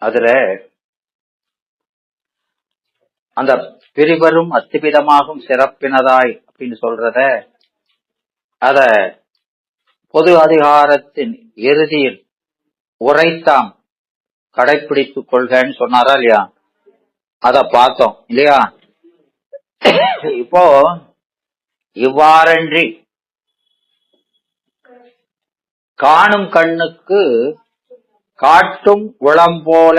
அதுல அந்த பிரிவரும் அத்திபிதமாகும் சிறப்பினதாய் அப்படின்னு சொல்றத அத பொது அதிகாரத்தின் இறுதியில் உரைத்தாம் கடைப்பிடித்துக் கொள்கன்னு சொன்னாரா இல்லையா? அத பார்த்தோம் இல்லையா? இப்போ இவ்வாறன்றி காணும் கண்ணுக்கு காட்டும் உளம் போல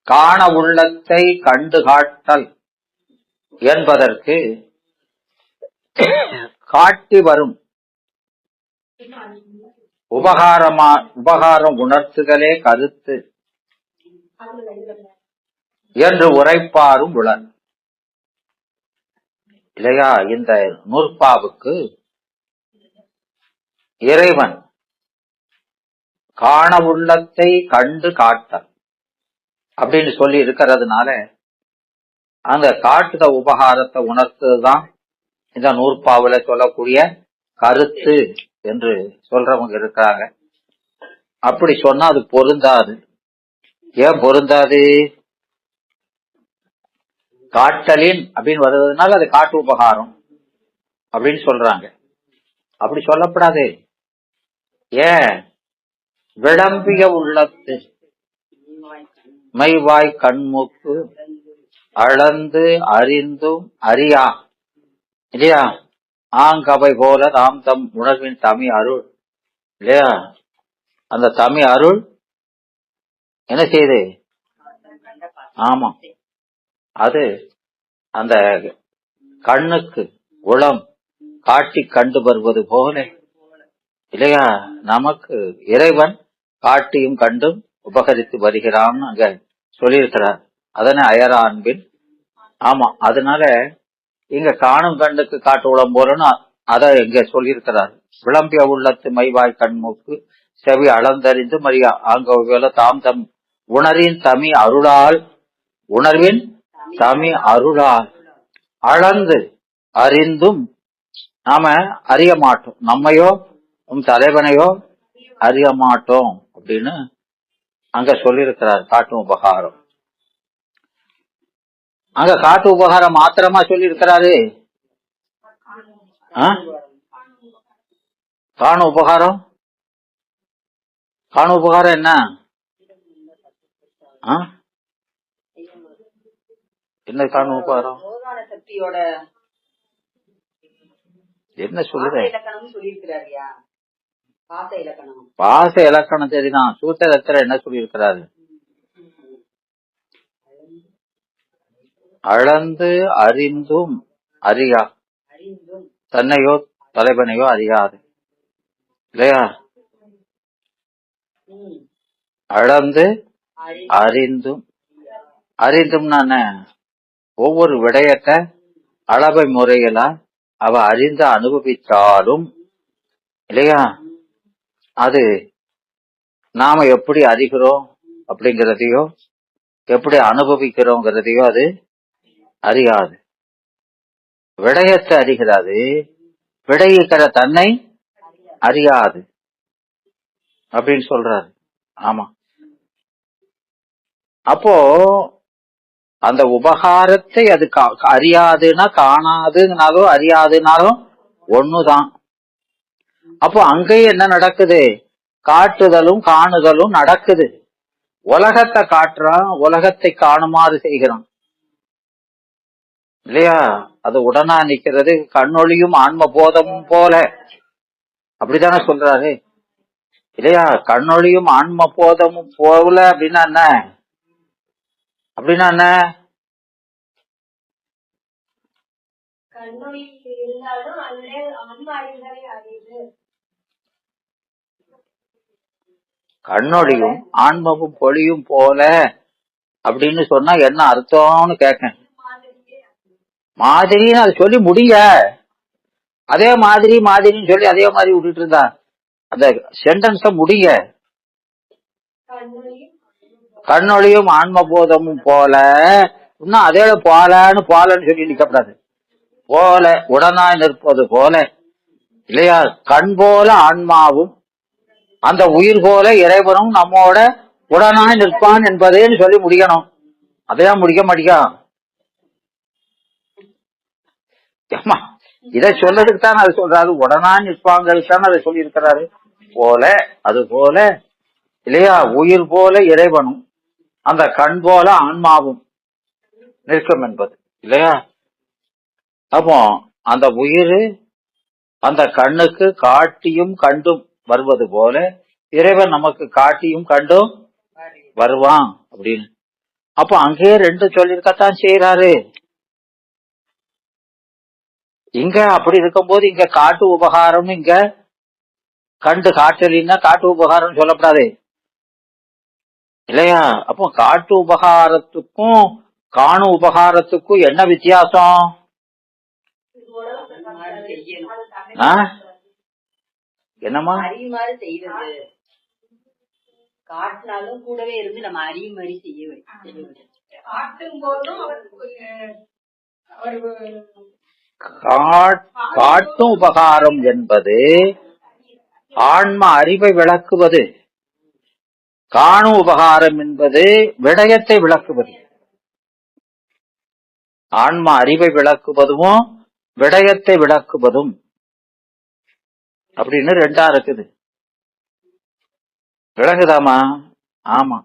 காண உள்ளத்தை கண்டு காட்டல் என்பதற்கு காட்டி வரும் உபகாரம் உணர்த்துதலே கருத்து என்று உரைப்பாரும் உளன் இல்லையா? இந்த நூற்பாவுக்கு இறைவன் காண உள்ளத்தை கண்டு காட்டல் அப்படின்னு சொல்லி இருக்கிறதுனால அந்த காட்டுத உபகாரத்தை உணர்த்துதான் இந்த நூற்பாவுல சொல்லக்கூடிய கருத்து என்று சொல்றவங்க இருக்காங்க. அப்படி சொன்னா அது பொருந்தாது. ஏன் பொருந்தாது? காட்டலின் அப்படின்னு வருவதனால அது காட்டு உபகாரம் அப்படின்னு சொல்றாங்க. அப்படி சொல்லப்படாது. ஏன்? விளம்பிய உள்ளத்து மைவாய் கண்மூக்கு அளந்து அறிந்தும் அறியா இல்லையா? ஆங்கவை போல தாம் தம் உணர்வின் தமிழ் அருள் இல்லையா? அந்த தமிழ் அருள் என்ன செய்யுது? ஆமா, அது அந்த கண்ணுக்கு உளம் காட்டி கண்டு வருவது போல இல்லையா? நமக்கு இறைவன் காட்டியும் கண்டும் உபகரித்து வருகிறான்னு அங்க சொல்லியிருக்கிறார். அதனை அயரா அன்பின். ஆமா, அதனால இங்க காணும் கண்ணுக்கு காட்டு உளம் போலன்னு அத இங்க சொல்லியிருக்கிறார். விளம்பிய உள்ளத்து மைவாய் கண்மூக்கு செவி அளந்தறிந்து மரியா ஆங்க தாம் தம் உணர்வின் தமிழ் அருளால் உணர்வின் தமிழ் அருளால் அளந்து அறிந்தும் நாம அறிய மாட்டோம். நம்மையோ உன் தலைவனையோ அறிய மாட்டோம் அப்படின்னு அங்க சொல்லியிருக்கிறார். காட்டு உபகாரம் அங்க காட்டு உபகாரம் மாத்திரமா சொல்லி இருக்கிறாரு. காண உபகாரம் என்ன? என்ன காண உபகாரம் என்ன சொல்லுது? பாச இலக்கணம் சரிதான். சூத்திரத்துல என்ன சொல்லி இருக்கிறாரு? அளந்து அறிந்தும் அறியா, தன்னையோ தலைவனையோ அறியாது இல்லையா? அளந்து அறிந்தும் அறிந்தும்னா ஒவ்வொரு விடயத்தை அளவை முறையில அவ அறிந்து அனுபவித்தாலும் இல்லையா, அது நாம எப்படி அறிகிறோம் அப்படிங்கிறதையோ எப்படி அனுபவிக்கிறோங்கிறதையோ அது அறியாது. விடயத்தை அறிகிறாது, விடையிக்கிற தன்னை அறியாது அப்படின்னு சொல்றாரு. ஆமா, அப்போ அந்த உபகாரத்தை அது அறியாதுன்னா காணாதுனாலோ அறியாதுனாலும் ஒண்ணுதான். அப்போ அங்கேயும் என்ன நடக்குது? காட்டுதலும் காணுதலும் நடக்குது. உலகத்தை காட்டுறான், உலகத்தை காணுமாறு செய்கிறான் இல்லையா? அது உடனா நிக்கிறது. கண்ணொளியும் ஆன்ம போதமும் போல அப்படித்தானே சொல்றாரு இல்லையா? கண்ணொளியும் ஆன்ம போதமும் போல அப்படின்னா என்ன? அப்படின்னா என்ன? கண்ணொளியும் ஆன்மமும் பொழியும் போல அப்படின்னு சொன்னா என்ன அர்த்தம்னு கேட்க. மாதிரின்னு அது சொல்லி முடிய அதே மாதிரின்னு சொல்லி அதே மாதிரி விட்டுட்டு இருந்தா அந்த சென்டென்ஸ முடிய. கண்ணொளியும் ஆன்ம போதமும் போல இன்னும் அதே போலன்னு சொல்லி நிக்கப்படாது. போல உடனாய் நிற்பது போல இல்லையா? கண் போல ஆன்மாவும் அந்த உயிர் போல இறைவனும் நம்மோட உடனாய் நிற்பான் என்பதேன்னு சொல்லி முடிக்கணும். அதையா முடிக்க மாட்டிக்கா? இதை சொல்றதுக்கு தான் அது சொல்றாரு. உடனாய் நிற்பாங்களுக்கு தான் அதை சொல்லி இருக்கிறாரு. போல அது போல இல்லையா, உயிர் போல இறைவனும் அந்த கண் போல ஆன்மாவும் நிற்கும் என்பது இல்லையா. அப்போ அந்த உயிர் அந்த கண்ணுக்கு காட்டியும் கண்டும் வருவது போல இறைவன் நமக்கு காட்டியும் கண்டும் வருவான் அப்படின்னு. அப்போ அங்கேயே ரெண்டு சொல்லிருக்கத்தான் செய்யறாரு. இங்க அப்படி இருக்கும்போது இங்க காட்டு உபகாரம், இங்க கண்டு காட்டலின்னா காட்டு உபகாரம் சொல்லப்படாது இல்லையா. அப்போ காட்டு உபகாரத்துக்கும் காணு உபகாரத்துக்கும் என்ன வித்தியாசம்? என்னமா காட்டினாலும் கூடவே இருந்து நம்ம அறியும் மாதிரி செய்ய காட்டும் உபகாரம் என்பது ஆன்ம அறிவை விளக்குவது, காணும் உபகாரம் என்பது விடயத்தை விளக்குவது. ஆன்ம அறிவை விளக்குவதும் விடயத்தை விளக்குவதும் அப்படின்னு ரெண்டா இருக்குது. விளங்குதாமா? ஆமா.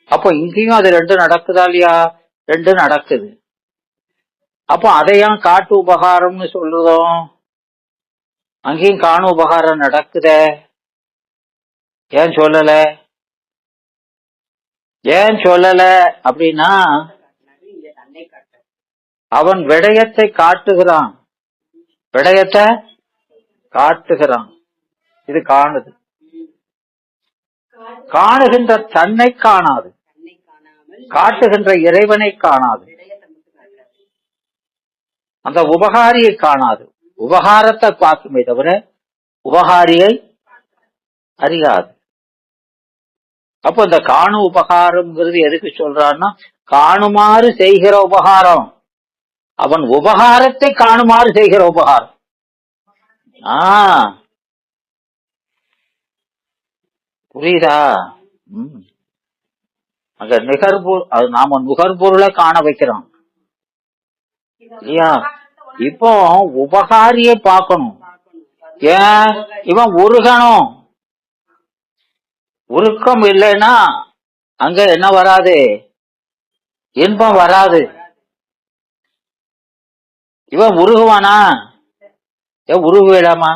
அப்போ இங்கேயும் அது ரெண்டு நடக்குதா இல்லையா? ரெண்டு நடக்குது. அப்போ அதையும் காட்டு உபகாரம்னு சொல்றதும் அங்கேயும் காணு உபகாரம் நடக்குத. ஏன் சொல்லல? ஏன் சொல்லல அப்படின்னா அவன் விடயத்தை காட்டுகிறான், விடயத்தை காட்டுகிறான். இது காணுது. காணுகின்ற தன்னை காணாது, காட்டுகின்ற இறைவனை காணாது, அந்த உபகாரியை காணாது. உபகாரத்தை பார்க்குமே தவிர உபகாரியை அறியாது. அப்ப இந்த காணு உபகாரம்ங்கிறது எதுக்கு சொல்றான்னா, காணுமாறு செய்கிற உபகாரம், அவன் உபகாரத்தை காணுமாறு செய்கிற உபகாரம். புரியுதா? அங்க நிகர்பொருள், அது நாம நுகர்பொருளை காண வைக்கிறோம் இல்லையா. இப்போ உபகாரியை பார்க்கணும். ஏன்? இவன் உருகணும். உருக்கம் இல்லைன்னா அங்க என்ன வராது? இன்பம் வராது. இவன் உருகுவானா? உருகுவேடாமா?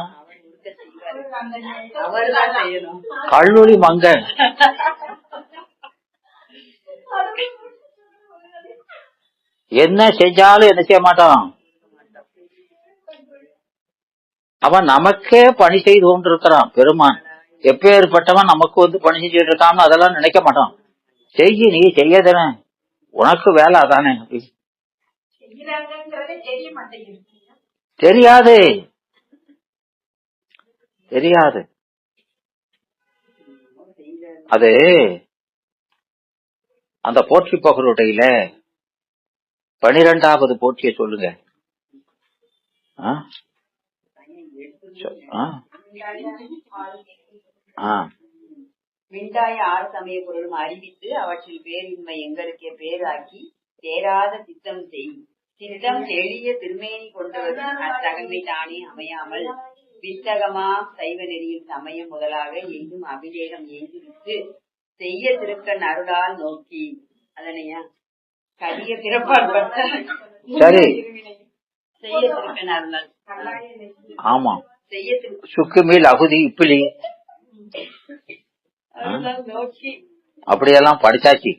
கல்லூரி மங்கன் என்ன செஞ்சாலும் என்ன செய்ய மாட்டான். அவன் நமக்கே பணி செய்து கொண்டிருக்கிறான். பெருமான் எப்பேற்பட்டவன் நமக்கு வந்து பணி செஞ்சுட்டு இருக்கான்னு அதெல்லாம் நினைக்க மாட்டான். செய்ய, நீ செய்யதானே, உனக்கு வேலை அதானே. தெரியாது, தெரியாது. அது அந்த போற்றி பகருடையில 12வது போற்றிய சொல்லுங்க. மிண்டாய 6 சமய பொருளும் அறிவித்து அவற்றில் பேரின்மை எங்களுக்கே பேராக்கி தேராத சித்தம் செய்யும் சித்தம் எளிய திருமேனி கொண்டவது அத்தகமை தானே அமையாமல் வித்தகமா சைவ நெறியில் சமயம் முதலாக எங்கும் அபிஷேகம் எய்துவிட்டு செய்ய திருக்கண் அருளால் நோக்கி அதனையா கடிய பிறப்பாற்பட்ட சரி செய்ய திருக்கண் அருளால். ஆமா, சுக்குமீல் அகுதி இப்பிலி நோக்கி அப்படியெல்லாம் படிச்சாச்சு.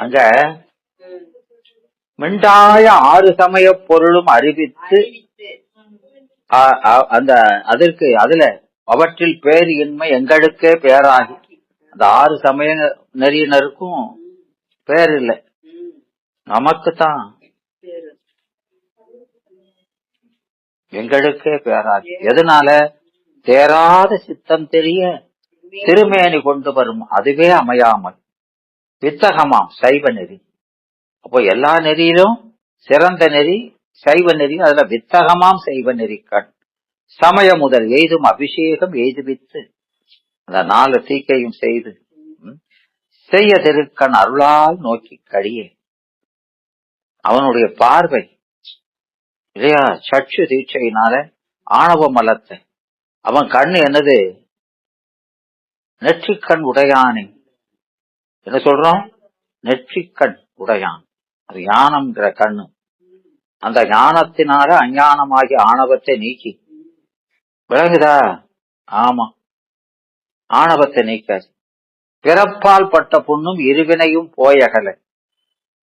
அங்க மிண்டாய 6 சமய பொருளும் அறிவித்து அந்த அதற்கு அதுல அவற்றில் பேர் இன்மை எங்களுக்கே பேராகி, அந்த 6 சமய நெறியினருக்கும் பேர் இல்லை, நமக்குத்தான் எங்களுக்கே பேராகி. எதனால? தேராத சித்தம் தெரிய திருமேனி கொண்டு வரும் அதுவே அமையாமல் வித்தகமாம் சைவ நெறி. அப்போ எல்லா நெறியிலும் சிறந்த நெறி சைவ நெறி. அதுல வித்தகமாம் சைவ நெறி சமய முதல் எய்தும் அபிஷேகம் எய்துவித்து அந்த 4 தீக்கையும் செய்து செய்ய திருக்கண் அருளால் நோக்கி கழியே. அவனுடைய பார்வை இல்லையா, சற்று தீட்சையினால ஆணவ மலத்தை அவன் கண்ணு என்னது, நெற்றிக்கண் உடையானே. என்ன சொல்றோம், நெற்றிக்கண் உடையான். அது ஞானம்ங்கிற கண்ணு. அந்த ஞானத்தினால அஞ்ஞானமாகிய ஆணவத்தை நீக்கி, விளங்குதா? ஆமா, ஆணவத்தை நீக்க பிறப்பால் பட்ட புண்ணும் இருவினையும் போயகல.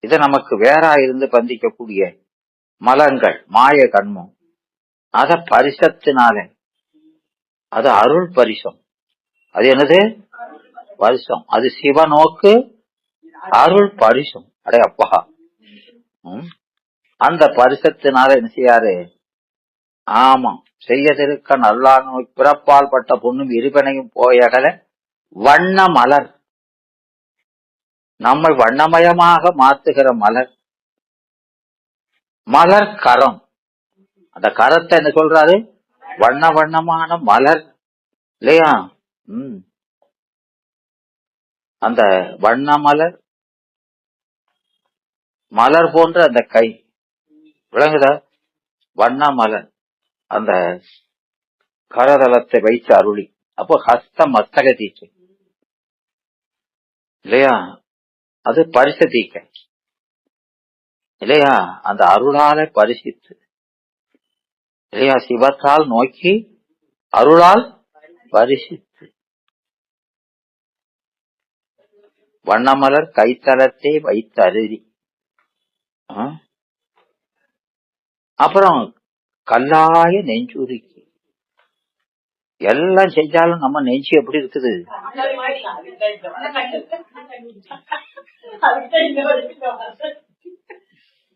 இது நமக்கு வேறா இருந்து பந்திக்கக்கூடிய மலங்கள் மாய கண்மம். அத பரிசத்தினால, அது அருள் பரிசம். அது என்னது, பரிசம். அது சிவநோக்கு அருள் பரிசம். அடே அப்பா, அந்த பரிசத்தினால என்ன செய்யாரு, ஆமா, செய்ய திருக்க நல்லா நோய் பிறப்பால் பட்ட பொண்ணும் இருபனையும் போயகல வண்ண மலர், நம்மை வண்ணமயமாக மாத்துகிற மலர், மலர் கரம். அந்த கரத்தை என்ன சொல்றாரு, வண்ண வண்ணமான மலர் இல்லையா. அந்த வண்ண மலர், மலர் போன்ற அந்த கை, விளங்குதா, வண்ண மலர், அந்த கரதளத்தை வைத்து அருளி. அப்போ ஹஸ்த மஸ்தக தீட்சை இல்லையா, அது பரிச தீக்கை இல்லையா. அந்த அருளால பரிசித்து இல்லையா, சிவத்தால் நோக்கி அருளால் பரிசித்து வண்ணமலர் கைத்தலத்தை வைத்து அருதி. அப்புறம் கல்லாய நெஞ்சுருக்கி. எல்லாம் செஞ்சாலும் நம்ம நெஞ்சு எப்படி இருக்குது,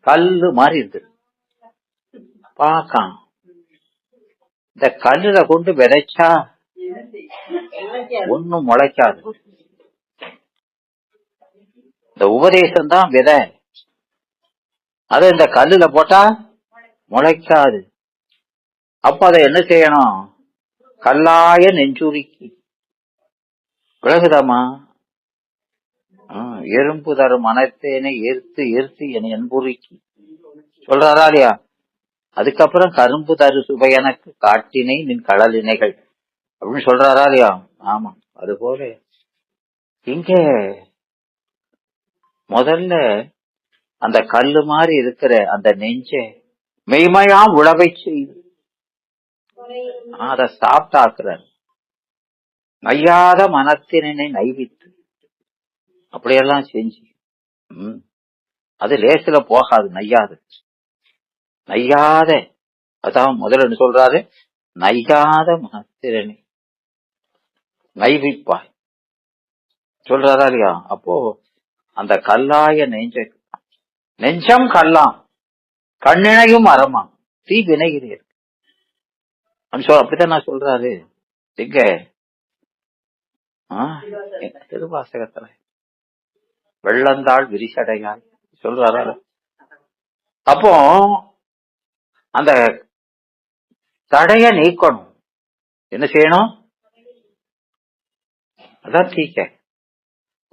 கல்லு மாதிரி இருக்குது. பார்க்கலாம், இந்த கல்லுல கொண்டு விதைச்சா ஒண்ணும் முளைக்காது. இந்த உபதேசம் தான் விதை, அது இந்த கல்லுல போட்டா முளைக்காது. அப்ப அதை என்ன செய்யணும், கல்லாய நெஞ்சுருக்கி. விலகுதாமா, எறும்பு தரும் மனத்தேனை ஏற்று ஏற்று என் என்புருக்கி சொல்றாரா இல்லையா. அதுக்கப்புறம் கரும்பு தரு சுவை எனக்கு காட்டினை நின் கடலினைகள் அப்படின்னு சொல்றாரா இல்லையா. ஆமா, அது போல இங்க முதல்ல அந்த கல்லு மாதிரி இருக்கிற அந்த நெஞ்ச மெய்மையாம் உழவை செய்து அத சாப்பிட்டாக்குறார். நையாத மனத்தினை நைவித்து அப்படியெல்லாம் செஞ்சு, அது லேசில போகாது, நையாது. நையாத, அதான் முதல்ல சொல்றாரு, நையாத மனத்தினை நைவிப்பாய் சொல்றாரா இல்லையா. அப்போ அந்த கல்லாய நெஞ்சம் கல்லாம் கண்ணினையும் அறமாம் தீ வினைகிறீர் அப்படித்தான் நான் சொல்றாரு எங்க திருவாசகத்துல. வெள்ளந்தாள் விரிசடையாய் சொல்றாரு. அப்போ அந்த தடைய நீக்கணும், என்ன செய்யணும், அதான் தீக்க.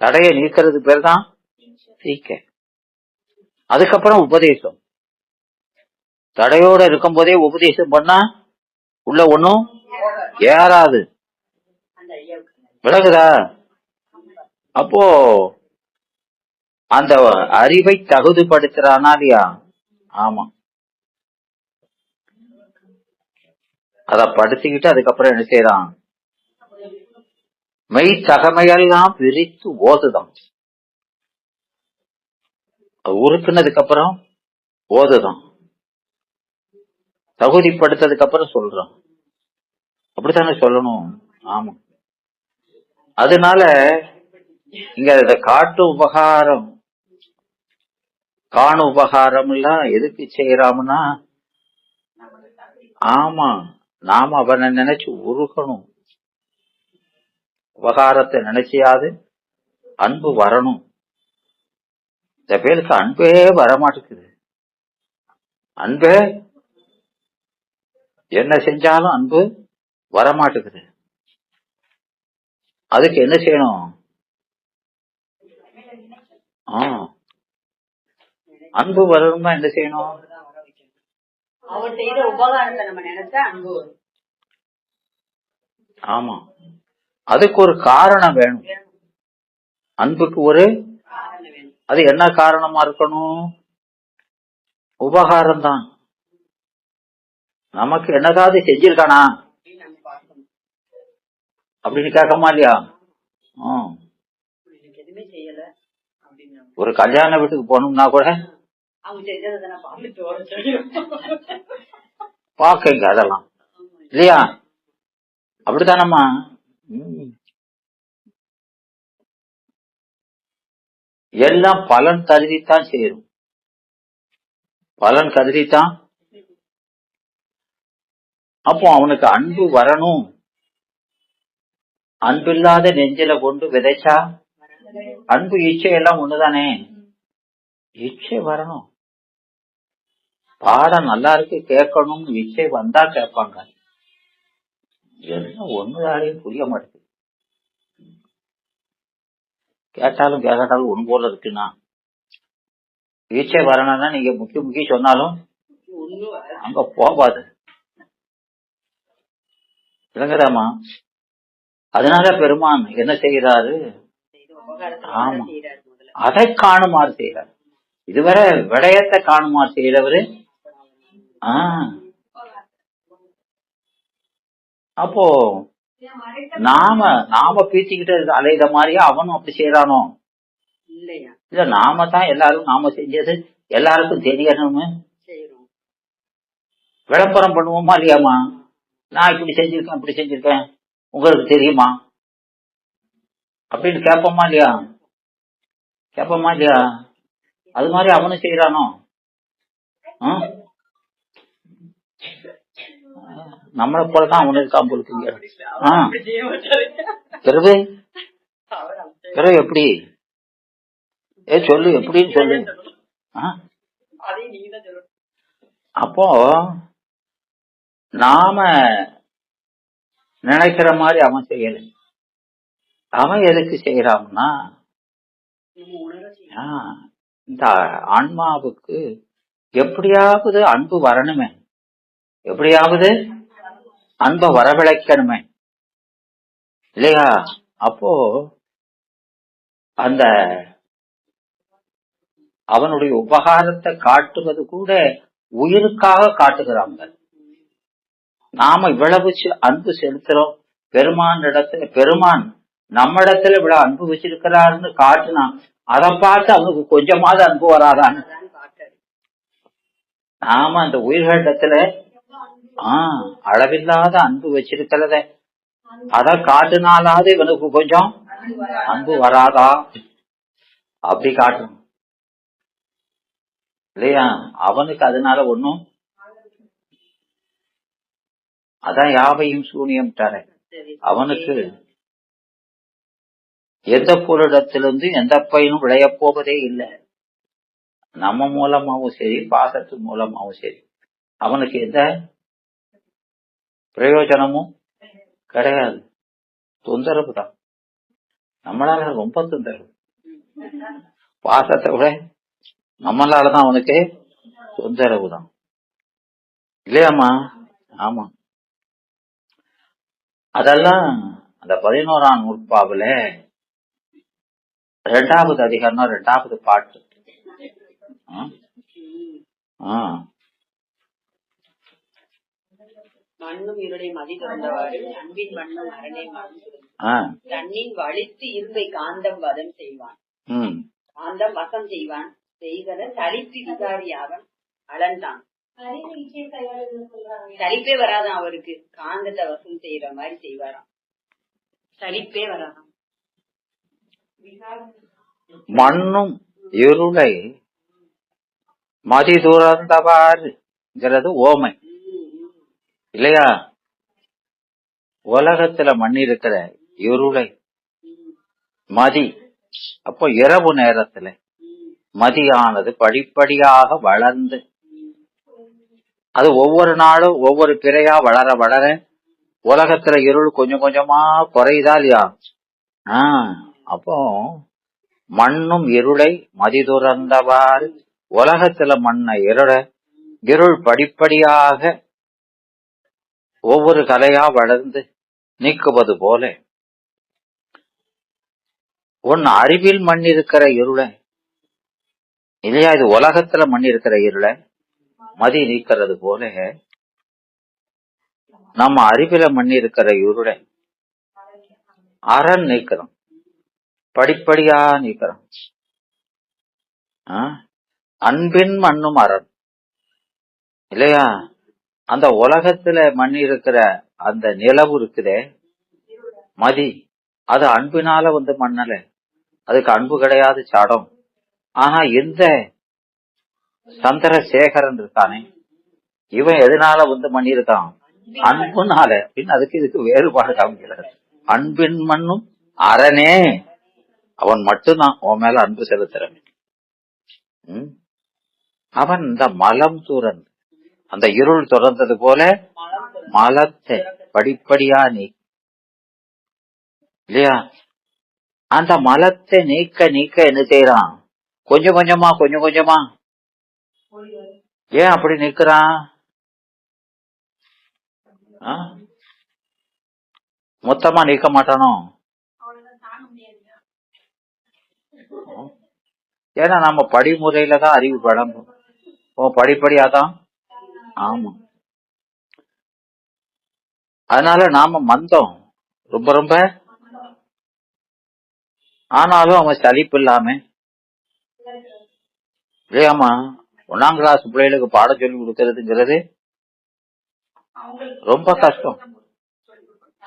தடைய நீக்கிறது பேர் தான் தீக்க. அதுக்கப்புறம் உபதேசம். தடையோட இருக்கும் போதே உபதேசம் பண்ணா உள்ள ஒண்ணும் ஏறாது, விலகுதா. அப்போ அந்த அறிவை தகுதிப்படுத்துறானா இல்லையா. ஆமா, அத படுத்திக்கிட்டு அதுக்கப்புறம் என்ன செய்யறான், மெய் தகமையெல்லாம் பிரித்து ஓதுதான். உருக்குனதுக்கு அப்புறம் ஓதுதான், தகுதிப்படுத்ததுக்கு அப்புறம் சொல்றான். அப்படித்தானே சொல்லணும். ஆமா, அதனால இங்க இந்த காட்டு உபகாரம் காணு உபகாரம் எல்லாம் எதுக்கு செய்யறாம்னா, ஆமா, நாம அவனை நினைச்சு உருகணும். உபகாரத்தை நினைச்சியாது அன்பு வரணும். இந்த பேருக்கு அன்பே வரமாட்டேங்குது. அன்பே என்ன செஞ்சாலும் அன்பு வரமாட்டேங்குது. அதுக்கு என்ன செய்யணும்? அன்பு வரணும்னா என்ன செய்யணும்? அவர் செய்த உபகாரத்தை நம்ம நினைச்சா அன்பு வரும். ஆமா, அதுக்கு ஒரு காரணம் வேணும். அன்புக்கு ஒரு அது என்ன காரணமா இருக்கணும்? உபகாரம் தான். நமக்கு என்னதாவது செஞ்சிருக்கானா அப்படின்னு கேட்கமா இல்லையா? எதுவுமே செய்யல. ஒரு கல்யாண வீட்டுக்கு போனோம்னா கூட பாக்கங்க அதெல்லாம் இல்லையா? அப்படித்தானம்மா. எல்லாம் பலன் கருதித்தான் சேரும். பலன் கருதித்தான். அப்போ அவனுக்கு அன்பு வரணும். அன்பில்லாத நெஞ்சில கொண்டு விதைச்சா அன்பு இச்சை எல்லாம் ஒண்ணுதானே. இச்சை வரணும். பாடம் நல்லா இருக்கு கேட்கணும் இச்சை வந்தா கேட்பாங்க. என்ன ஒண்ணுதாலையும் புரிய மாட்டேங்குது. கேட்டாலும் கேட்டாலும் ஒண்ணு போல இருக்குன்னா இச்சை வரணும்னா நீங்க முக்கி சொன்னாலும் அங்க போகாது. இல்லங்கடாமா. அதனால பெருமான் என்ன செய்யறாரு? ஆமா, அதை காணுமாறு செய்யறாரு. இதுவரை விடயத்தை காணுமாறு செய்யறவரு. அப்போ நாம பீச்சிக்கிட்டு அலைத மாதிரியா அவனும் அப்படி செய்யறானோ? இல்ல, நாம தான் எல்லாரும் நாம செஞ்சது எல்லாருக்கும் தெரியணும்னு விளம்பரம் பண்ணுவோமா இல்லையாமா? நான் இப்படி செஞ்சிருக்கேன் இப்படி செஞ்சிருக்கேன் உங்களுக்கு தெரியுமா அப்படின்னு கேட்போமா இல்லையா? கேட்போமா இல்லையா? அது மாதிரி அவனும் செய்யறானோ? நம்மளை போலதான் அவனு இருக்கான் போலுக்குங்க. எப்படி சொல்லு எப்படின்னு சொல்லு. அப்போ நாம நினைக்கிற மாதிரி அவன் செய்யல. அவன் எதுக்கு செய்யறான்னா இந்த ஆன்மாவுக்கு எப்படியாவது அன்பு வரணுமே, எப்படியாவது அன்பை வரவழைக்கணுமே இல்லையா? அப்போ அந்த அவனுடைய உபகாரத்தை காட்டுவது கூட உயிருக்காக காட்டுகிறாங்க. நாம இவ்வளவு அன்பு செலுத்துறோம் பெருமான் இடத்துல, பெருமான் நம்ம இடத்துல இவ்வளவு அன்பு வச்சிருக்கிறாருன்னு காட்டுனா அதை பார்த்து அவனுக்கு கொஞ்சமாவது அன்பு வராதான்னு. நாம அந்த உயிர்களிடத்துல அளவில்லாத அன்பு வச்சிருக்கிறத அதை காட்டுனாலாவது இவனுக்கு கொஞ்சம் அன்பு வராதா அப்படி காட்டணும் இல்லையா? அவனுக்கு அதனால ஒண்ணும். அதான் யாவையும் சூனியம் தர. அவனுக்கு எந்த பொருளிடத்திலிருந்து எந்த பயனும் விளைய போவதே இல்லை. நம்ம மூலமாவும் சரி பாசத்து மூலமாவும் சரி அவனுக்கு எந்த பிரயோஜனமும் கிடையாது. தொந்தரவு தான். நம்மளால ரொம்ப தொந்தரவு. பாசத்தை விட நம்மளாலதான் அவனுக்கு தொந்தரவு தான் இல்லையாமா? ஆமா. அதெல்லாம் அந்த 11ஆம் நூற்பாவுல 2வது அதிகாரம் 2வது பாட்டு. மண்ணும் இருளை மதி தொடர்ந்தவாறு அன்பின் மண்ணும் அரணை தன்னின் வலித்து இரும்பை காந்தம் வதம் செய்வான். காந்தம் வசம் செய்வான் செய்தன தளித்து விசாரியாவன் அலன்தான். சலிப்பே வராதான் அவருக்கு. காந்தத்தை வசம் செய்யற மாதிரி செய்வாராம். சலிப்பே வராதான். மண்ணும் இருளை மதி துறந்தவாறுங்கிறது ஓமை இல்லையா? உலகத்துல மண் இருக்கிற இருளை மதி, அப்போ இரவு நேரத்துல மதியானது படிப்படியாக வளர்ந்து அது ஒவ்வொரு நாளும் ஒவ்வொரு பிறையா வளர வளர உலகத்துல இருள் கொஞ்சம் கொஞ்சமா குறையுதா இல்லையா? அப்போ மண்ணும் இருளை மதிதுறந்தவாறு உலகத்துல மண்ண இருள் படிப்படியாக ஒவ்வொரு கலையா வளர்ந்து நீக்குவது போல உன் அறிவில் மண் இருக்கிற இருளை இல்லையா, இது உலகத்துல மண் இருக்கிற இருளை மதி நீக்கிறது போல நம்ம அறிவில மண் இருக்கிற இருளை அரண் நீக்கிறோம், படிப்படியா நீக்கிறோம். அன்பின் மண்ணும் அரண் இல்லையா? அந்த உலகத்துல மண் இருக்கிற அந்த நிலவு இருக்குதே மதி, அது அன்பினால வந்து மண்ணல, அதுக்கு அன்பு கிடையாது, சாடம். ஆனா இந்த சந்திரசேகரன் இருக்கானே, இவன் எதனால வந்து மண் இருக்கான்? அன்புனால. அப்படின்னு அதுக்கு இதுக்கு வேறுபாடு காமிக்கிறார். அன்பின் மண்ணும் அரணே, அவன் மட்டும்தான் உன் மேல அன்பு செலுத்துறவன். அவன் இந்த மலம் துறந்து, அந்த இருள் துறந்தது போல மலத்தை படிப்படியா நீ இல்லையா, அந்த மலத்தை நீக்க நீக்க என்ன செய்யறான்? கொஞ்சம் கொஞ்சமா கொஞ்சம் கொஞ்சமா. ஏன் அப்படி நிக்கிறான்? மொத்தமா நீக்க மாட்டானோ? ஏன்னா நம்ம படிமுறையில தான் அறிவு வழங்கும், படிப்படியாதான். ஆமா, அதனால நாம மந்தம் ரொம்ப ரொம்ப. ஆனாலும் அவன் சலிப்பு இல்லாம இல்லையாமா, 1ஆம் கிளாஸ் பிள்ளைகளுக்கு பாடம் சொல்லி கொடுக்கறதுங்கிறது ரொம்ப கஷ்டம்.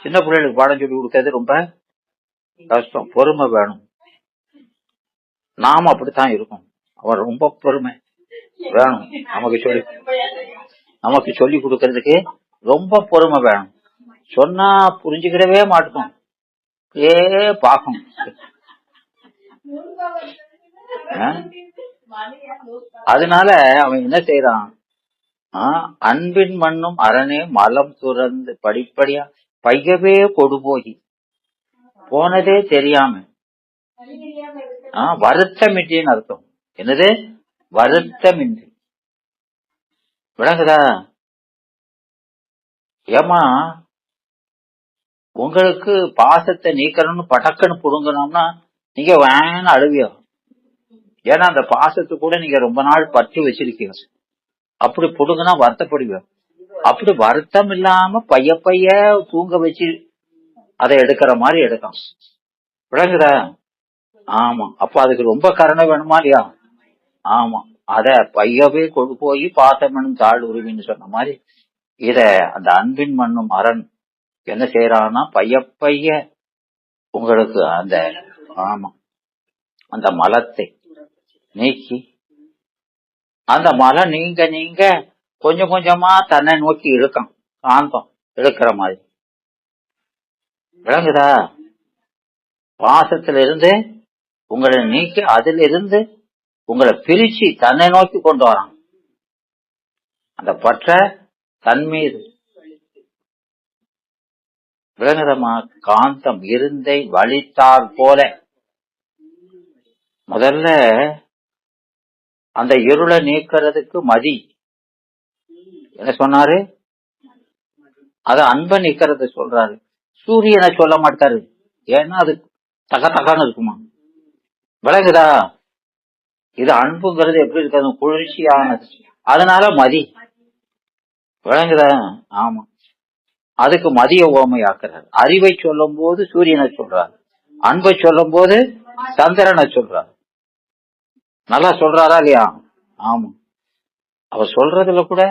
சின்ன பிள்ளைகளுக்கு பாடம் சொல்லி கொடுக்கறது ரொம்ப கஷ்டம். பொறுமை வேணும். நாம அப்படித்தான் இருக்கும். அவன் ரொம்ப பொறுமை வேணும். நமக்கு சொல்லி கொடுக்கறதுக்கு ரொம்ப பொறுமை வேணும். சொன்னா புரிஞ்சுக்கிடவே மாட்டோம், பாக்கும். அதனால அவன் என்ன செய்யறான்? அன்பின் மண்ணும் அரணே மலம் துறந்து படிப்படியா பையவே கொடு போகி போனதே தெரியாம வருத்தமின்றின்னு அர்த்தம். என்னது? வருத்தமின்றி. விளங்குதா? ஏமா உங்களுக்கு பாசத்தை நீக்கணும்னு படக்குன்னு புடுங்கணும்னா நீங்க வேணா அழுவியோ. ஏன்னா அந்த பாசத்தை கூட நீங்க ரொம்ப நாள் பற்றி வச்சிருக்கீங்க. அப்படி புடுங்கினா வருத்தப்படுவீங்க. அப்படி வருத்தம் இல்லாம பைய தூங்க வச்சு அதை எடுக்கிற மாதிரி எடுக்கும். விளங்குதா? ஆமா. அப்ப அதுக்கு ரொம்ப கருணை வேணுமா இல்லையா? ஆமா. அத பையவே கொண்டு போய் பாசமனும் தாழ் உருவின்னு சொன்ன மாதிரி இத அந்த அன்பின் மண்ணும் அரண் என்ன செய்யறான்னா பைய உங்களுக்கு அந்த அந்த மலத்தை நீக்கி, அந்த மலம் நீங்க கொஞ்சம் கொஞ்சமா தன்னை நோக்கி இழுக்கும். காந்தம் இழுக்கிற மாதிரி. விளங்குதா? பாசத்துல இருந்து உங்களை நீக்கி அதுல இருந்து உங்களை பிரிச்சு தன்னை நோக்கி கொண்டு வரான். அந்த பற்ற தன் மீது விளங்குதமா? காந்தம் இருந்தை வலித்தால் போல முதல்ல அந்த இருளை நீக்கிறதுக்கு மதி என்ன சொன்னாரு? அத அன்பை நீக்கிறது சொல்றாரு. சூரியனை சொல்ல மாட்டாரு. ஏன்னா அது தகன்னு இருக்குமா. விளங்குதா? இது அன்புங்கிறது எப்படி இருக்காது? குளிர்ச்சியானது. அதனால மதி. விளங்குதா? ஆமா. அதுக்கு மதிய ஓமையாக்குறாரு. அறிவை சொல்லும் போது சூரியனை சொல்றாரு, அன்பை சொல்லும் போது சந்திரனை சொல்றாரு. நல்லா சொல்றாரா இல்லையா? ஆமா. அவர் சொல்றதுல கூட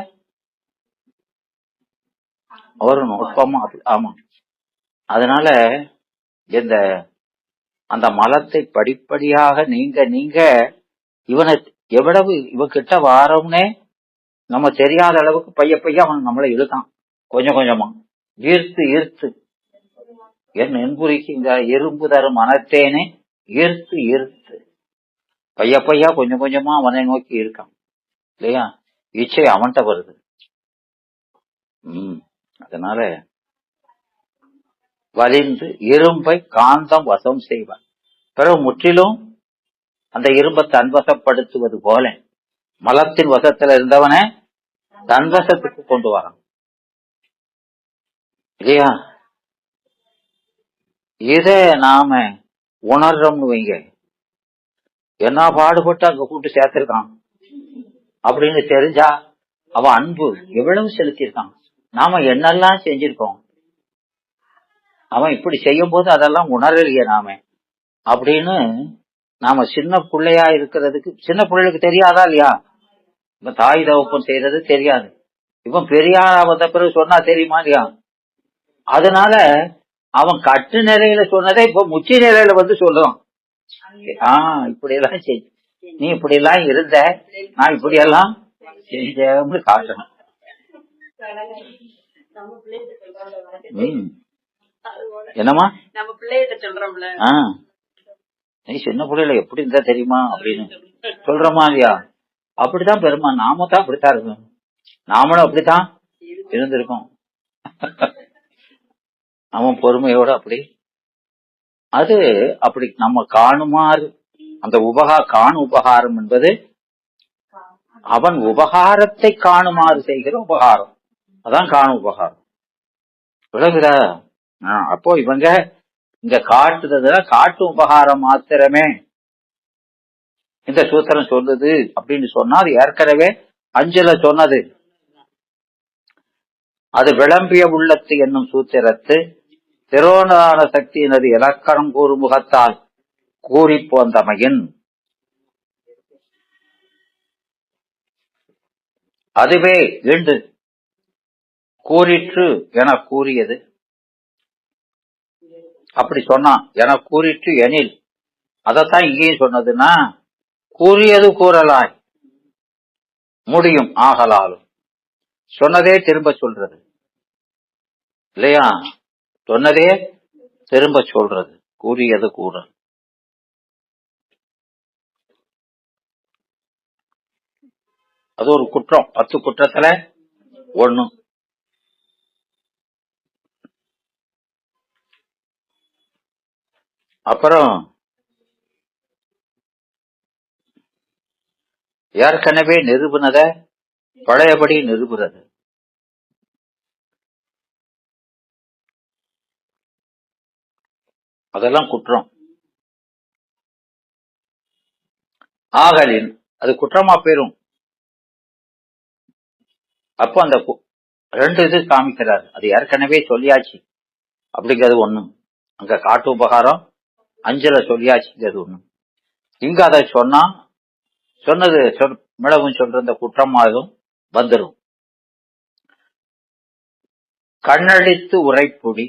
அவரு நுட்பமா. ஆமா. அதனால இந்த அந்த மலத்தை படிப்படியாக நீங்க இவனை எவ்வளவு இவகிட்ட வாரோம்னே நம்ம தெரியாத அளவுக்கு பைய அவன் நம்மளை இழுத்தான். கொஞ்சம் கொஞ்சமா ஈர்த்து என் என்புரிக்கு இந்த எறும்பு தரும் மனத்தேனே ஈர்த்து பைய கொஞ்சம் கொஞ்சமா அவனை நோக்கி இருக்கான் இல்லையா? இச்சை அவன்கிட்ட வருது. அதனால வலிந்து இரும்பை காந்தம் வசம் செய்வார். பிறகு முற்றிலும் அந்த இரும்பை தன்வசப்படுத்துவது போல மலத்தின் வசத்துல இருந்தவனை தன்வசத்துக்கு கொண்டு வரான் இல்லையா? இத நாம உணர்றோம்னு வைங்க, என்ன பாடுபட்டு அங்க கூட்டு சேர்த்திருக்கான் அப்படின்னு தெரிஞ்சா அவன் அன்பு எவ்வளவு செலுத்தியிருக்கான், நாம என்னெல்லாம் செஞ்சிருக்கோம், அவன் இப்படி செய்யும் போது அதெல்லாம் உணரலையே நாம அப்படின்னு நாம சின்ன பிள்ளையா இருக்கிறதுக்கு, சின்ன பிள்ளைகளுக்கு தெரியாதா இல்லையா? இப்ப தாய் தகப்பன் செய்யறது தெரியாது, இவன் பெரியாரா வந்த பிறகு சொன்னா தெரியுமா இல்லையா? அதனால அவன் கட்டு நிலையில சொன்னதை இப்ப முச்சி நிலையில வந்து சொல்லுவான், இப்படி எல்லாம் செய், நீ இப்படி எல்லாம் இருந்த, நான் இப்படி எல்லாம் செஞ்சு காட்டணும். என்னமா நம்ம பிள்ளைகிட்ட சொல்றோம்ல, நீ சின்ன பிள்ளைல எப்படி இருந்தா தெரியுமா அப்படின்னு சொல்றோமா இல்லையா? அப்படித்தான் பெருமா, நாம தான் அப்படித்தான் இருக்கோம், நாமளும் அப்படித்தான் இருந்திருக்கோம். அவன் பொறுமையோட அப்படி அது அப்படி நம்ம காணுமாறு அந்த காணு உபகாரம் என்பது அவன் உபகாரத்தை காணுமாறு செய்கிற உபகாரம், அதான் காணு உபகாரம். விளங்குதா? அப்போ இவங்க இங்க காட்டுறதுல காட்டு உபகாரம் மாத்திரமே இந்த சூத்திரம் சொல்லுது அப்படின்னு சொன்னா அது ஏற்கனவே அஞ்சுல சொன்னது. அது விளம்பிய உள்ளத்து என்னும் சூத்திரத்து திரோதான சக்தியினது இலக்கணம் கூறும் முகத்தால் கூறி போந்தமையின் அதுவே ஈண்டு கூறிற்று என கூறியது. அப்படி சொன்னான் என கூறிற்று எனில் அதத்தான் இங்கேயும் சொன்னதுன்னா, கூறியது கூறலாய் முடியும் ஆகலாலும் சொன்னதே திரும்ப சொல்றது இல்லையா? சொன்னதே திரும்ப சொல்றது, கூறியது கூற. அது ஒரு குற்றம், 10 குற்றத்துல 1. அப்புறம் ஏற்கனவே நிரூபணத பழையபடி நிரூபுறது, அதெல்லாம் குற்றம். ஆகலின் அது குற்றமா போயிரும். அப்போ அந்த 2 இது காமிக்கிறாரு, அது ஏற்கனவே சொல்லியாச்சு அப்படிங்கிறது 1, அங்க காட்டு உபகாரம் 5ல சொல்லியாச்சுங்கிறது 1. இங்க அதை சொன்னா சொன்னது மிளகும் சொல்ற இந்த குற்றமாகவும் வந்துடும். கண்ணழித்து உரைப்புடி,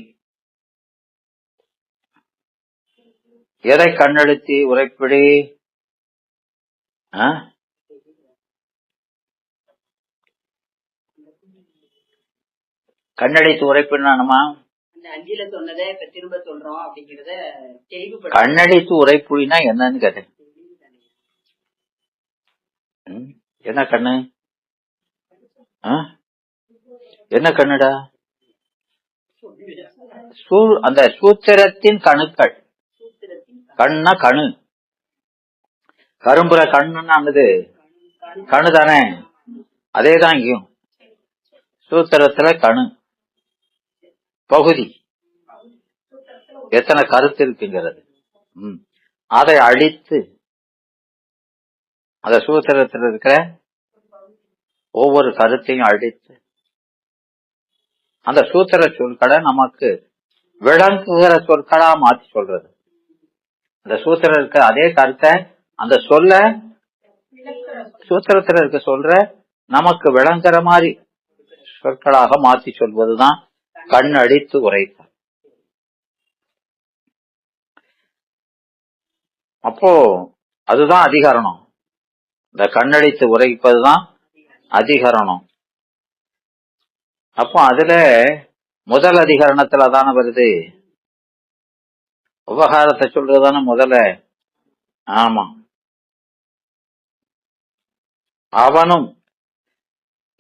எதை கண்ணெழுத்தி உரைப்பிடி? கண்ணடித்து உரைப்பினா நம்ம கண்ணடித்து உரைப்புடினா என்னன்னு கேட்டேன். என்ன கண்ணு? என்ன கண்ணுடா? அந்த சூத்திரத்தின் கணுக்கள். கண்ணா கணு, கரும்புற கண்ணுன்னு கணு தானே, அதேதான் இங்கேயும் சூத்திரத்துல கணு பகுதி எத்தனை கருத்து இருக்குங்கிறது. அதை அழித்து அந்த சூத்திரத்தில் இருக்கிற ஒவ்வொரு கருத்தையும் அழித்து அந்த சூத்திர சொற்களை நமக்கு விளங்குகிற சொற்களா மாற்றி சொல்றது. அந்த சூத்திரம் இருக்க அதே கருத்தை அந்த சொல்ல சூத்திரத்துல இருக்க சொல்ற நமக்கு விளங்குற மாதிரி சொற்களாக மாற்றி சொல்வதுதான் கண் அடித்து உரைத்தார். அப்போ அதுதான் அதிகரணம். இந்த கண்ணடித்து உரைப்பதுதான் அதிகரணம். அப்போ அதுல முதல் அதிகரணத்துல தானே வருது, உபகாரத்தை சொல்றதுதானே முதல்ல. ஆமா, அவனும்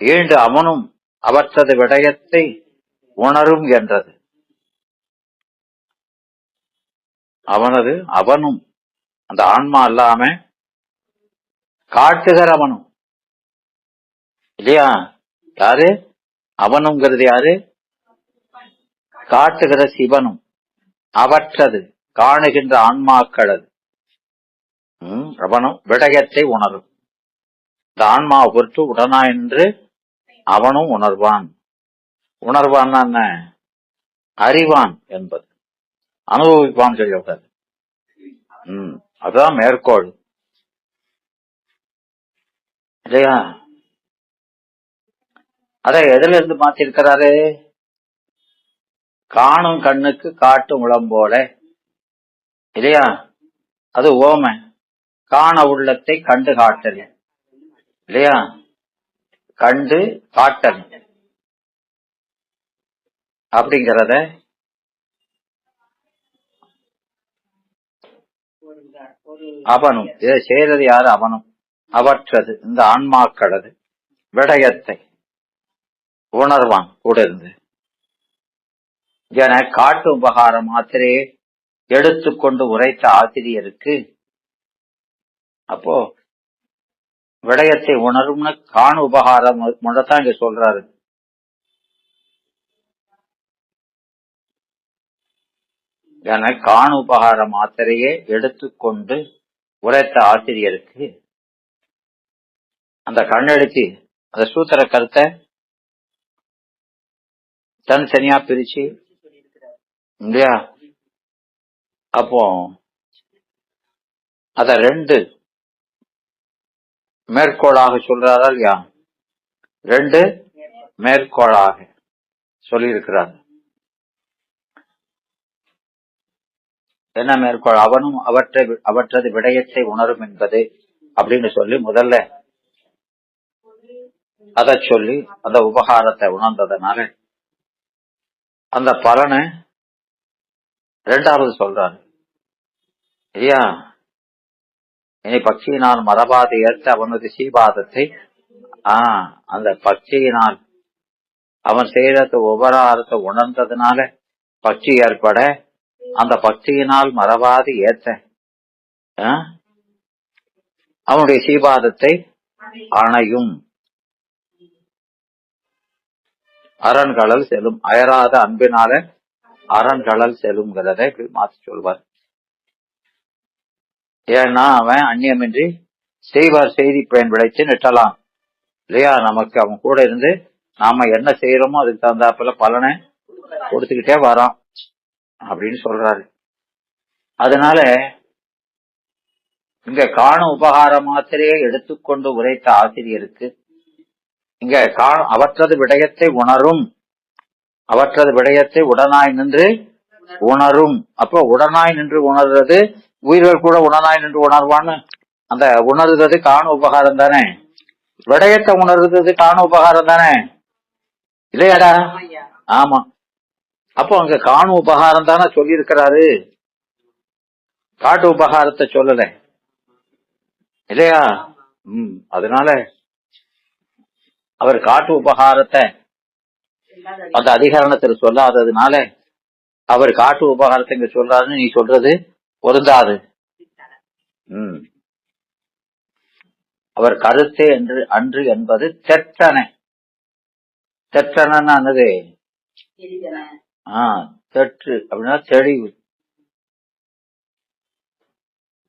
ஈண்டு அவனும் அவற்றது விடயத்தை உணரும் என்றது. அவனும் அந்த ஆன்மா இல்லாம காட்டுகிறவனும் இல்லையா? யாரு அவனுங்கிறது? யாரு? காட்டுகிற சிவனும். அவற்றது காணுகின்ற ஆன்மாக்களது அவனும் விடயத்தை உணரும். இந்த ஆன்மாவை பொறுத்து உடனா என்று அவனும் உணர்வான். உணர்வான் என்ன? அறிவான் என்பது. அனுபவிப்பான் சொல்லிவிட்டார். அதுதான் மேற்கோள் இல்லையா? அதை எதுல இருந்து மாத்திருக்கிறாரு? காணும் கண்ணுக்கு காட்டும் உளம்போல இல்லையா? அது ஓமை. காண உள்ளத்தை கண்டு காட்டல் இல்லையா? கண்டு காட்டல் அப்படிங்கிறத அவனும். இதை செய்யறது யாரு? அவனும். அவற்றது இந்த ஆன்மாக்களது விடயத்தை உணர்வான் கூட இருந்து. என காட்டு உபகாரம் மாத்திரையே எடுத்துக்கொண்டு உரைத்த ஆசிரியருக்கு அப்போ விடயத்தை உணரும்னு காணு உபகாரம் முன்னதான் இங்க சொல்றாரு. என காணு உபகார மாத்திரையே எடுத்துக்கொண்டு உரைத்த ஆசிரியருக்கு அந்த கண்ணெடுத்து அந்த சூத்திர கருத்தை தனித்தனியா பிரிச்சு இல்லையா? அப்போ அத 2 மேற்கோளாக சொல்றாரா இல்லையா? 2 மேற்கோளாக சொல்லியிருக்கிறார். என்ன மேற்கோள்? அவனும் அவற்றது விடயத்தை உணரும் என்பது அப்படின்னு சொல்லி முதல்ல அதை சொல்லி அந்த உபகாரத்தை உணர்ந்ததுனால அந்த பலனை 2வது சொல்றாரு இல்லையா? இனி பக்தியினால் மரபாது ஏற்ற அவனது சீபாதத்தை அந்த பக்தியினால் அவன் செய்யறது உபகாரத்தை உணர்ந்ததுனால பக்தி ஏற்பட அந்த பக்தியினால் மரபாது ஏற்ற அவனுடைய சீபாதத்தை அணையும் அரண்களல் செல்லும். அயராத அன்பினால அரண்களல் செல்லுங்கிறத இப்படி மாற்றி சொல்வார். ஏன்னா அவன் அந்நியமின்றி செய்வார் செய்தி பயன் விளைச்சு நிட்டலாம் இல்லையா? நமக்கு அவன் கூட இருந்து நாம என்ன செய்யறோமோ அதுக்கு தகுந்தாப்புல பலனை கொடுத்துக்கிட்டே வரான் அப்படின்னு சொல்றாரு. அதனால இங்க காணும் உபகார மாத்திரையை எடுத்துக்கொண்டு உரைத்த ஆசிரியருக்கு இங்க அவற்றது விடயத்தை உணரும், அவற்றது விடயத்தை உடனாய் நின்று உணரும். அப்போ உடனாய் நின்று உணர்றது உயிர்கள் கூட உடனாய் நின்று உணர்வான்னு அந்த உணர்றது காண உபகாரம் தானே? விடயத்தை உணர்றது காண உபகாரம் தானே இல்லையாடா? ஆமா. அப்போ அங்க காண உபகாரம் தானே சொல்லி இருக்கிறாரு, காட்டு உபகாரத்தை சொல்லல இல்லையா? அதனால அவர் காட்டு உபகாரத்தை அந்த அதிகரணத்தில் சொல்லாததுனால அவர் காட்டு உபகாரத்தை இங்க சொல்றாருன்னு நீ சொல்றது பொருந்தாது. அவர் கருத்தே என்று அன்று என்பது தெற்றனை. தெற்றனது தெற்று அப்படின்னா தெளிவு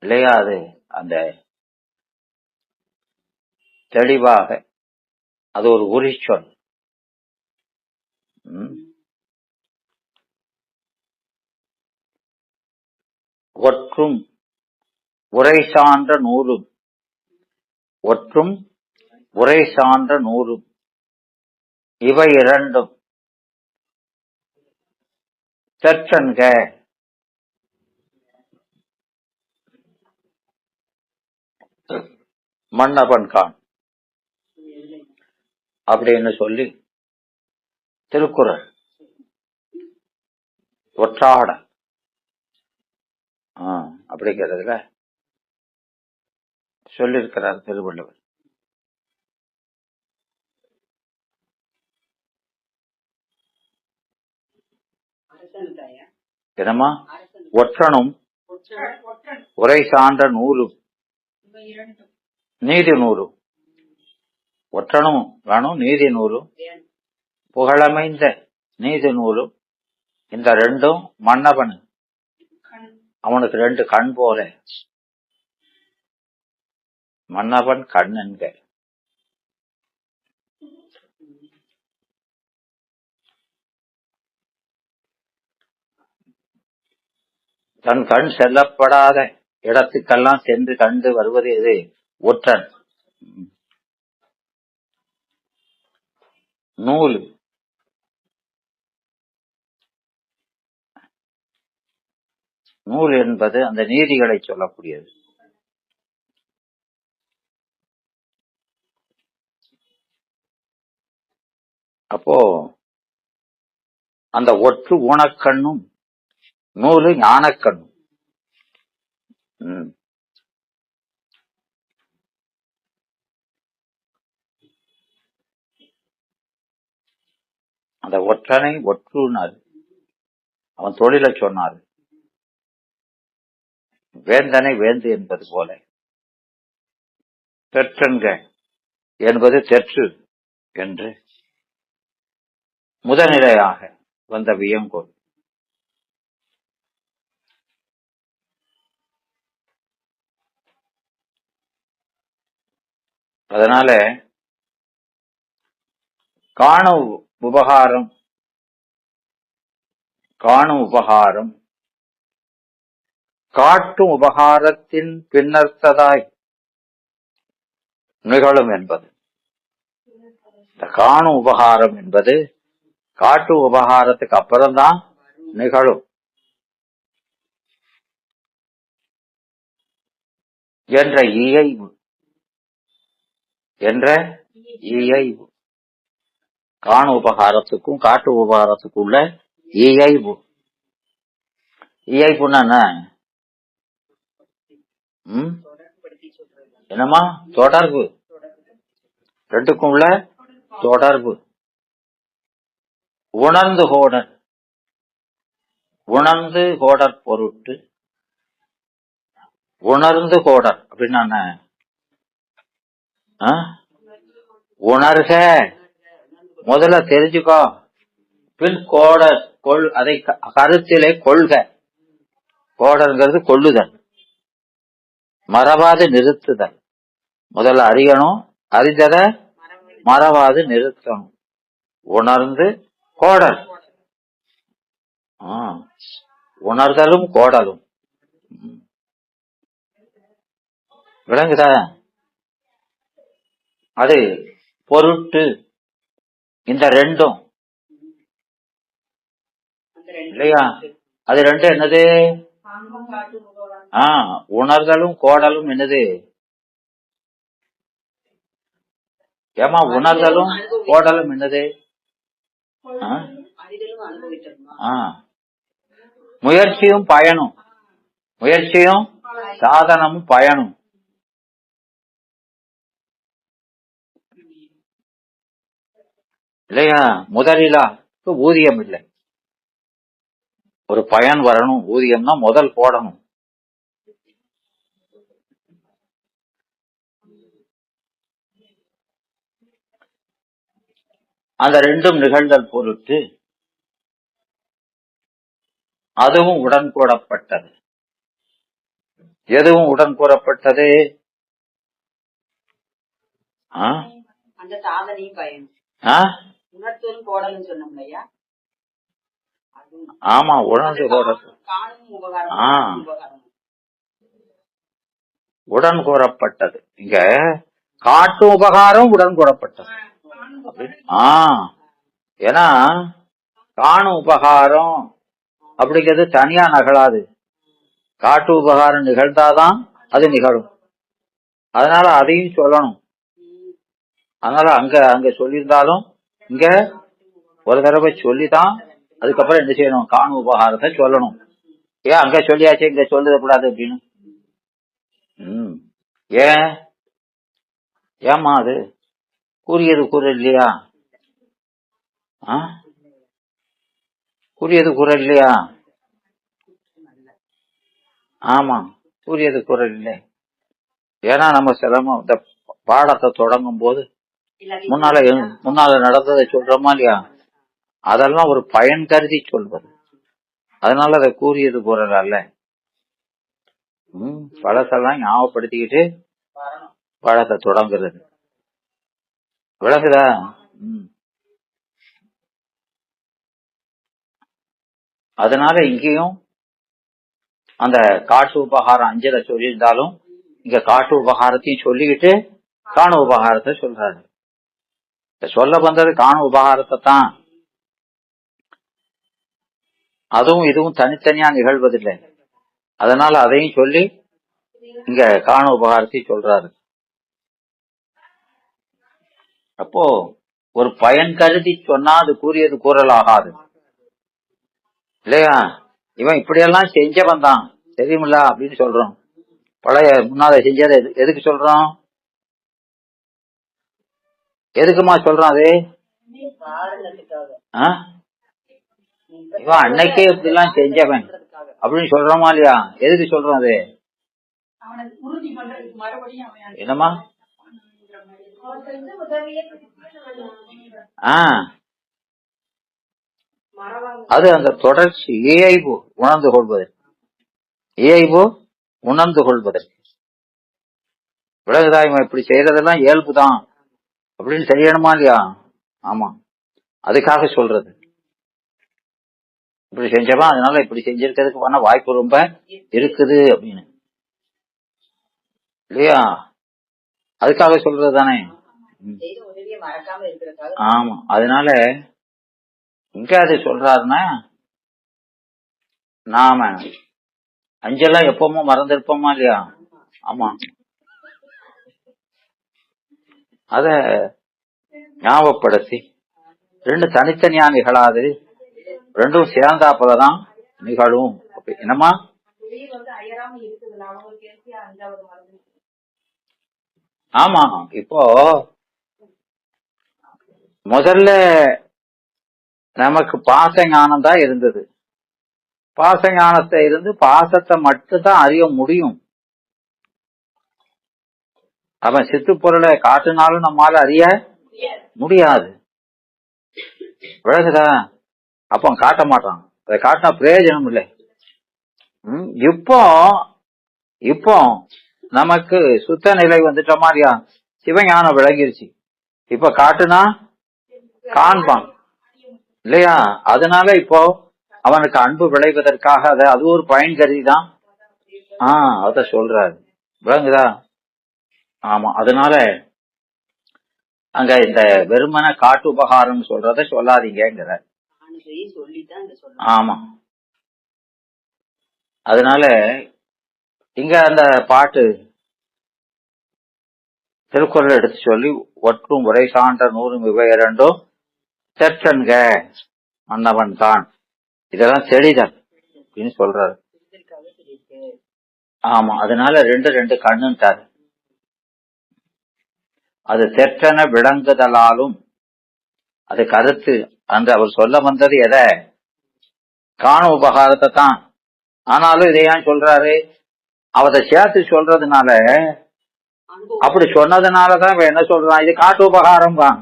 இல்லையா? அது அந்த தெளிவாக அது ஒரு உரிச்சொல். ஒற்றும் உரை சான்ற நூலும், ஒற்றும் உரை சான்ற நூலும் இவை இரண்டும் தெற்றன்க. மன்னபன் கான் அப்படின்னு சொல்லி திருக்குறள் ஒற்றாட அப்படிங்கிறதுல சொல்லியிருக்கிறார் திருவள்ளுவர். என்னமா ஒற்றனும் உரை சான்ற நூலும் நீதி நூலும். ஒற்றனும் வேணும், நீதி நூலும், புகழமைந்த நீதி நூலும். இந்த ரெண்டும் மன்னவன் அவனுக்கு 2 கண் போல. மன்னவன் கண் என்க. தன் கண் செல்லப்படாத இடத்துக்கெல்லாம் சென்று கண்டு வருவது எது? ஒற்றன். நூல் நூல் என்பது அந்த நீதிகளை சொல்லக்கூடியது. அப்போ அந்த ஒற்று ஊனக்கண்ணும் நூலு ஞானக்கண்ணும். அந்த ஒற்றனை ஒற்றுனார், அவன் தொழிலை சொன்னார். வேந்தனை வேந்து என்பது போல, தெற்றென்க என்பது தெற்று என்று முதநிலையாக வந்த வியங்கோல். அதனால காணும் உபகாரம் காட்டும் உபகாரத்தின் பின்னர்த்ததாய் நிகழும் என்பது. இந்த காணும் உபகாரம் என்பது காட்டும் உபகாரத்துக்கு அப்புறம்தான் நிகழும் என்ற இயைவு காணு உபகாரத்துக்கும் காட்டு உபகாரத்துக்குள்ள இயைவுன்னா என்னமா? தொடர்பு. ரெண்டுக்கும் உள்ள தொடர்பு. உணர்ந்து கோடர் பொருட்டு. உணர்ந்து கோடர் அப்படின்னா உணர்க, முதல்ல தெரிஞ்சுக்கோ, பின் கோடர் அதை கருத்திலே கொள்க. கோடர்ங்கிறது கொள்ளுதல், மறவாது நிறுத்துதல். முதல்ல அறியணும், அறிந்தத மறவாது நிறுத்தணும். உணர்ந்து கோடல். உணர்தலும் கோடலும் விளங்குதா? அது பொருட்டு. இந்த ரெண்டும் இல்லையா? அது ரெண்டும் என்னது? உணர்தலும் கோடலும் என்னது? ஏமா உணர்தலும் கோடலும் என்னது? முயற்சியும் பயனும், முயற்சியும் சாதனமும் பயனும். இல்லையா? முதலிலா ஊதியம் இல்லை, ஒரு பயன் வரணும், ஊதியம்னா முதல் போடணும். அந்த ரெண்டும் நிகழ்தல் பொருட்டு அதுவும் உடன் கூறப்பட்டது. எதுவும் உடன் கூறப்பட்டது? அந்த சாதனையும் பயனும். உணர்த்தலும் கோடலும் சொன்னோம் இல்லையா? ஆமா, உணர்ந்து கோடல் உடன் கூறப்பட்டது. இங்க காட்டு உபகாரம் உடன் கூறப்பட்டது. ஏன்னா காணும் உபகாரம் அப்படிங்கிறது தனியா நகழாது, காட்டு உபகாரம் நிகழ்ந்தாதான் அது நிகழும். அதனால அதையும் சொல்லணும். அதனால அங்க சொல்லியிருந்தாலும் இங்க ஒரு தடவை சொல்லிதான் அதுக்கப்புறம் என்ன செய்யணும்? காணும் உபகாரத்தை சொல்லணும். ஏன் அங்க சொல்லியாச்சு இங்க சொல்லிடக்கூடாது அப்படின்னு? ஏமா அது கூறியது கூற இல்லையா? கூறியது கூற இல்லையா? ஆமா, கூறியது குரல் இல்லை. ஏன்னா நம்ம சிரமம் இந்த பாடத்தை தொடங்கும் போது முன்னால நடந்ததை சொல்றோமா இல்லையா, அதெல்லாம் ஒரு பயன் கருதி சொல்வது. அதனால அதை கூறியது குரல் அல்ல. பழசெல்லாம் ஞாபகப்படுத்திக்கிட்டு பாடத்தை தொடங்குறது. விளங்குதா? அதனால இங்கேயும் அந்த காட்டு உபகாரம் அஞ்சலை சொல்லியிருந்தாலும் இங்க காட்டு உபகாரத்தையும் சொல்லிக்கிட்டு காண உபகாரத்தை சொல்றாரு. சொல்ல வந்தது காண உபகாரத்தை தான். அதுவும் இதுவும் தனித்தனியா நிகழ்வதில்லை. அதனால அதையும் சொல்லி இங்க காண உபகாரத்தையும் சொல்றாரு. அப்போ ஒரு பயன் கருதி சொன்னா அது கூறியது கூறல் ஆகாது இல்லையா? இவன் இப்படியெல்லாம் செஞ்சவன் தான் தெரியுமில்ல அப்படின்னு சொல்றோம். பழைய முன்னால செஞ்சதை எதுக்கு சொல்றோம்? எதுக்குமா சொல்றோம்? அது இவன் அன்னைக்கே இப்படி எல்லாம் செஞ்சவன் அப்படின்னு சொல்றோமா இல்லையா? எதுக்கு சொல்றோம்? அது என்னமா? அது அந்த தொடர்ச்சி இயைபு உணர்ந்து கொள்வதற்கு, இயைபு உணர்ந்து கொள்வதற்கு. விலகுதா? இவன் இப்படி செய்யறதெல்லாம் இயல்புதான் அப்படின்னு செய்யணுமா இல்லையா? ஆமா, அதுக்காக சொல்றது. இப்படி செஞ்சவன் அதனால இப்படி செஞ்சிருக்கிறதுக்கு பண்ண வாய்ப்பு ரொம்ப இருக்குது அப்படின்னு இல்லையா? அதுக்காக சொல்றது தானே. ஆமா, அதனால இங்க அது சொல்றாருன்னா நாம அஞ்செல்லாம் எப்பவுமே மறந்திருப்போமா இல்லையா? ஆமா, அத ஞாபகப்படுத்தி ரெண்டு தனித்தனியா நிகழாது, ரெண்டும் சேர்ந்தாப்பதான் நிகழும். என்னமா? ஆமா, இப்போ முதல்ல நமக்கு பாச ஞானம் தான் இருந்தது. பாச ஞானத்தை இருந்து பாசத்தை மட்டும்தான் அறிய முடியும். அவன் சித்து பொருளை காட்டினாலும் நம்மால அறிய முடியாது. விளக்குதா? அப்ப காட்ட மாட்டான். அதை காட்டினா பிரயோஜனம் இல்லை. இப்போ நமக்கு சுத்த நிலை வந்துட்ட மாதிரியா சிவஞானம் விளங்கிருச்சு. இப்ப காட்டுனா காண்பான் இல்லையா? அதனால இப்போ அவனுக்கு அன்பு விளைவதற்காக அது ஒரு பயன் கருதிதான் அத சொல்றாரு. விளங்குதா? ஆமா, அதனால அங்க இந்த வெறுமன காட்டு உபகாரம் சொல்றத சொல்லாதீங்கிற. ஆமா, அதனால இங்க அந்த பாட்டு திருக்குறள் எடுத்து சொல்லி ஒற்றும் உரை சான்ற 100 இவை 2 தெற்றன்க மன்னவன் தான், இதெல்லாம் தெளிதல் அப்படின்னு சொல்றாரு. ஆமா, அதனால 2 கண்ணுட்டாரு. அது தெற்றன விளங்குதலாலும் அது கருத்து. அந்த அவர் சொல்ல வந்தது எதை? காண உபகாரத்தை தான். ஆனாலும் இதை ஏன் சொல்றாரு? அவரை சேர்த்து சொல்றதுனால, அப்படி சொன்னதுனாலதான் இவன் என்ன சொல்றான்? இது காட்டு உபகாரம் தான்.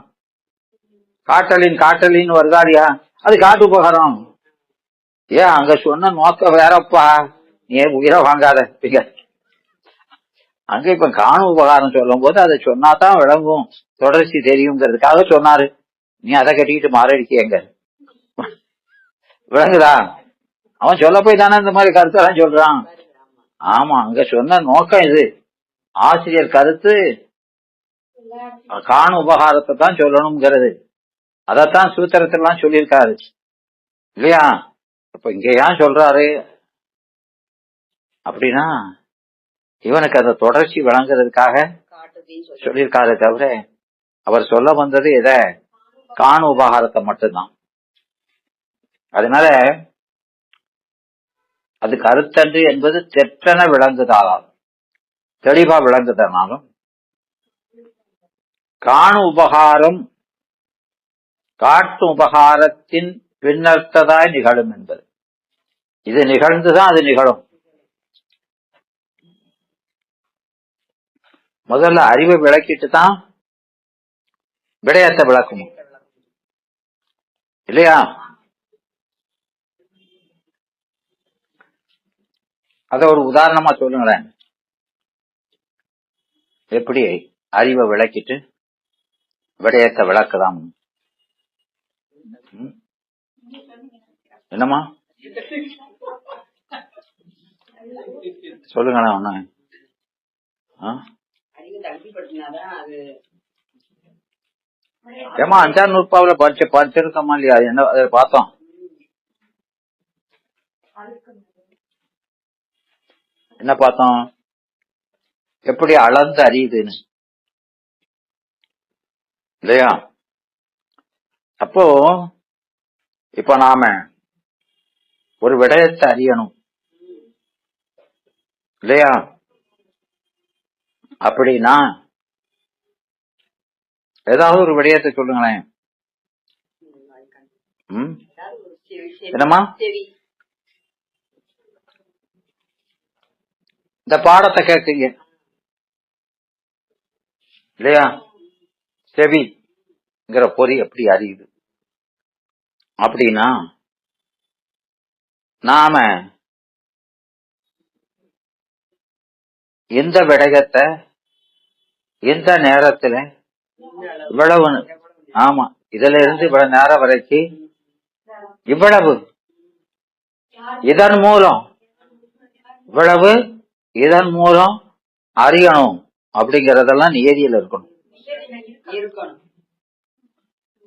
காட்டலின் வருதாரியா? அது காட்டு உபகாரம். ஏன் அங்க சொன்ன நோக்கம் வேறப்பா, நீ உயிரை வாங்காத. அங்க இப்ப காண உபகாரம் சொல்லும் போது அதை சொன்னாதான் விளங்கும், தொடர்ச்சி தெரியுங்கிறதுக்காக சொன்னாரு. நீ அதை கட்டிக்கிட்டு மாறடிக்க விளங்குதா? அவன் சொல்ல போய் தானே இந்த மாதிரி கருத்தெல்லாம் சொல்றான். ஆமா, அங்க சொன்ன நோக்கம் இது. ஆசிரியர் கருத்து காண உபகாரத்தை தான் சொல்லணுங்கிறது. அதத்தான் சூத்திரத்திலாம் சொல்லியிருக்காரு இல்லையா? இப்ப இங்க ஏன் சொல்றாரு அப்படின்னா, இவனுக்கு அந்த தொடர்ச்சி விளங்குறதுக்காக சொல்லியிருக்காரு. தவிர அவர் சொல்ல வந்தது எதை? காண உபகாரத்தை மட்டும்தான். அதனால அது கருத்தன்று என்பது தெற்றன விளங்குதாலும் தெளிவா விளங்குதனாலும் காண உபகாரம் காட்டு உபகாரத்தின் பின்னர்த்ததாய் நிகழும் என்பது. இது நிகழ்ந்துதான் அது நிகழும். முதல்ல அறிவை விளக்கிட்டு தான் விடயத்தை விளக்கணும் இல்லையா? அத ஒரு உதாரணமா சொல்லுங்களேன். எப்படி அறிவை விளக்கிட்டு விடயத்தை விளக்குதான்? என்னமா சொல்லுங்களேன் ஒண்ணு. ஏமா 5ஆம் நூற்பாவுல படிச்சிருக்கோமா இல்லையா? என்ன அதை பார்த்தோம். என்ன பார்த்தோம்? எப்படி அளந்து அறியுதுன்னு இல்லையா? அப்போ இப்ப நாம ஒரு விடயத்தை அறியணும் இல்லையா? அப்படின்னா ஏதாவது ஒரு விடயத்தை சொல்லுங்களேன். என்னம்மா? இந்த பாடத்தை கேட்குங்க இல்லையா? செவிங்கிற பொறி எப்படி அறியுது அப்படின்னா, நாம எந்த விடயத்தை எந்த நேரத்துல இவ்வளவு, ஆமா, இதுல இருந்து இவ்வளவு நேரம் வரைக்கும் இவ்வளவு இதன் மூலம் இவ்வளவு இதன் மூலம் அறியணும் அப்படிங்கறதெல்லாம் நியதியில இருக்கணும்.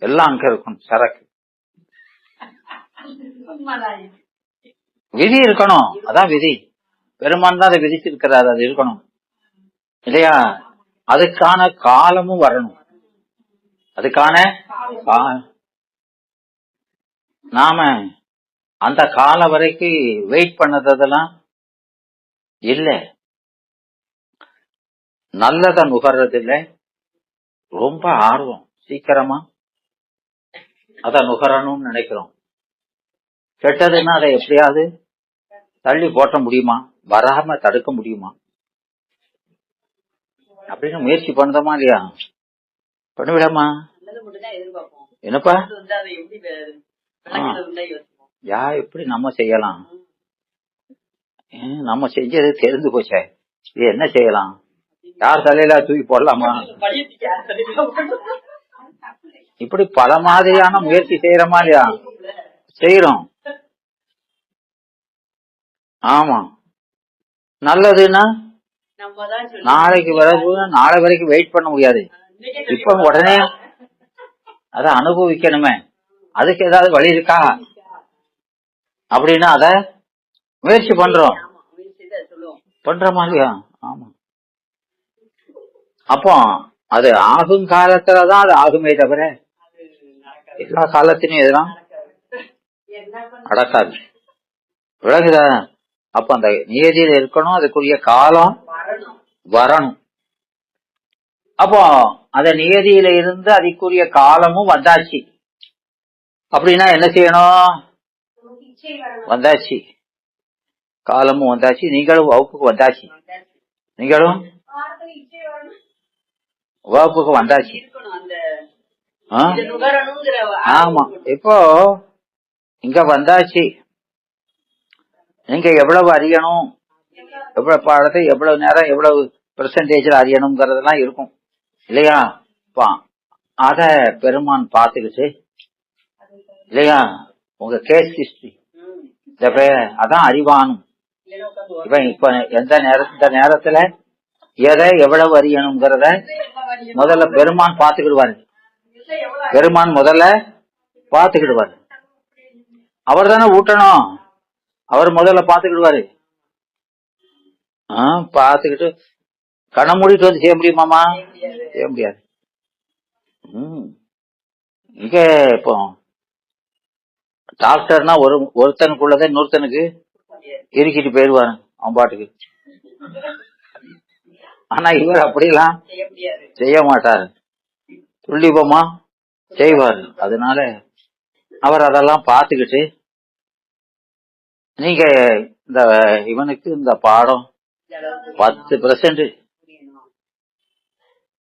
எல்லாம் அங்க இருக்கணும். சரக்கு விதி இருக்கணும். அதான் விதி. பெருமான் தான் அதை விதிச்சிருக்கிறாரு. அது இருக்கணும் இல்லையா? அதுக்கான காலமும் வரணும். அதுக்கான நாம அந்த காலம் வரைக்கும் வெயிட் பண்ணதெல்லாம் இல்ல. நல்லத நுகர்றதுல ரொம்ப ஆர்வம், சீக்கிரமா அத நுகரணும்னு நினைக்கிறோம். கெட்டதுன்னா அதை எப்படியாவது தள்ளி போட்ட முடியுமா, வராம தடுக்க முடியுமா அப்படின்னு முயற்சி பண்ணதமா இல்லையா? பண்ணிவிடமா? என்னப்பா எப்படி நம்ம செய்யலாம்? நம்ம செஞ்சது தெரிந்து போச்சே, இது என்ன செய்யலாம்? யார் தலையில தூக்கி போடலாமா? இப்படி பல மாதிரியான முயற்சி செய்யறோமா இல்லையா? செய்யறோம். ஆமா, நல்லதுன்னா நாளைக்கு வரது, நாளை வரைக்கும் வெயிட் பண்ண முடியாது. இப்ப உடனே அத அனுபவிக்கணுமே, அதுக்கு ஏதாவது வழி இருக்கா அப்படின்னு அத முயற்சி பண்றோம். பண்றோமா இல்லையா? ஆமா. அப்போ அது ஆகும் காலத்துலதான் அது ஆகுமே தவிர எல்லா காலத்திலும் எதுலாம் நடக்காது. விலகுதா? அப்ப அந்த நியதியில இருக்கணும், அதுக்குரிய காலம் வரணும். அப்போ அந்த நியதியில இருந்து அதுக்குரிய காலமும் வந்தாச்சு அப்படின்னா என்ன செய்யணும்? வந்தாச்சு, காலமும் வந்தாச்சு, நீங்களும் வகுப்புக்கு வந்தாச்சு, நீங்களும் வகுப்புக்கு வந்தாச்சு. ஆமா, இப்போ இங்க வந்தாச்சு. நீங்க எவ்வளவு அறியணும், எவ்வளவு பாடத்தை எவ்வளவு நேரம் எவ்வளவு பெர்சன்டேஜ்ல அறியணுங்கிறதெல்லாம் இருக்கும் இல்லையா? அத பெருமான் பார்த்துக்கிச்சு இல்லையா? உங்க கேஸ் ஹிஸ்டரி அதான் அறிவானும். இப்ப இந்த நேரத்துல எதை எவ்வளவு அறியணுங்கிறத முதல்ல பெருமான் பார்த்துக்கிடுவாரு. பெருமான் முதல்ல பார்த்துக்கிடுவாரு. அவர் தானே ஊட்டணும், அவர் முதல்ல பார்த்துக்கிடுவாரு. பார்த்துக்கிட்டு கண்ண மூடிட்டு வந்து செய்ய முடியுமாமா? செய்ய முடியாது. இங்க இப்போ டாக்டர்னா ஒருத்தனுக்குள்ளதை இன்னொருத்தனுக்கு இறுக்கிட்டு போயிடுவாரு அவன் பாட்டுக்கு. ஆனா இவர் அப்படியெல்லாம் செய்ய மாட்டாரு, துல்லிபமா செய்வாரு. அதனால அவர் அதெல்லாம் பார்த்துக்கிட்டு, நீங்க இந்த இவனுக்கு இந்த பாடம் 10%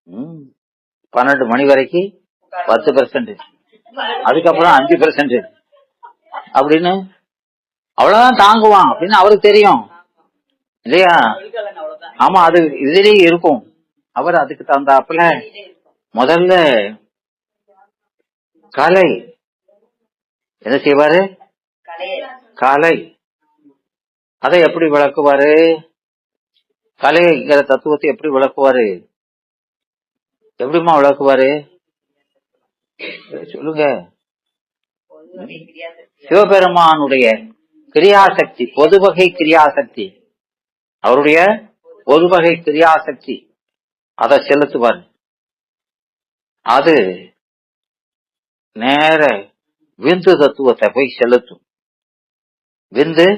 12 மணி வரைக்கும் 10%, அதுக்கப்புறம் 5% அப்படின்னு அவ்வளவுதான் தாங்குவான் அப்படின்னு அவருக்கு தெரியும் இல்லையா? ஆமா, அது இதுலயே இருக்கும். அவர் அதுக்கு தகுந்தாப்புல முதல்ல கலை என்ன செய்வாரு? கலை அதை எப்படி விளக்குவாரு? கலைங்கிற தத்துவத்தை எப்படி விளக்குவாரு? எப்படிமா விளக்குவாரு சொல்லுங்க. சிவபெருமானுடைய கிரியாசக்தி, பொதுவகை கிரியாசக்தி, அவருடைய பொதுவகை கிரியாசக்தி அதை செலுத்துவார். அது நேர விந்து தத்துவத்தை போய் செலுத்தும். விந்து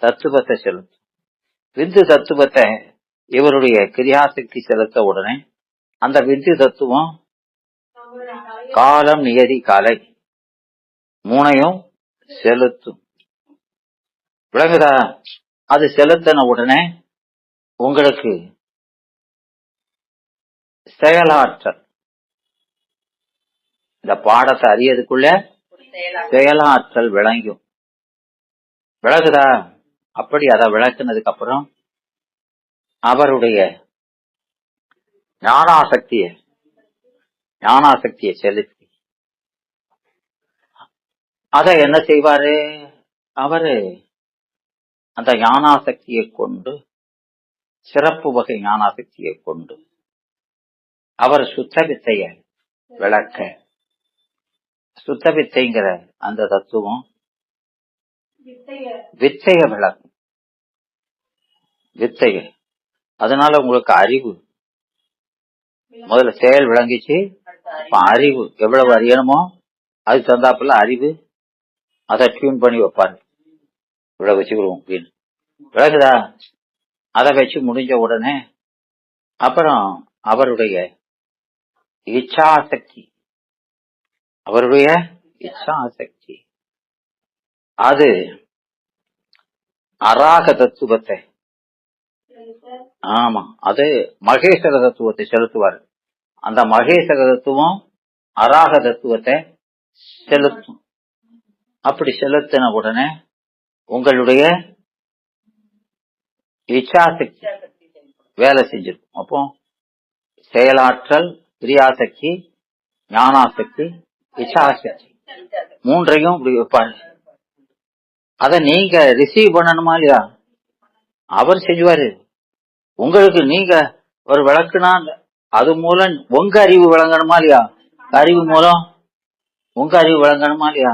தத்துவத்தை செலுத்தும். விந்து தத்துவத்தை இவருடைய கிரியாசக்தி செலுத்த உடனே அந்த விந்து தத்துவம் காலம், நியதி, கலை மூணையும் செலுத்தும். விளங்குதா? அது செலுத்தின உடனே உங்களுக்கு செயலாற்றல், இந்த பாடத்தை அறியதுக்குள்ள செயலாற்றல் விளங்கும். விளங்குதா? அப்படி அதை விளக்குனதுக்கு அப்புறம் அவருடைய ஞானாசக்தியை செலுத்தி அதை என்ன செய்வாரு? அவரு அந்த ஞானாசக்தியை கொண்டு, சிறப்பு வகை ஞானாசக்தியை கொண்டு அவர் சுத்த வித்தைய விளக்க, சுத்த வித்தைங்கிற அந்த தத்துவம் வித்தைய விளக்கும். வித்தைய, அதனால உங்களுக்கு அறிவு முதல்ல செயல் விளங்கிச்சு. அறிவு எவ்வளவு அறியணுமோ அது தந்தாப்புல அறிவு அதை டியூன் பண்ணி வைப்பாரு. இவ்வளவு வச்சுக்கிடுவோம் அப்படின்னு விளக்குதா? அதை வச்சு முடிஞ்ச உடனே அப்புறம் அவருடைய இச்சாசக்தி, அது அராக தத்துவத்தை, ஆமா, அது மகேஸ்வர தத்துவத்தை செலுத்துவார். அந்த மகேஸ்வர தத்துவம் அராக தத்துவத்தை செலுத்தும். அப்படி செலுத்தின உடனே உங்களுடைய இச்சாசக்தி வேலை செஞ்சிருக்கும். அப்போ செயலாற்றல், கிரியாசக்தி, ஞானாசக்தி, இச்சாசக்தி மூன்றையும் இப்படி வைப்பாரு. அதை நீங்க ரிசீவ் பண்ணணுமா இல்லையா? அவர் செஞ்சுவாரு. உங்களுக்கு நீங்க ஒரு விளக்குனா அது மூலம் உங்க அறிவு விளங்கணுமா இல்லையா? அறிவு மூலம் உங்க அறிவு விளங்கணுமா இல்லையா?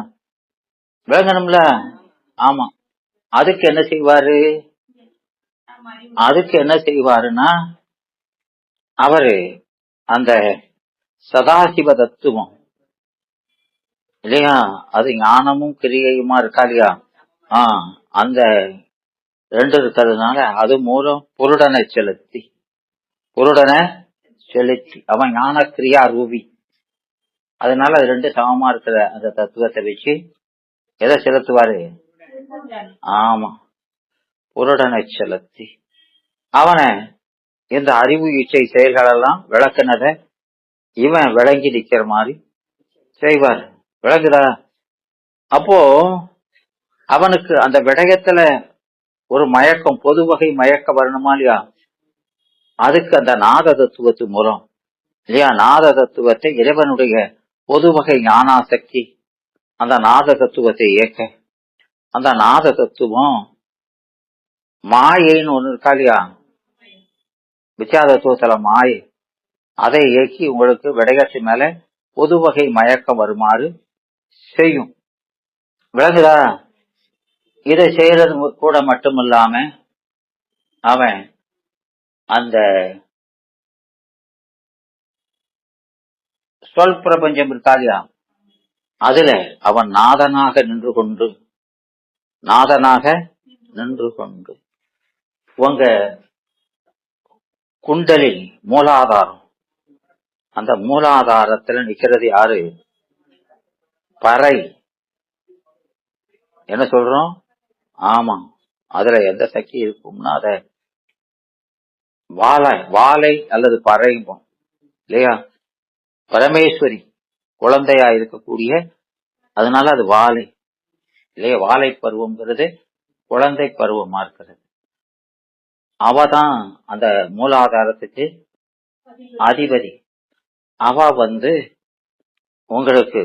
விளங்கணும்ல. ஆமா, அதுக்கு என்ன செய்வாருன்னா அவரு அந்த சதாசிவ தத்துவம் இல்லையா, அது ஞானமும் கிரியையுமா இருக்கா இல்லையா? அந்த ரெண்டு இருக்கிறதுனால அது மூலம் புருடனை செலுத்தி அவன் ஞான கிரியா ரூபி. அதனால அது ரெண்டு சமமா இருக்கிற அந்த தத்துவத்தை வச்சு எதை செலுத்துவாரு? ஆமா, புருடனை செலுத்தி அவனை இந்த அறிவு இச்சை செயல்களெல்லாம் விளக்குனத இவன் விளங்கி நிக்கிற மாதிரி செய்வார். விளங்குதா? அப்போ அவனுக்கு அந்த விடயத்துல ஒரு மயக்கம், பொது வகை மயக்கம் வரணுமா இல்லையா? அதுக்கு அந்த நாத தத்துவத்து மூலம் இல்லையா, நாத தத்துவத்தை இறைவனுடைய பொது வகை ஞானாசக்தி அந்த நாத தத்துவத்தை இயக்க, அந்த நாத தத்துவம் மாயைன்னு ஒண்ணு இருக்கா இல்லையா, வித்யா தத்துவத்துல மாயை, அதை இயக்கி உங்களுக்கு விடயத்து மேல பொது வகை மயக்கம் வருமாறு செய்யும். விளங்குதா? இதை செய்யறது கூட மட்டுமில்லாம அவன் அந்த சொல் பிரபஞ்சம் இருக்காதியா, அதுல அவன் நாதனாக நின்று கொண்டு உங்க குண்டலில் மூலாதாரம், அந்த மூலாதாரத்துல நிக்கிறது யாரு? பறை. என்ன சொல்றோம்? ஆமா, அதுல எந்த சக்தி இருக்கும்னா அத வாழை அல்லது பறையும். இல்லையா? பரமேஸ்வரி குழந்தையா இருக்கக்கூடிய, அதனால அது வாழை இல்லையா? வாழை பருவம்ங்கிறது குழந்தை பருவமா இருக்கிறது. அவதான் அந்த மூலாதாரத்துக்கு அதிபதி. அவ உங்களுக்கு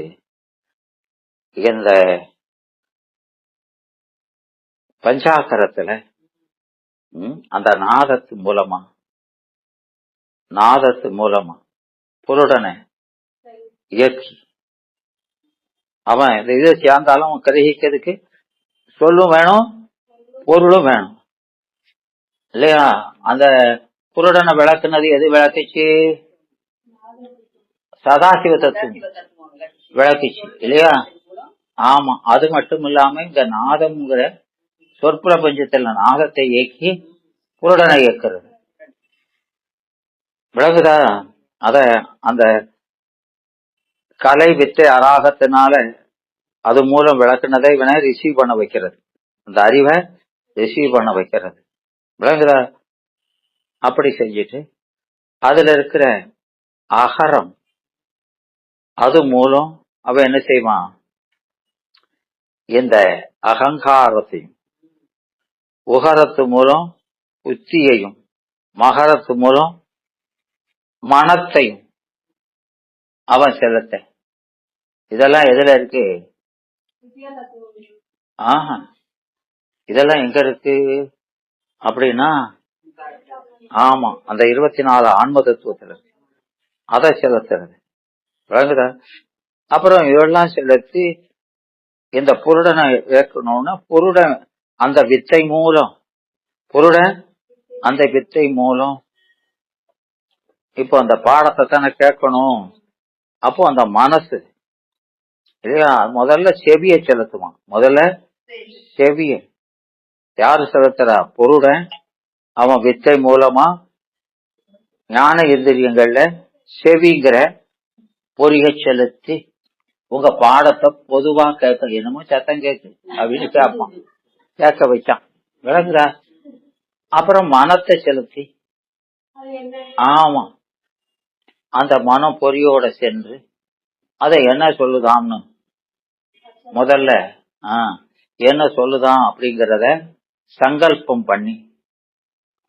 இந்த பஞ்சாக்கரத்துல அந்த நாதத்து மூலமா புருடனை இயக்கி அவன் இதை சேர்ந்தாலும் கிரகிக்கிறதுக்கு சொல்லும் வேணும், பொருளும் வேணும் இல்லையா? அந்த புருடனை விளக்குனது எது விளக்குச்சு? சதாசிவ தத்துவம் விளக்குச்சு இல்லையா? ஆமா. அது மட்டும் இல்லாம இந்த நாதம்ங்கிற சொற்பிரபஞ்சத்துல நாதத்தை இயக்கி புருடனை இயக்கிறது. விளங்குதா? அந்த கலை வித்தை அராகத்தினால அது மூலம் விளக்குனதை இவனை ரிசீவ் பண்ண வைக்கிறது, அந்த அறிவை ரிசீவ் பண்ண வைக்கிறது. விளங்குதா? அப்படி செஞ்சுட்டு அதுல இருக்கிற அகரம் அது மூலம் அவன் என்ன செய்வான்? இந்த அகங்காரத்தையும், உகரத்து மூலம் புத்தியையும், மகரத்து மூலம் மனத்தையும் அவன் செலுத்த. இதெல்லாம் எதுல இருக்கு? இதெல்லாம் எங்க இருக்கு அப்படின்னா, ஆமா, அந்த 24 ஆன்ம தத்துவத்துல இருக்கு. அதை செலுத்துறது. விளங்குதா? அப்புறம் இதெல்லாம் செலுத்தி இந்த புருடனை இயக்கணும்னா, புருடன் அந்த வித்தை மூலம் இப்போ அந்த பாடத்தை தானே கேட்கணும். அப்போ அந்த மனசு இல்லையா, முதல்ல செவிய செலுத்துவான். முதல்ல செவிய யாரு செலுத்துறா? பொருடன். அவன் வித்தை மூலமா ஞான இந்திரியங்கள்ல செவிங்கிற பொறிய செலுத்தி உங்க பாடத்தை பொதுவா கேட்க, என்னமோ சத்தம் கேட்கு அப்படின்னு கேட்பான், கேட்க வைச்சான். விளங்குதா? அப்புறம் மனத்தை செலுத்தி, ஆமா, அந்த மனம் பொறியோட சென்று அதை என்ன சொல்லுதான்னு முதல்ல என்ன சொல்லுதான் அப்படிங்கறத சங்கல்பம் பண்ணி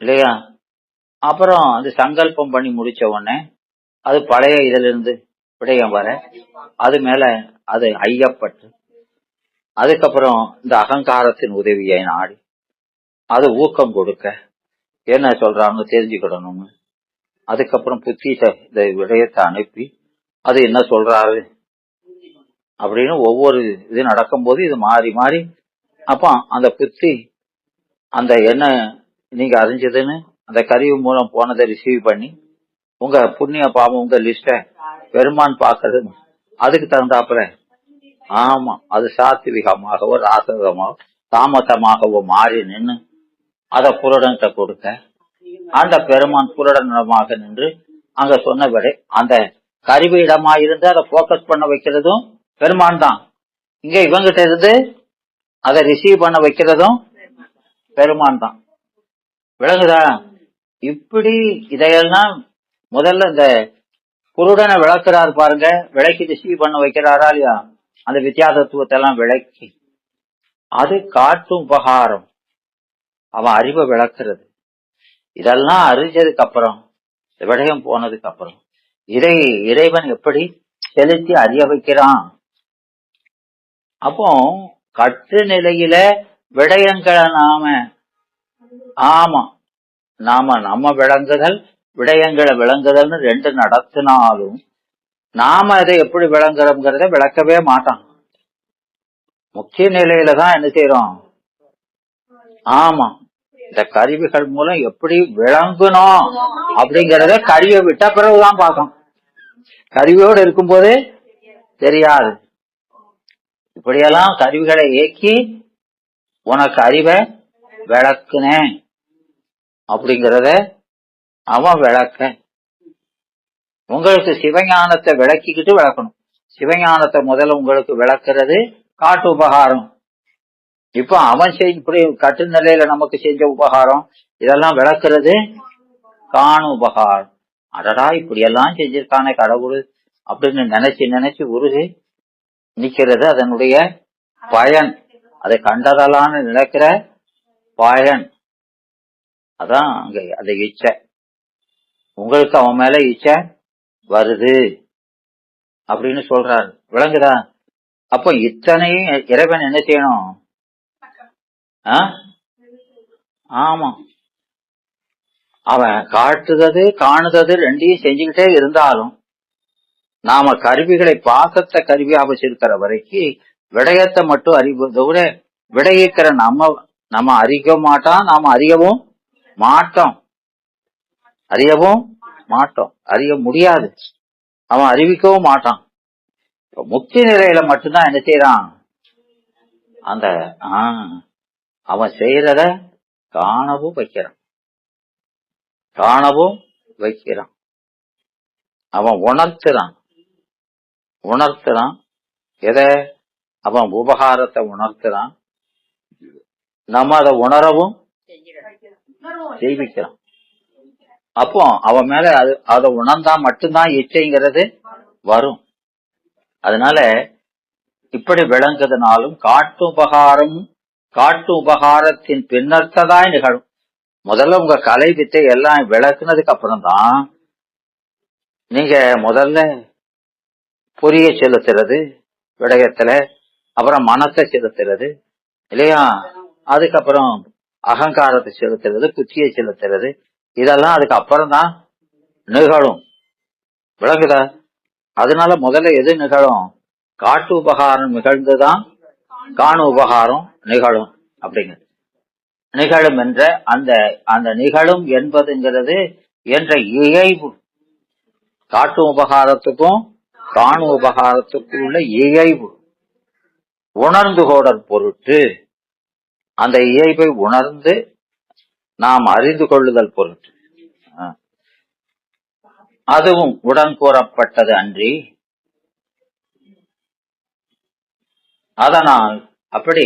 இல்லையா? அப்புறம் அது சங்கல்பம் பண்ணி முடிச்ச உடனே அது பழைய இதுல இருந்து விடயம் வர அது மேல அது ஐயப்பட்டு, அதுக்கப்புறம் இந்த அகங்காரத்தின் உதவியை நாடி அது ஊக்கம் கொடுக்க என்ன சொல்றாங்க தெரிஞ்சுக்கிடணும்னு, அதுக்கப்புறம் புத்திட்ட இந்த விடயத்தை அனுப்பி அது என்ன சொல்றாரு அப்படின்னு ஒவ்வொரு இது நடக்கும்போது இது மாறி மாறி, அப்ப அந்த புத்தி அந்த என்ன நீங்க அறிஞ்சதுன்னு அந்த கருவி மூலம் போனதை ரிசீவ் பண்ணி உங்க புண்ணிய பாவம் உங்க லிஸ்ட பெருமான் பாக்குறது. அதுக்கு தகுந்தாப்புல ஆமா, அது சாத்விகமாகவோ ராசகமாகவோ தாமசமாகவோ மாறி நின்று அத புருடன்கிட்ட கொடுக்க, அந்த பெருமான் புருடனமாக நின்று அங்க சொன்னபடி அந்த கருவி இடமா இருந்து அதை போக்கஸ் பண்ண வைக்கிறதும் பெருமான் தான். இங்க இவங்கிட்ட இருந்து அதை ரிசீவ் பண்ண வைக்கிறதும் பெருமான் தான். விளங்குதா? இப்படி இதையெல்லாம் முதல்ல இந்த குருடனை விளக்குறாரு பாருங்க, விளக்கி ரிசீவ் பண்ண வைக்கிறாரா இல்லையா? அந்த வித்தியாசத்துவத்தை எல்லாம் விளக்கி அது காட்டும் உபகாரம், அவன் அறிவை விளக்குறது. இதெல்லாம் அறிஞ்சதுக்கு அப்புறம், விடயம் போனதுக்கு அப்புறம் இதை இறைவன் எப்படி செலுத்தி அறிய வைக்கிறான். அப்போ கற்று நிலையில விடயங்களை நம்ம விளங்குதல் விடயங்களை விளங்குதல்னு ரெண்டு நடத்தினாலும் நாம அதை எப்படி விளங்குறோம்ங்கிறத விளக்கவே மாட்டான். முக்கிய நிலையில தான் என்ன செய்யறோம்? ஆமா, இந்த கருவிகள் மூலம் எப்படி விளங்கணும் அப்படிங்கறத கருவியை விட்ட பிறகுதான் பார்க்கணும். கருவியோடு இருக்கும் போதே தெரியாது. இப்படியெல்லாம் கருவிகளை இயக்கி உனக்கு அறிவை விளக்குனேன் அப்படிங்கறத அவன் விளக்க. உங்களுக்கு சிவஞானத்தை விளக்கிக்கிட்டு விளக்கணும். சிவஞானத்தை முதல்ல உங்களுக்கு விளக்குறது காட்டு உபகாரம். இப்ப அவன் இப்படி கட்டு நிலையில நமக்கு செஞ்ச உபகாரம் இதெல்லாம் விளக்குறது காணு உபகாரம். அடடா இப்படி எல்லாம் செஞ்சிருக்கானே கடவுள் அப்படின்னு நினைச்சு நினைச்சு உருகி நிக்கிறது அதனுடைய பயன். அதை கண்டதெல்லாம் நினைக்கிற பயன். அதான் அங்க அந்த இச்சை. உங்களுக்கு அவன் மேல இச்சை வருது அப்படின்னு சொல்றாரு. விளங்குதா? அப்போ இத்தனையும் இறைவன் என்ன செய்யணும்? ஆமா, அவன் காட்டுறது காணுறது ரெண்டையும் செஞ்சுக்கிட்டே இருந்தாலும் நாம கருவிகளை பாசத்த கருவியா வச்சிருக்கிற வரைக்கும் விடயத்தை மட்டும் அறிவதை விட விடயிக்கிற நம்ம அறிய மாட்டான். நாம அறியவும் மாட்டோம். அறிய முடியாது. அவன் அறிவிக்கவும் மாட்டான். முக்தி நிலையில மட்டும்தான் என்ன செய்யறான்? அந்த அவன் செய்யறத காணவும் வைக்கிறான். அவன் உணர்த்துறான். எதை? அவன் உபகாரத்தை உணர்த்துறான். நம்ம அதை உணரவும் செய்விக்கிறான். அப்போ அவன் மேல அதை உணர்ந்தா மட்டும்தான் இச்சைங்கிறது வரும். அதனால இப்படி விளங்குறதுனாலும் காட்டு உபகாரத்தின் பின்னர்த்ததாய் நிகழும். முதல்ல உங்க கலை வித்தை எல்லாம் விளக்குனதுக்கு அப்புறம் தான் நீங்க முதல்ல பொரிய செலுத்துறது விடயத்துல, அப்புறம் மனத்தை செலுத்துறது இல்லையா, அதுக்கப்புறம் அகங்காரத்தை செலுத்துறது, புத்தியை செலுத்துறது, இதெல்லாம் அதுக்கு அப்புறம் தான் நிகழும். விளங்குதா? அதனால முதல்ல எது நிகழும்? காட்டு உபகாரம் நிகழ்ந்துதான் காணு உபகாரம் நிகழும். அப்படிங்க நிகழும் என்ற அந்த நிகழும் என்பதுங்கிறது என்ற இயைபு, காட்டு உபகாரத்துக்கும் காணு உபகாரத்துக்கும் உள்ள இயைபு உணர்ந்து கோடல் பொருட்டு, அந்த இயைபை உணர்ந்து நாம் அறிந்து கொள்ளுதல் பொருட்டு அதுவும் உடன் கூறப்பட்டது அன்றி. அதனால் அப்படி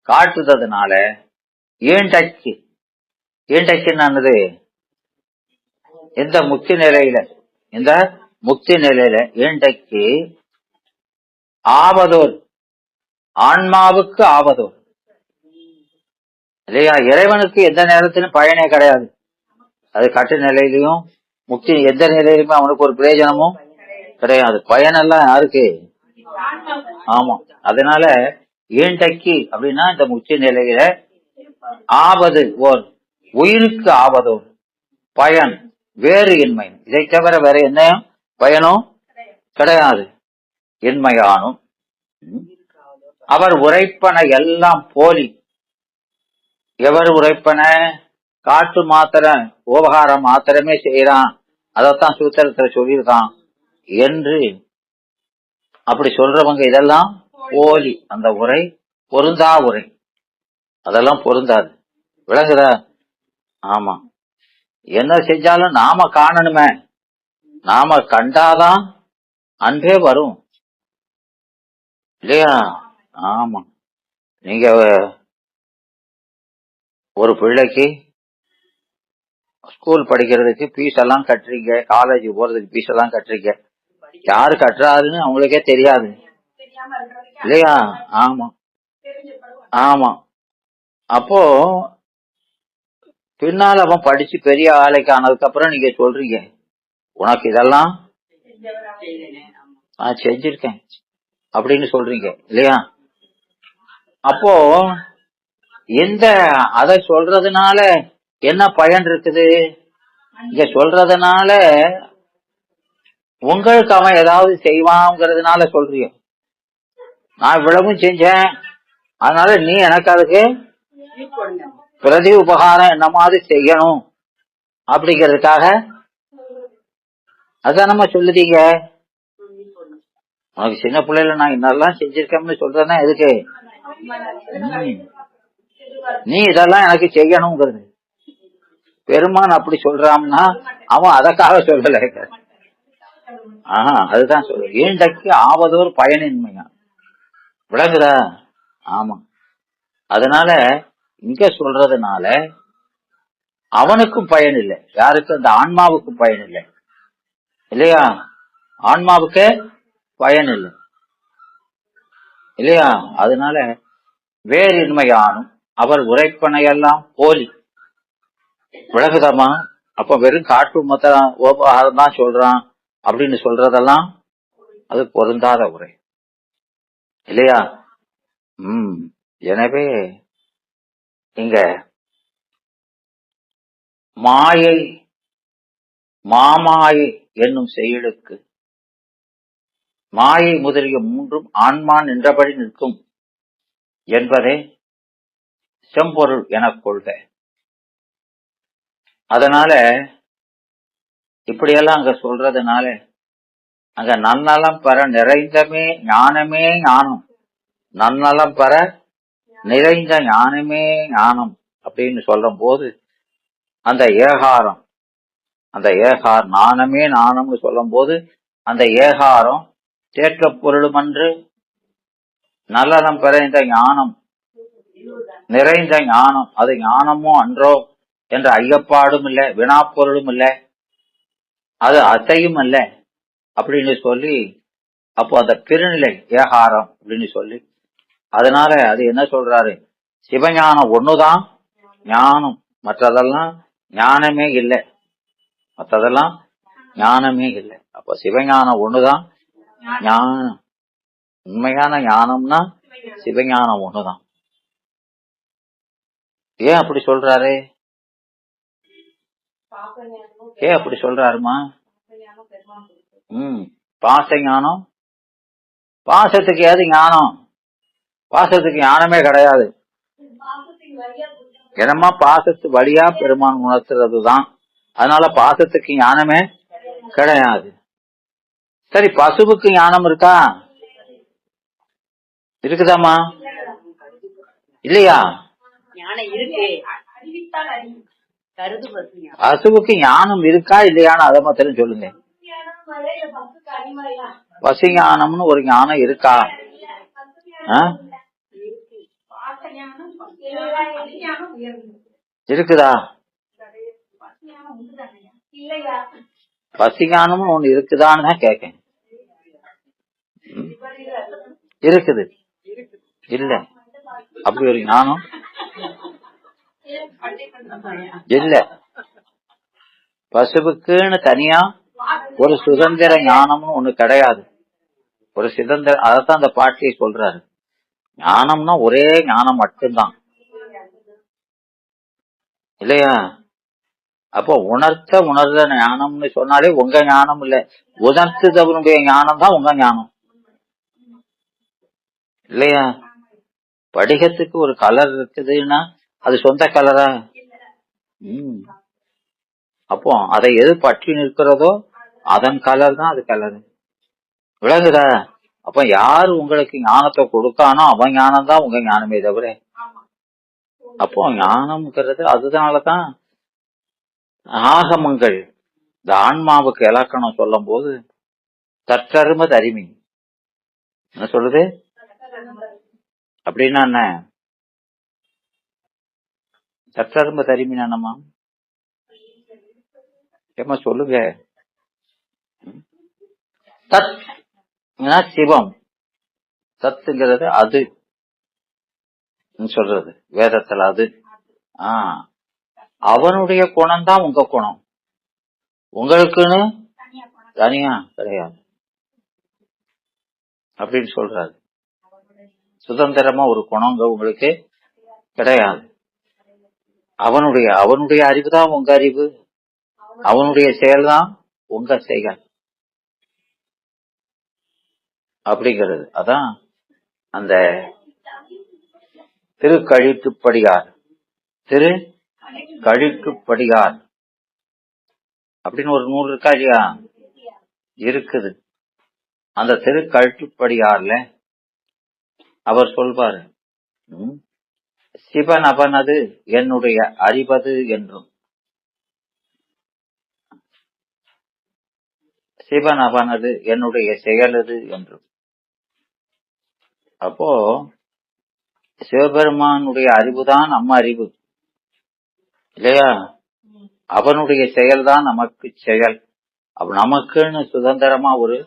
காட்டுறதுனால ஈண்டச்சுன்னு இந்த முக்தி நிலையில ஈண்டக்கு ஆவதோர், ஆன்மாவுக்கு ஆவதோர் இல்லையா. இறைவனுக்கு எந்த நேரத்திலும் பயனே கிடையாது. அது கட்டு நிலையிலையும் முக்தி எந்த நிலையிலுமே அவனுக்கு ஒரு பிரயோஜனமும் கிடையாது. பயனெல்லாம் யாருக்கு? ஆமா. அதனால ஈண்டக்கி அப்படின்னா இந்த முக்தி நிலையில ஆவது ஓர் உயிருக்கு ஆவதோர் பயன் வேறு இன்மை. இதை தவிர வேற என்ன பயனும் கிடையாது. இன்மையானும் அவர் உரைப்பன எல்லாம் போலி. எவர் உரைப்பன? காட்டு மாத்திரம் உபகாரம் மாத்திரமே செய்யறான், அதத்தான் சூத்திரத்துல சொல்லியிருக்கான் என்று அப்படி சொல்றவங்க இதெல்லாம் போலி. அந்த உரை பொருந்தா உரை, அதெல்லாம் பொருந்தாது. விளங்குதா? ஆமா. என்ன செஞ்சாலும் நாம காணணுமே, நாம கண்டாதான் அன்பே வரும் இல்லையா. ஆமா. நீங்க ஒரு பிள்ளைக்கு ஸ்கூல் படிக்கிறதுக்கு பீஸ் எல்லாம் கட்டுறீங்க, காலேஜ் போறதுக்கு பீஸ் எல்லாம் கட்டுறீங்க. யாரு கட்டுறாருன்னு அவங்களுக்கே தெரியாது இல்லையா. ஆமா. அப்போ பின்னால் அவன் படிச்சு பெரிய ஆலைக்கு ஆனதுக்கு அப்புறம் நீங்க சொல்றீங்க உனக்கு இதெல்லாம் நான் செஞ்சிருக்கேன் அப்படின்னு சொல்றீங்க இல்லையா. அப்போ அதை சொல்றதுனால என்ன பயன் இருக்குது? இங்க சொல்றதுனால உங்களுக்கு அவன் ஏதாவது செய்வாங்கிறதுனால சொல்றீங்க. நான் இவ்வளவும் செஞ்சேன், அதனால நீ எனக்கு அதுக்கு பிரதி உபகாரம் என்ன மாதிரி செய்யணும் அப்படிங்கிறதுக்காக அதான் நம்ம சொல்லுதீங்க. உனக்கு சின்ன பிள்ளைல நான் இன்னெல்லாம் செஞ்சிருக்கேன்னு சொல்றேன்னா எதுக்கு? நீ இதெல்லாம் எனக்கு செய்யணுங்கிறது. பெருமான் அப்படி சொல்றான்னா அவன் அதற்காக சொல்லல. அதுதான் சொல்ற. ஈண்டக்கு ஆவதோர் பயனின்மையா. விளங்குதா? ஆமா. அதனால இங்க சொல்றதுனால அவனுக்கும் பயன் இல்லை. யாருக்கு? அந்த ஆன்மாவுக்கும் பயன் இல்லை. இல்லையா? ஆன்மாவுக்கு பயன் இல்லை இல்லையா? அதனால வேறின்மையானும் அவர் உரைப்பனையெல்லாம் போலி. விளக்குதாமா? அப்ப வெறும் காட்டு மொத்தம் தான் சொல்றான் அப்படின்னு சொல்றதெல்லாம் அது பொருந்தாத உரை இல்லையா? எனவே இங்க மாயை மாமாயை என்னும் செயலுக்கு மாயை முதலிய மூன்றும் ஆன்மா நின்றபடி நிற்கும் என்பதை செம்பொருள் எனக் கொள்க. அதனால இப்படியெல்லாம் அங்க சொல்றதுனால அங்க நன்னலம் பெற நிறைந்தமே ஞானமே ஞானம், நன்னலம் பெற நிறைந்த ஞானமே ஞானம் அப்படின்னு சொல்லும் போது அந்த ஏகாரம் நாணமே நாணம்னு சொல்லும் போது அந்த ஏகாரம் தேற்ற பொருளுமன்று நல்லறம் பெற இந்த ஞானம் நிறைந்த ஞானம் அது ஞானமோ அன்றோ என்ற ஐயப்பாடும் இல்லை, வினாப்பொருளும் இல்லை, அது அசையும் அல்ல அப்படின்னு சொல்லி அப்போ அந்த பெருநிலை ஏகாரம் அப்படின்னு சொல்லி அதனால அது என்ன சொல்றாரு? சிவஞானம் ஒண்ணுதான் ஞானம், மற்றதெல்லாம் ஞானமே இல்லை, மற்றதெல்லாம் ஞானமே இல்லை. அப்ப சிவஞானம் ஒண்ணுதான் ஞானம், உண்மையான ஞானம்னா சிவஞானம் ஒண்ணுதான். ஏன் அப்படி சொல்றாரு? ஏன் அப்படி சொல்றாருமா? பாச ஞானம், பாசத்துக்கு ஏது ஞானம்? பாசத்துக்கு ஞானமே கிடையாது. என்னமா பாசத்து வழியா பெருமான் உணர்த்துறதுதான். அதனால பாசத்துக்கு ஞானமே கிடையாது. சரி, பசுவுக்கு ஞானம் இருக்கா? இருக்குதாமா? இல்லையா? பசுவுக்கு ஞானம் இருக்கா இல்லையான்னு அதை மாத்திரம் சொல்லுங்க. பசு ஞானம்னு ஒரு ஞானம் இருக்கா? இருக்குதா? பசு ஞானம்னு ஒண்ணு இருக்குதான்னு தான் கேட்க. இருக்குது இல்ல, அப்படி ஒரு ஞானம் இல்ல. பசுவுக்குன்னு தனியா ஒரு சுதந்திர ஞானம்னு ஒண்ணு கிடையாது. ஒரு சுதந்திர, அதான் அந்த பாட்டியை சொல்றாரு. ஞானம்னா ஒரே ஞானம் மட்டும்தான் இல்லையா? அப்போ உணர்ற ஞானம்னு சொன்னாலே உங்க ஞானம் இல்ல, உணர்த்துதவனுடைய ஞானம் தான் உங்க ஞானம் இல்லையா? படிகத்துக்கு ஒரு கலர் இருக்குதுன்னா அது சொந்த கலரா? அப்போ அதை எது பற்றி நிற்கிறதோ அதன் கலர் தான் அது கலர். விளங்குதா? அப்ப யாரு உங்களுக்கு ஞானத்தை கொடுக்கானோ அவன் ஞானம் தான் உங்க ஞானமே தவிர. அப்போ ஞானம்ங்கிறது அதனாலதான் ஆகமங்கள் இந்த ஆன்மாவுக்கு இலக்கணம் சொல்லும் போது தற்கரும தரிமை என்ன சொல்லுது அப்படின்னா என்ன? தற்கரும தரிமை என்னமா? ஏமா சொல்லுங்க. தத் சிவம், தத்துங்கிறது அது சொல்றது வேதத்துல. அது அவனுடைய குணம் தான் உங்க குணம், உங்களுக்குன்னு தனியா கிடையாது அப்படின்னு சொல்றாரு. சுதந்திரமா ஒரு குணங்க உங்களுக்கு கிடையாது. அவனுடைய அறிவு தான் உங்க அறிவு, அவனுடைய செயல் தான் உங்க செயல் அப்படிங்கிறது. அதான் அந்த திருக்கழித்துப்படியார் அப்படின்னு ஒரு நூல் இருக்கா இல்லையா? இருக்குது. அந்த திருக்கழித்துப்படியார்ல அவர் சொல்வாரு, சிவன் அவனது என்னுடைய அறிவது என்றும், சிவன் அவனது என்னுடைய செயலது என்றும். அப்போ சிவபெருமானுடைய அறிவுதான் நம்ம அறிவு இல்லையா? அவனுடைய செயல்தான் நமக்கு செயல். அப்ப நமக்குன்னு சுதந்திரமா ஒரு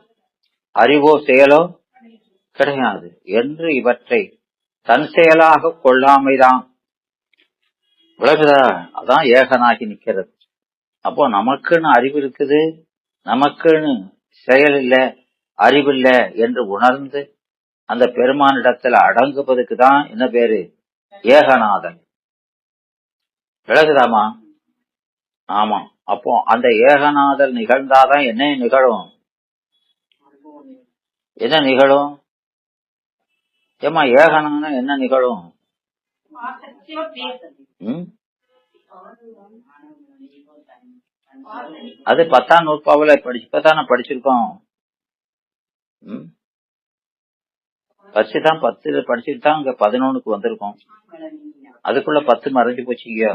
அறிவோ செயலோ கிடையாது என்று இவற்றை தன் செயலாக கொள்ளாமைதான். விளக்குதா? அதான் ஏகனாகி நிக்கிறது. அப்போ நமக்குன்னு அறிவு இருக்குது, நமக்குன்னு செயல் இல்ல, அறிவில்ல என்று உணர்ந்து அந்த பெருமானிடத்துல அடங்குவதுக்கு தான் என்ன பேரு? ஏகநாதன். விளக்குதாமா? ஆமா. அப்போ அந்த ஏகநாதல் நிகழ்ந்தாதான் என்ன நிகழும்? என்ன நிகழும்? ஏமா ஏகனான என்ன நிகழும்? அது 10ஆம் நூற்பாவில இப்பதானே படிச்சிருக்கோம். படிச்சுதான் 10 படிச்சுட்டு தான் இங்க 11க்கு வந்திருக்கோம். அதுக்குள்ள 10 மறைஞ்சு போச்சுங்க.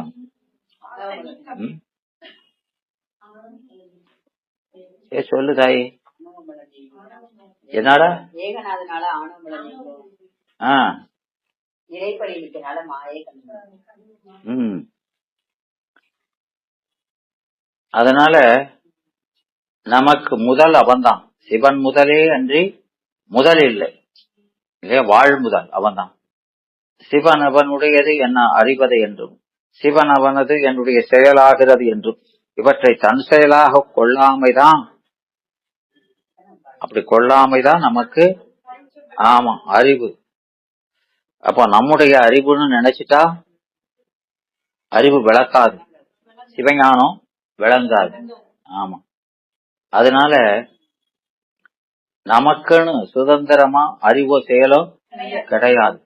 சொல்லு தாயி. என்னடா? ஏகநாதனால ஆணவம் இறைப்படி இருக்கிறனால மாயை. அதனால நமக்கு முதல் அவன்தான். சிவன் முதலே அன்றி முதல் இல்லை இல்லையா? வாழ் முதல் அவன்தான். சிவன் அவனுடையது என்ன அறிவது என்றும், சிவன் அவனது என்னுடைய செயலாகிறது என்றும் இவற்றை தன் செயலாக கொள்ளாமைதான். அப்படி கொள்ளாமைதான் நமக்கு ஆமா அறிவு. அப்ப நம்முடைய அறிவுன்னு நினைச்சிட்டா அறிவு விளக்காது, சிவஞானம் விளங்காது. ஆமா. அதனால நமக்குன்னு சுதந்திரமா அறிவோ செயலோ கிடையாது.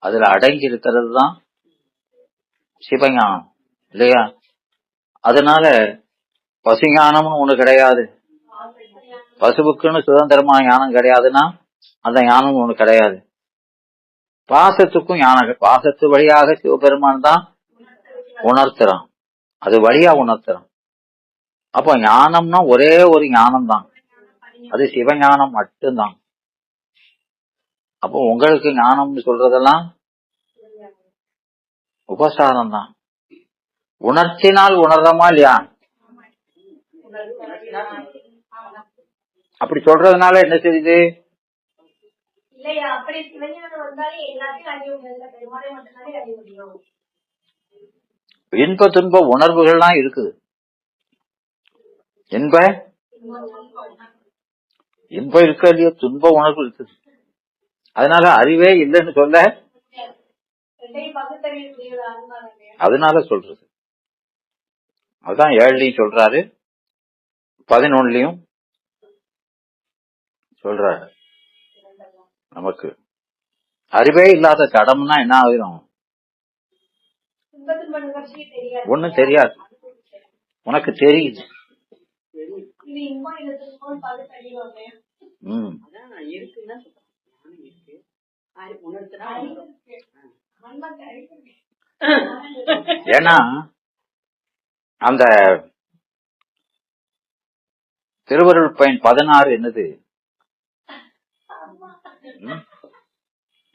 அதுல அடங்கி இருக்கிறது தான் சிவஞானம் இல்லையா? அதனால பசுஞானம்னு ஒண்ணு கிடையாது. பசுவுக்குன்னு சுதந்திரமா ஞானம் கிடையாதுன்னா அந்த ஞானம் ஒண்ணு கிடையாது. பாசத்துக்கும் ஞானம், பாசத்து வழியாக சிவபெருமான் தான் உணர்த்துறான், அது வழியா உணர்த்துறான். அப்போ ஞானம்னா ஒரே ஒரு ஞானம் தான், அது சிவஞானம் மட்டும்தான். அப்போ உங்களுக்கு ஞானம்னு சொல்றதெல்லாம் உபசாரம் தான். உணர்ச்சினால் உணர்றமா இல்லையா? அப்படி சொல்றதுனால என்ன தெரியுது? இன்ப துன்ப உணர்வுகள்லாம் இருக்குது. இன்ப இருக்க இல்லையோ, துன்ப உணர்வு இருக்குது. அதனால அறிவே இல்லைன்னு சொல்ல, அதனால சொல்றது. அதுதான் 7லயும் சொல்றாரு, 11லயும் சொல்றாரு. நமக்கு அறிவே இல்லாத கடம்னா என்ன ஆகிடும்? ஒண்ணும் தெரியாது. உனக்கு தெரியுது. ஏன்னா அந்த திருவருள் பயன் 16 என்னது?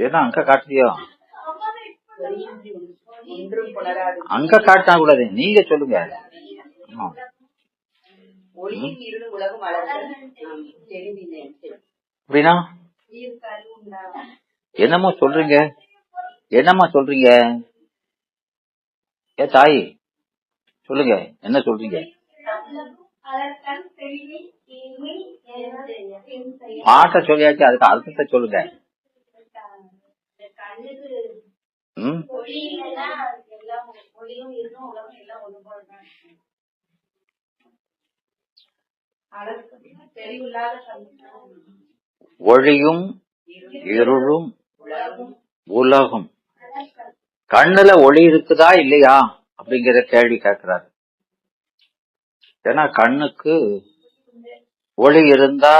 ஏன்னா அங்க காட்டுறியோ? அங்க காட்டினா கூடாது, நீங்க சொல்லுங்க. அப்படின்னா என்னமா சொல்றீங்க? என்னம்மா சொல்றீங்க? ஏ தாய் சொல்லுங்க, என்ன சொல்றீங்க? பாட்ட சொல்லியாச்சு, அதுக்கு அர்த்தத்தை சொல்லுங்க. ஒளியும் இருளும் உலகம். கண்ணுல ஒளி இருக்குதா இல்லையா அப்படிங்கிற கேள்வி கேட்கிறாரு. ஏன்னா கண்ணுக்கு ஒளி இருந்தா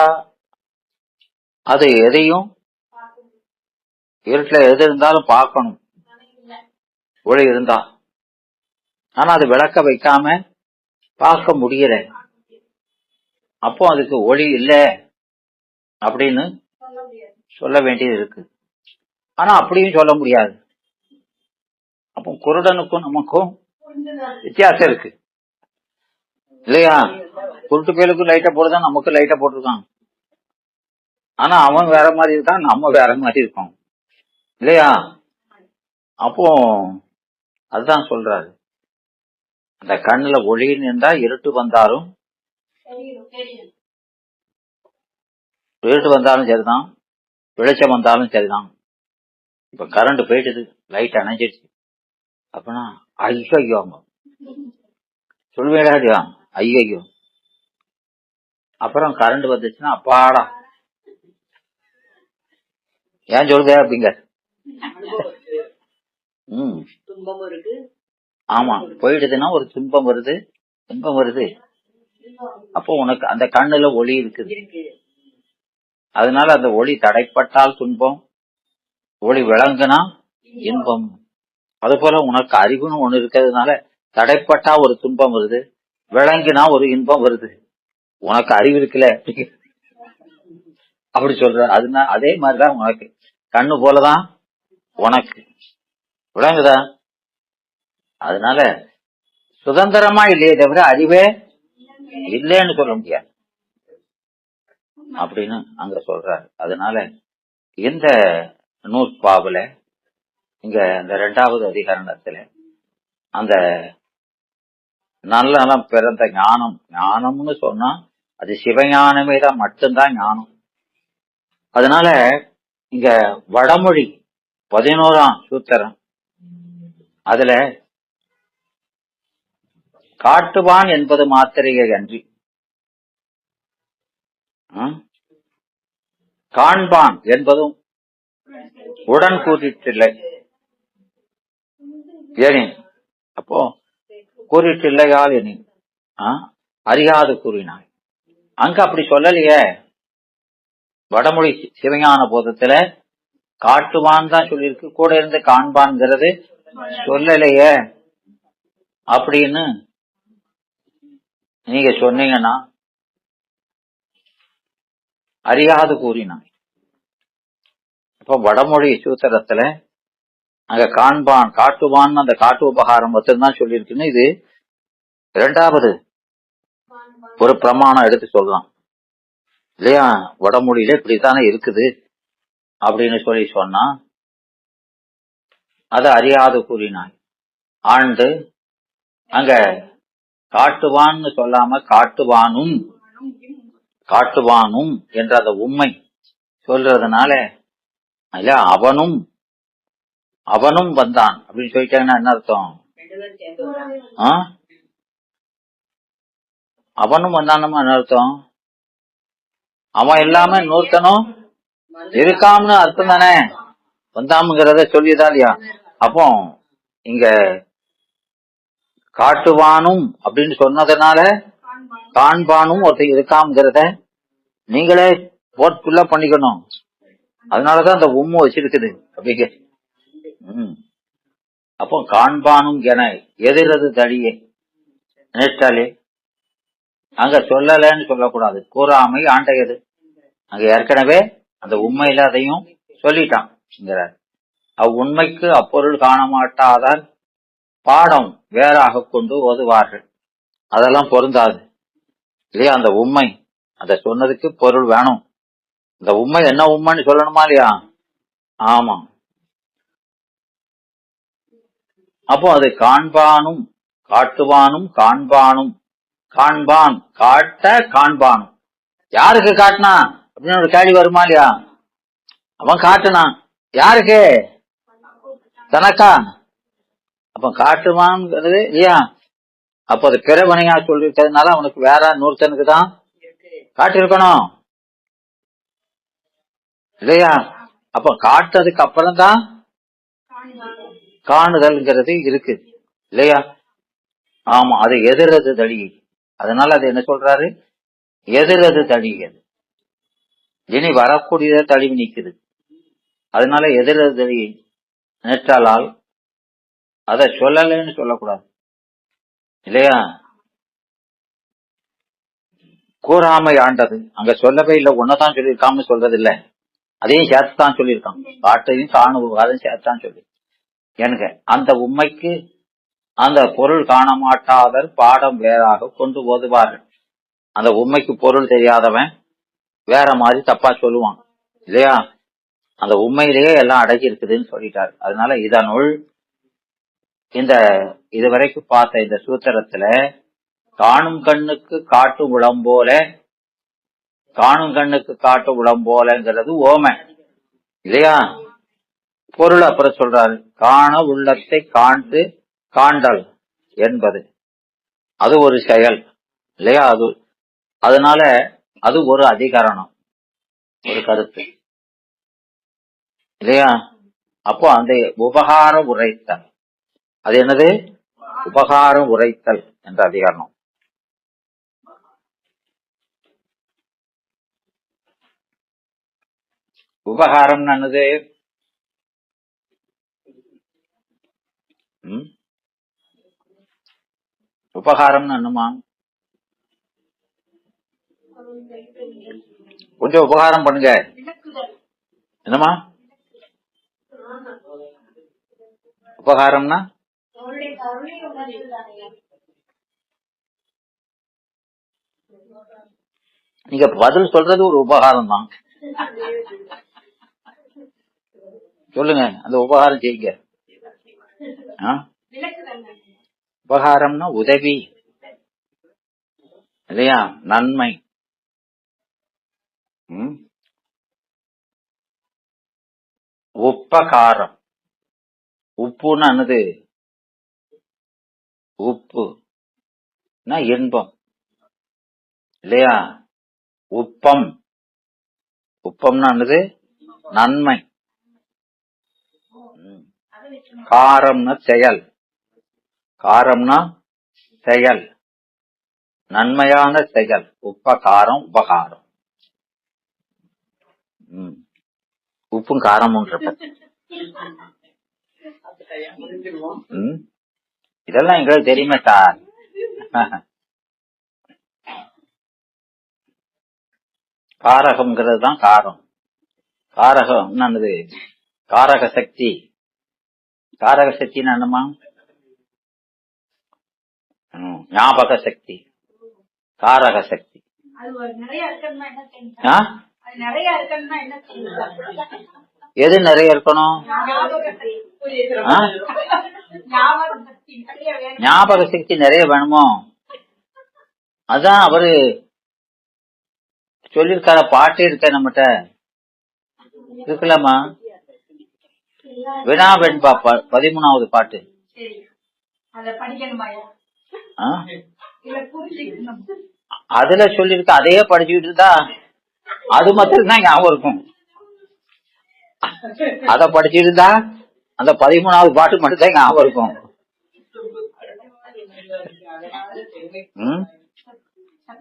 அது எதையும், இருட்டுல எது இருந்தாலும் பார்க்கணும், ஒளி இருந்தா. ஆனா அது விளக்க வைக்காம பார்க்க முடியல. அப்போ அதுக்கு ஒளி இல்ல அப்படின்னு சொல்ல வேண்டியது இருக்கு. ஆனா அப்படியும் சொல்ல முடியாது. அப்போ குருடனுக்கும் நமக்கும் வித்தியாசம் இருக்கு இல்லையா? குருட்டு பயலுக்கு லைட்டை போடுதான், நமக்கு லைட்டை போட்டிருக்கான். ஆனா அவன் வேற மாதிரி இருக்கான், நம்ம வேற மாதிரி இருக்கோம் இல்லையா? அப்போ அதுதான் சொல்றாரு, அந்த கண்ணுல ஒளின்னு இருந்தா இருட்டு வந்தாலும் சரிதான், வெளிச்சம் வந்தாலும் சரிதான். இப்ப கரண்ட் போயிடுது, லைட் அணைஞ்சிடுச்சு அப்படின்னா ஐயோ சொல்லுவேடா, ஐயோ. அப்புறம் கரண்ட் வந்துச்சுன்னா அப்பாடா, ஏன் சொல்லுதே அப்படிங்க. ஆமா, போயிடுதுன்னா ஒரு துன்பம் வருது, துன்பம் வருது. அப்போ உனக்கு அந்த கண்ணுல ஒளி இருக்குது, அதனால அந்த ஒளி தடைப்பட்டால் துன்பம், ஒளி விளங்குனா இன்பம். அது போல உனக்கு அறிவுன்னு ஒண்ணு இருக்கிறதுனால தடைப்பட்டா ஒரு துன்பம் வருது, விளங்கினா ஒரு இன்பம் வருது. உனக்கு அறிவு இருக்குல்ல அப்படி சொல்ற. அதுனா அதே மாதிரிதான் உனக்கு கண்ணு போலதான் உனக்கு விளங்குதா? அதனால சுதந்திரமா இல்லையே தவிர அறிவே இல்லைன்னு சொல்ல முடியாது அப்படின்னு அங்க சொல்றாரு. அதனால இந்த நூற்பாவுல இங்க இந்த 2வது அதிகரணத்துல அந்த நல்ல நலம் பிறந்த ஞானம், ஞானம்னு சொன்னா அது சிவஞானமே தான், மட்டும்தான் ஞானம். அதனால இங்க வடமொழி 11ஆம் சூத்திரம் அதுல காட்டுவான் என்பது மாத்திரையே அன்றி காண்பான் என்பதும் உடன் கூறிட்டில்லை. ஏனேன் அப்போ கூறிட்டில்லையால் எனின் அறியாது கூறினாய். அங்க அப்படி சொல்லலையே. வடமொழி சிவஞான போதத்துல காட்டுவான் தான் சொல்லியிருக்கு, கூட இருந்து காண்பான்ங்கிறது சொல்லலையே. அப்படின்னு நீங்க சொன்னீங்கன்னா அறியாது கூறினாய். இப்ப வடமொழி சூத்திரத்துல அங்க காண்பான் காட்டுவான் அந்த காட்டு உபகாரம் மட்டும்தான் சொல்லியிருக்குன்னு இது 2வது ஒரு பிரமாணம் எடுத்து சொல்லலாம் இல்லையா? வடமொழியில இப்படித்தானே இருக்குது அப்படின்னு சொல்லி சொன்னா அது அறியாது கூறினாய். ஆண்டு அங்க காட்டுவான்னு சொல்லாம காட்டுவானும் காட்டுவானும் என்ற அந்த உண்மை சொல்றதுனால இல்ல அவனும் அவனும் வந்தான் அப்படின்னு சொல்லிட்டாங்கன்னா என்ன அர்த்தம்? அவனும் வந்தானும் என்ன அர்த்தம்? அவன் இல்லாம இன்னொருத்தனும் இருக்காம்னு அர்த்தம் தானே. வந்தாமுங்கிறத சொல்லியதா இல்லையா? அப்போ இங்க காட்டுவானும் அப்படின்னு சொன்னதுனால காண்பானும் ஒருத்தர் இருக்காம்ங்கிறத நீங்களே போட்டுள்ள பண்ணிக்கணும். அதனாலதான் அந்த உம்மு வச்சிருக்குது அப்படிங்க. அப்போ காண்பானும் என எதிரது தடியே நினைச்சாலே அங்க சொல்லலன்னு சொல்லக்கூடாது. கூறாமை ஆண்டையது. அங்க ஏற்கனவே அந்த உண்மையில அதையும் சொல்லிட்டான். அவ்வுண்மைக்கு அப்பொருள் காண மாட்டாதால் பாடம் வேறாக கொண்டு ஓதுவார்கள். அதெல்லாம் பொருந்தாது இல்லையா? அந்த உண்மை அந்த சொன்னதுக்கு பொருள் வேணும். இந்த உண்மை என்ன உண்மைன்னு சொல்லணுமா இல்லையா? ஆமா. அப்போ அது காண்பானும் காட்டுவானும் காண்பானும், காண்பான் காட்ட காண்பானும். யாருக்கு காட்டினா அப்படின்னு ஒரு கேள்வி வருமா இல்லையா? அவன் காட்டுனான் யாருக்கு? தனக்கா? அப்ப காட்டுவான்ங்கிறது இல்லையா? அப்ப அது பிறவனையா சொல்லிருக்கிறதுனால அவனுக்கு வேற நூறுத்தனுக்கு தான் காட்டிருக்கணும் இல்லையா? அப்ப காட்டுறதுக்கு அப்புறம் தான் காணுதல்ங்கிறது இருக்கு இல்லையா? ஆமா, அது எதிரது தடியை. அதனால அது என்ன சொல்றாரு? எதிரது தடியது. இனி வரக்கூடியத தழுவி நிக்குது. அதனால எதிரது தடியை நினைச்சாலால் அத சொல்லலன்னு சொல்லக்கூடாது இல்லையா? கூறாமை ஆண்டது அங்க சொல்லவே இல்லை. ஒன்னதான் சொல்லியிருக்காம சொல்றது இல்ல, அதையும் சேர்த்துதான் சொல்லியிருக்கான். காட்டையும் காணுவதையும் சேர்த்தான் சொல்லி எனக்கு அந்த உண்மைக்கு அந்த பொருள் காண மாட்டாதர் பாடம் வேறாக கொண்டு ஓதுவார்கள். அந்த உண்மைக்கு பொருள் தெரியாதவன் வேற மாதிரி தப்பா சொல்லுவான் இல்லையா? அந்த உண்மையிலேயே எல்லாம் அடங்கி இருக்குதுன்னு சொல்லிட்டாரு. அதனால இதனுள் இந்த இதுவரைக்கும் பார்த்த இந்த சூத்திரத்துல காணும் கண்ணுக்கு காட்டு உளம் போல, காணும் கண்ணுக்கு காட்டு உளம் போலங்கிறது ஓமை இல்லையா? பொருள் அப்புறம் சொல்றாரு, காண உள்ளத்தை காண்டு காண்டல் என்பது அது ஒரு செயல் இல்லையா? அதனால அது ஒரு அதிகரணம், ஒரு கருத்து இல்லையா? அப்போ அந்த உபகாரம் உரைத்தல், அது என்னது? உபகாரம் உரைத்தல் என்ற அதிகரணம். உபகாரம் என்னது? உபகாரம் என்னமா? கொஞ்சம் உபகாரம் பண்ணுங்க. என்னமா உபகாரம்னா? நீங்க பதில் சொல்றது ஒரு உபகாரம் தான். சொல்லுங்க, அந்த உபகாரம் செய்யுங்க. உபகாரம்னா உதவி இல்லையா? நன்மை. உபகாரம், உப்புன்னு என்னது? உப்பு இன்பம் இல்லையா? உப்பம், உப்பம்னா என்னது? நன்மை. காரம்னா செயல், காரம்னா செயல், நன்மையான செயல். உபகாரம், உபகாரம். உப்பும் காரமும் இதெல்லாம் எங்களுக்கு தெரியுமே சார். காரகம்ங்கிறது தான் காரம். காரகம் என்னது? காரக சக்தி. காரக சக்தின்னு என்னமா? ஞாபக சக்தி, காரக சக்தி. எது நிறைய இருக்கணும்? ஞாபக சக்தி நிறைய வேணுமோ? அதான் அவரு சொல்லிருக்கார, பாட்டு இருக்க நம்மகிட்ட இருக்கலாமா? வினா வெண்பா 13வது பாட்டு. அதுல சொல்லிருக்க, அதையே படிச்சுக்கிட்டு இருந்தா அது மட்டும் தான் ஞாபகம் இருக்கும். அத படிச்சுட்டு இருந்தா அந்த 13வது பாட்டு மட்டும் தான் ஞாபகம் இருக்கும்.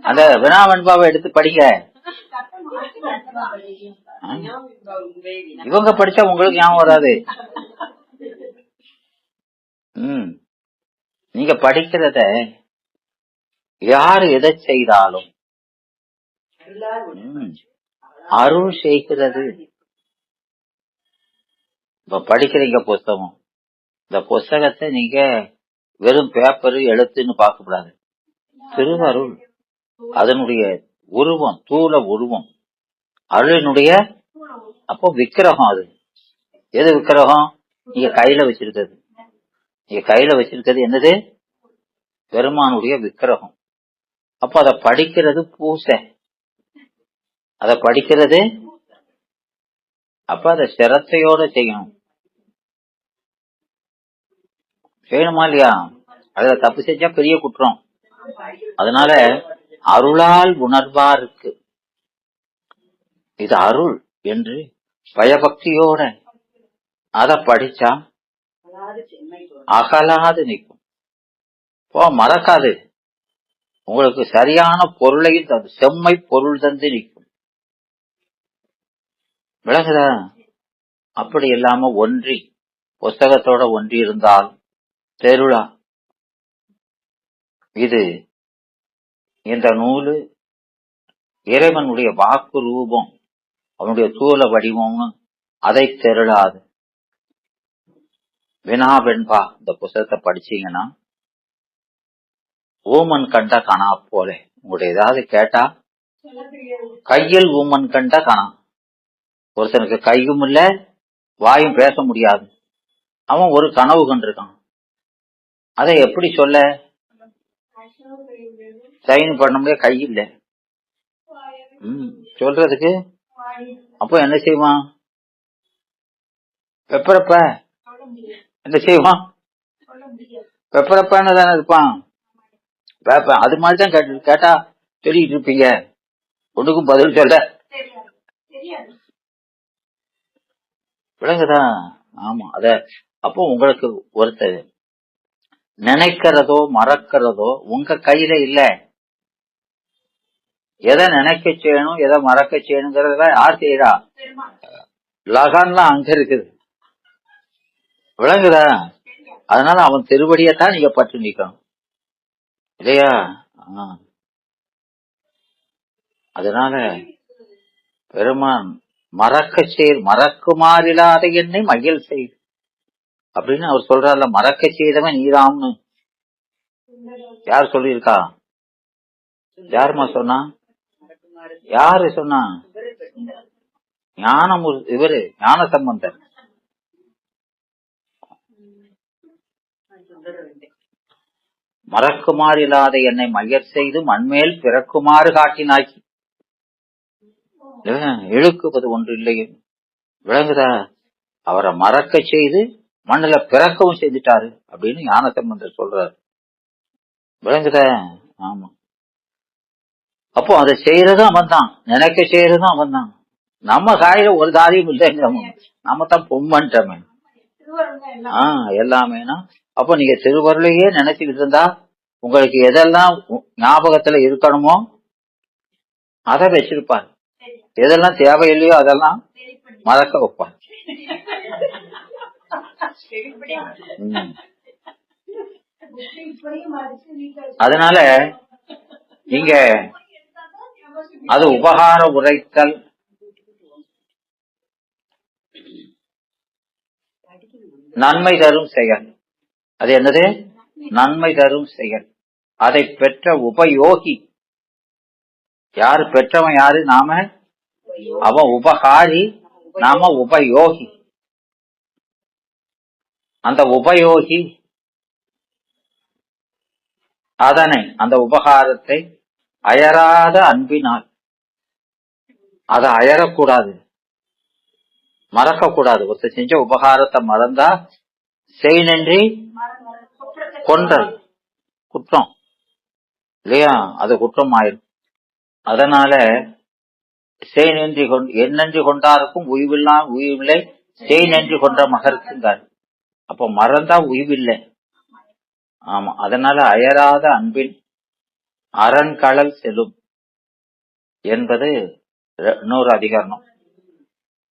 அந்த வினா வெண்பாவை எடுத்து படிங்க. இவங்க படிச்சா உங்களுக்கு ஞாபகம் வராது. நீங்க படிக்கிறத யாரு எதை செய்தாலும் அருள் செய்கிறது. இப்ப படிக்கிறீங்க புஸ்தகம், இந்த புஸ்தகத்தை நீங்க வெறும் பேப்பரு எழுத்துன்னு பார்க்க கூடாது. திருவருள், அதனுடைய உருவம், தூள உருவம், அருளினுடைய அப்போ விக்கிரகம். அது எது விக்கிரகம்? நீங்க கையில வச்சிருக்கிறது. நீங்க கையில வச்சிருக்கிறது என்னது? பெருமானுடைய விக்கிரகம். அப்ப அத படிக்கிறது பூசை, அத படிக்கிறது. அப்ப அத சிரத்தையோட செய்யணும். செய்யணுமா இல்லையா? அதுல தப்பு செஞ்சா பெரிய குற்றம். அதனால அருளால் உணர்வா இருக்கு, இது அருள் என்று பயபக்தியோட அத படிச்சா அகலாது நிற்கும். மறக்காது. உங்களுக்கு சரியான பொருளையும் தந்து, செம்மை பொருள் தந்து நிற்கும். விளங்குதா? அப்படி இல்லாம ஒன்றி புஸ்தகத்தோட ஒன்றி இருந்தால் தெருளா. இது இந்த நூலு இறைவனுடைய வாக்கு ரூபம், அவனுடைய தூல வடிவம், அதை தெருளாது. வினா வெண்பா இந்த புத்தகத்தை படிச்சீங்கன்னா ஓமன் கண்ட கனா போல உங்களுடைய ஏதாவது கேட்டா கையில் ஊமன் கண்ட காணாம். ஒருத்தனுக்கு கையும் இல்ல வாயும் பேச முடியாது, அவன் ஒரு கனவு கண்டிருக்கான். அதை எப்படி சொல்ல? சைன் பண்ண முடியாது, கை இல்ல சொல்றதுக்கு. அப்போ என்ன செய்வான்? பெப்பரப்ப என்ன செய்வான்? பெப்பரப்பான்னு தானே இருப்பான். அது மாதிரிதான் கேட்டா சொல்லிட்டு இருப்பீங்க, ஒன்றுக்கும் பதில் சொல்ல விளங்குதா? ஆமா. அப்போ உங்களுக்கு ஒருத்தர் நினைக்கிறதோ மறக்கிறதோ உங்க கையில இல்ல. எதை நினைக்க செய்யணும் எதை மறக்க செய்யணுங்கிறத யார் செய்யறா? லகான்லாம் அங்க இருக்குது, விளங்குதா? அதனால அவன் திருவடியத்தான் நீங்க பற்று நிக்கணும் இல்லையா? அதனால பெருமான் மறக்குமாறில்லாத என்னை மகிழ் செய்து அப்படின்னு அவர் சொல்றாருல. மறக்க செய்தவன் நீராம்னு யார் சொல்லியிருக்கா? யாருமா சொன்னா? யாரு சொன்னா? இவரு ஞான சம்பந்தர். மறக்குமாறு இல்லாத என்னை மயற் செய்து மண்மேல் பிறக்குமாறு காட்டினாக்கி இழுக்குவது ஒன்று இல்லையே, விளங்குதா? அவரை மறக்க செய்து மண்ணுல பிறக்கவும் செய்துட்டாரு அப்படின்னு ஞான சம்பந்தர் சொல்றாரு, விளங்குதா? ஆமா. அப்போ அதை செய்யறதும் அவன் தான், நினைக்க செய்யறதும் அவன் தான். நம்ம காயில ஒரு தாரியம் இல்லைங்க, நம்ம தான் பொம்மன்ட்டமே எல்லாமேனா. அப்போ நீங்க திருவருளையே நினைச்சுக்கிட்டு இருந்தா உங்களுக்கு எதெல்லாம் ஞாபகத்துல இருக்கணுமோ அதை வச்சிருப்பாரு, எதெல்லாம் தேவையில்லையோ அதெல்லாம் மறக்க வைப்பார். அதனால இங்க அது உபகார உரைத்தல், நன்மை தரும் செயல். அது என்னது? நன்மை தரும் செயல். அதை பெற்ற உபயோகி யாரு? பெற்றவன் யாரு? நாம. அவன் உபகாரி, நாம உபயோகி. அந்த உபயோகி அந்த உபகாரத்தை அயராத அன்பினால், அதை அயரக்கூடாது, மறக்க கூடாது. ஒருத்தர் செஞ்ச உபகாரத்தை மறந்தா செய் நன்றி கொண்டல் குற்றம் இல்லையா? அது குற்றம் ஆயிரும். அதனால செய் நன்றி எந்நன்றி கொண்டாருக்கும் உய்வில்லை செய் நன்றி கொன்ற மகருக்குங்கார். அப்ப மறந்தா உய்வில்லை. ஆமா. அதனால அயராத அன்பின் அரண்களல் செல்லும் என்பது இன்னொரு அதிகரணம்.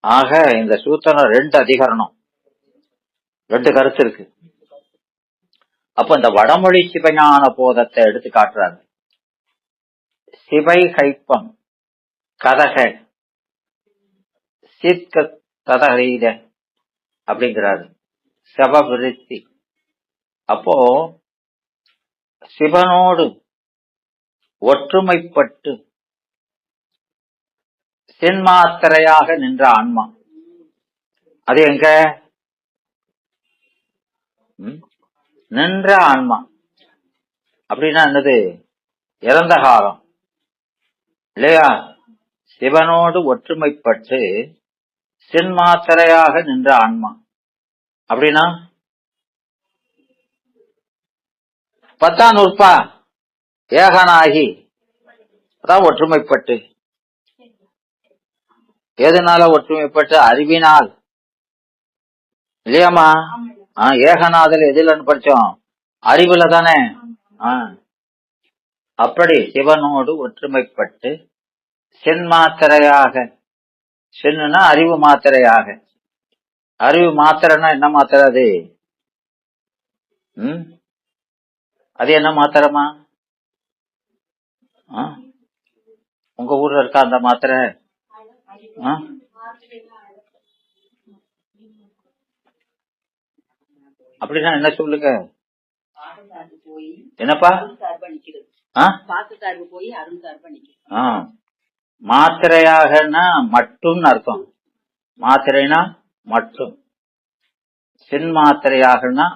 ஆக இந்த சூத்திரம் 2 அதிகரணம், 2 கருத்து இருக்கு. அப்ப இந்த வடமொழி சிவஞான போதத்தை எடுத்து காட்டுறாரு. சிவை கைப்பம் கதக சிற்க கதகீத அப்படிங்கிறாரு, செவவிருத்தி. அப்போ சிவனோடு ஒற்றுமைப்பட்டு சின்மாத்திரையாக நின்ற ஆன்மா, அது எங்க நின்ற ஆன்மா? அப்படின்னா என்னது? இறந்த காலம் இல்லையா? சிவனோடு ஒற்றுமைப்பட்டு சின்மாத்திரையாக நின்ற ஆன்மா அப்படின்னா 10ஆம் நூற்பா ஏகனாகி அதான் ஒற்றுமைப்பட்டு. எதனால ஒற்றுமைப்பட்டு? அறிவினால் இல்லையாமா? ஏகநாதல் எதில் படிச்சோம்? அறிவுல தானே. அப்படி சிவனோடு ஒற்றுமைப்பட்டு சென்மாத்திரையாக, சென்னுனா அறிவு மாத்திரையாக. அறிவு மாத்திரைன்னா என்ன மாத்திரை அது? அது என்ன மாத்திரமா? உங்க ஊர்ல இருக்கா அந்த மாத்திரை? அப்படின்னா என்ன சொல்லுங்க? என்னப்பா? பாச சார்பு போய் அருள் சார்பா நிக்கும். மாத்திரையாகனா மட்டும் அர்த்தம். மாத்திரைனா மட்டும். சின் மாத்திரையாகனா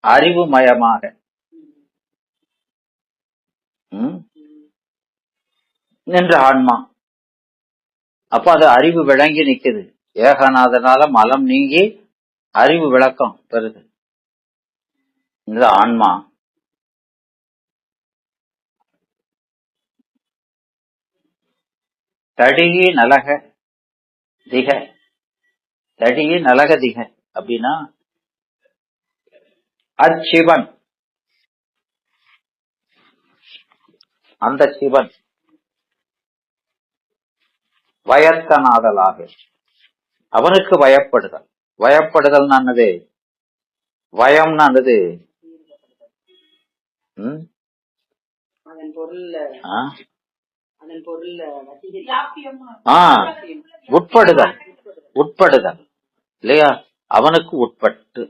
அறிவுமயமாக. நின்ற ஆன்மா. அப்ப அது அறிவு விளங்கி நிக்குது. ஏகநாதனால மலம் நீங்கி அறிவு விளக்கம் பெறுது இந்த ஆன்மா. தடியி நலக திக. தடியி நலக திக அப்படின்னா அச்சிவன், அந்த சிவன் வயத்தனாதலாக அவனுக்கு வயப்படுதல். வயப்படுதல் நானது வயம் நானது உட்படுதல். உட்படுதல் இல்லையா? அவனுக்கு உட்பட்டு.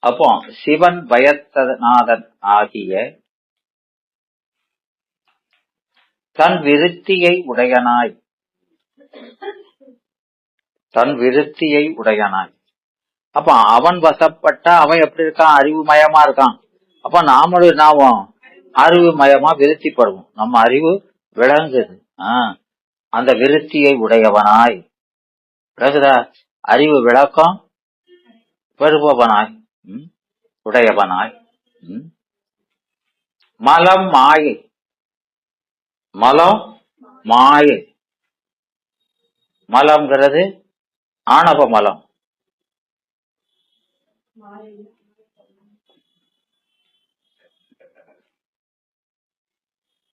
அப்போ சிவன் பயத்தநாதன் ஆகிய தன் விருத்தியை உடையனாய். தன் விருத்தியை உடையனாய். அப்ப அவன் வசப்பட்ட அவன் எப்படி இருக்கான்? அறிவுமயமா இருக்கான். அப்ப நாமும் அறிவுமயமா விருத்திப்படுவோம். நம்ம அறிவு விளங்குது. அந்த விருத்தியை உடையவனாய் விளங்குதா? அறிவு விளக்கம் பெறுபவனாய் உடையவனாய். மலம் மாயை. மலம் மாயை. மலம்ங்கிறது ஆணவ மலம்.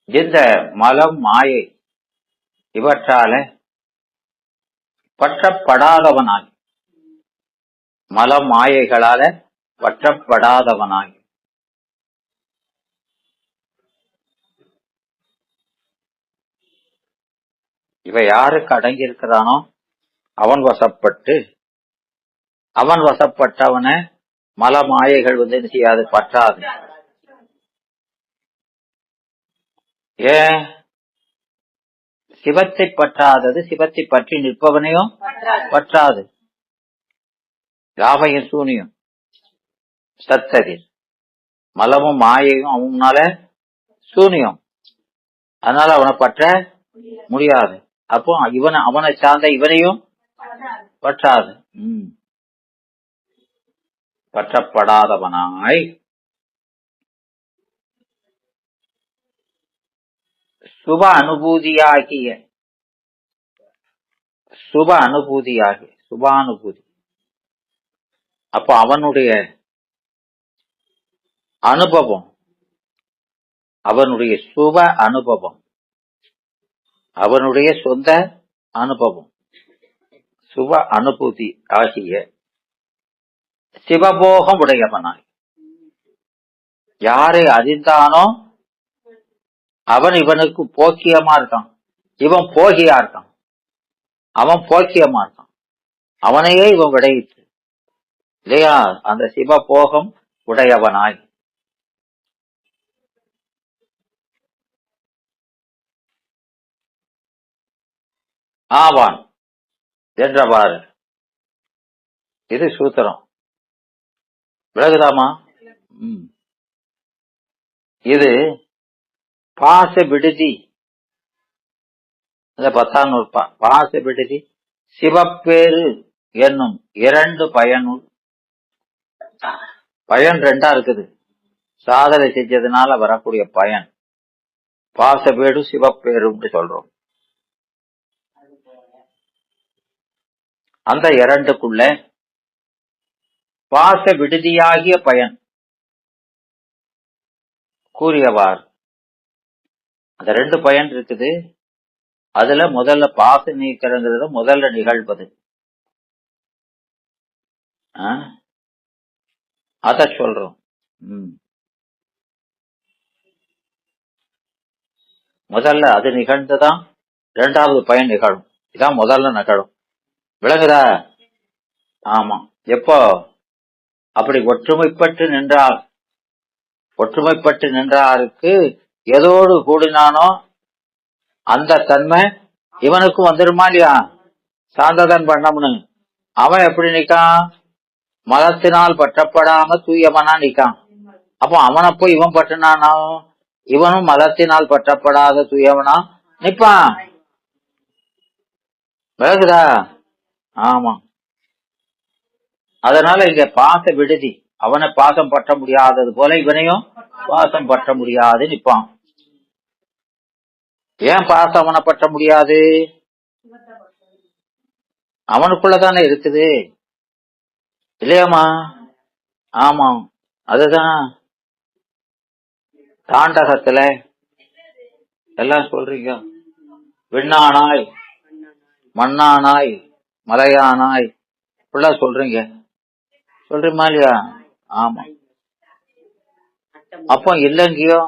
இந்த மலம் மாயை இவற்றால பற்றப்படாதவனாய். மலம் மாயைகளால பற்றப்படாதவனாய். இவ யாருக்கு அடங்கி இருக்கிறானோ அவன் வசப்பட்டு, அவன் வசப்பட்டவன மல மாயைகள் என்ன செய்யாது? பற்றாது. ஏன்? சிவத்தை பற்றாதது சிவத்தை பற்றி நிற்பவனையும் பற்றாது. யாவையும் சூனியம் சத்ததி. மலமும் மாயையும் அவனால சூனியம். அதனால அவனை பற்ற முடியாது. அப்போ அவனை சார்ந்த இவனையும் பற்றாது. பற்றப்படாதவனாய் சுப அனுபூதியாகிய. சுப அனுபூதியாகிய சுபானுபூதி. அப்ப அவனுடைய அனுபவம், அவனுடைய சுப அனுபவம், அவனுடைய சொந்த அனுபவம், சுப அனுபூதி ஆகிய சிவபோகம் உடையவனாய் யாரை அறிந்தானோ அவன் இவனுக்கு போக்கியமா இருக்கான். இவன் போகியா இருக்கான். அவன் போக்கியமா இருக்கான். அவனையே இவன் விடையிட்டு இல்லையா? அந்த சிவபோகம் உடையவனாய். ஆவான் என்றவாறு. இது சூத்திரம். விலகுதாமா? இது பாச விடுதி. 10ஆம் நூற்பா. பாச விடுதி சிவப்பேறு என்னும் 2 பயனுள். பயன் 2 இருக்குது. சாதனை செஞ்சதுனால வரக்கூடிய பயன் பாசபேடு சிவப்பேரு சொல்றோம். அந்த 2க்குள்ள பாச விடுதியாகிய பயன் கூறியவார். அந்த 2 பயன் இருக்குது. அதுல முதல்ல பாச நீக்கிறங்கிறது முதல்ல நிகழ்வது. அத சொல்றோம். முதல்ல அது நிகழ்ந்துதான் 2வது பயன் நிகழும். இதான் முதல்ல நிகழும். விளங்குதா? ஆமா. எப்போ அப்படி ஒற்றுமைப்பட்டு நின்றால் ஒற்றுமைப்பட்டு நின்றாருக்கு எதோடு கூடினானோ அந்த தன்மை இவனுக்கும் வந்துருமா இல்லையா? சாந்ததன் பண்ணம்னு அவன் எப்படி நிக்கான்? மதத்தினால் பற்றப்படாம தூயவனா நிக்கான். அப்போ அவனை போய் இவன் பற்றினானோ இவனும் மதத்தினால் பற்றப்படாத தூயவனா நிப்பான். விளக்குதா? ஆமா. அதனால இங்க பாச விடுதி, அவனை பாசம் பற்ற முடியாதது போல இவனையும் பாசம் பற்ற முடியாது நிப்பான். ஏன் பாசம் அவனை பற்ற முடியாது? அவனுக்குள்ளதானே இருக்குது இல்லையாமா? ஆமா. அதுதான் தாண்டகத்துல எல்லாம் சொல்றீங்க. விண்ணானாய் மண்ணானாய் மலையானாய் இப்படிலாம் சொல்றீங்க. சொல்றீமா இல்லையா? ஆமா. அப்போ இல்லைங்கியோ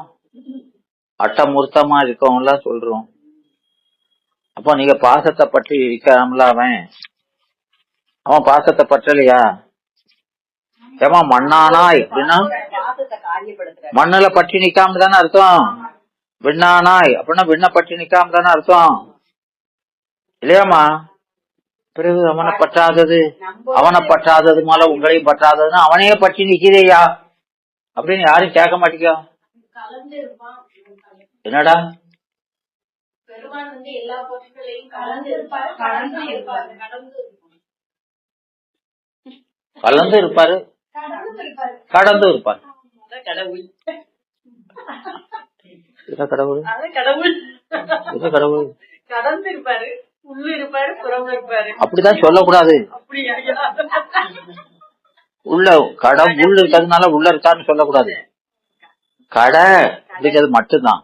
அட்டமூர்த்தமா இருக்கவங்கலாம் சொல்றோம். அப்போ நீங்க பாசத்தை பற்றி இருக்காமல அவன் பாசத்தை பற்றலையா? ஏமா மண்ணானாய் அப்படின்னா மண்ணுல பற்றி நிக்காம தானே அர்த்தம். விண்ணானாய் அப்படின்னா விண்ண பற்றி நிக்காம தானே அர்த்தம் இல்லையாமா? பிறகு அவனை பற்றாதது மேல உங்களையும் பற்றாததுன்னா அவனையே பற்றி நிக்கிறையா அப்படின்னு யாரும் கேட்க மாட்டேங்க. என்னடா கலந்து இருப்பாரு கடந்து இருப்பாரு. கடவுள் கடவுள் அப்படிதான் சொல்லக்கூடாது. உள்ள உள்ள இருக்கிறதுனால உள்ள இருக்காருன்னு சொல்லக்கூடாது. கடை அப்படிங்கிறது மட்டும்தான்.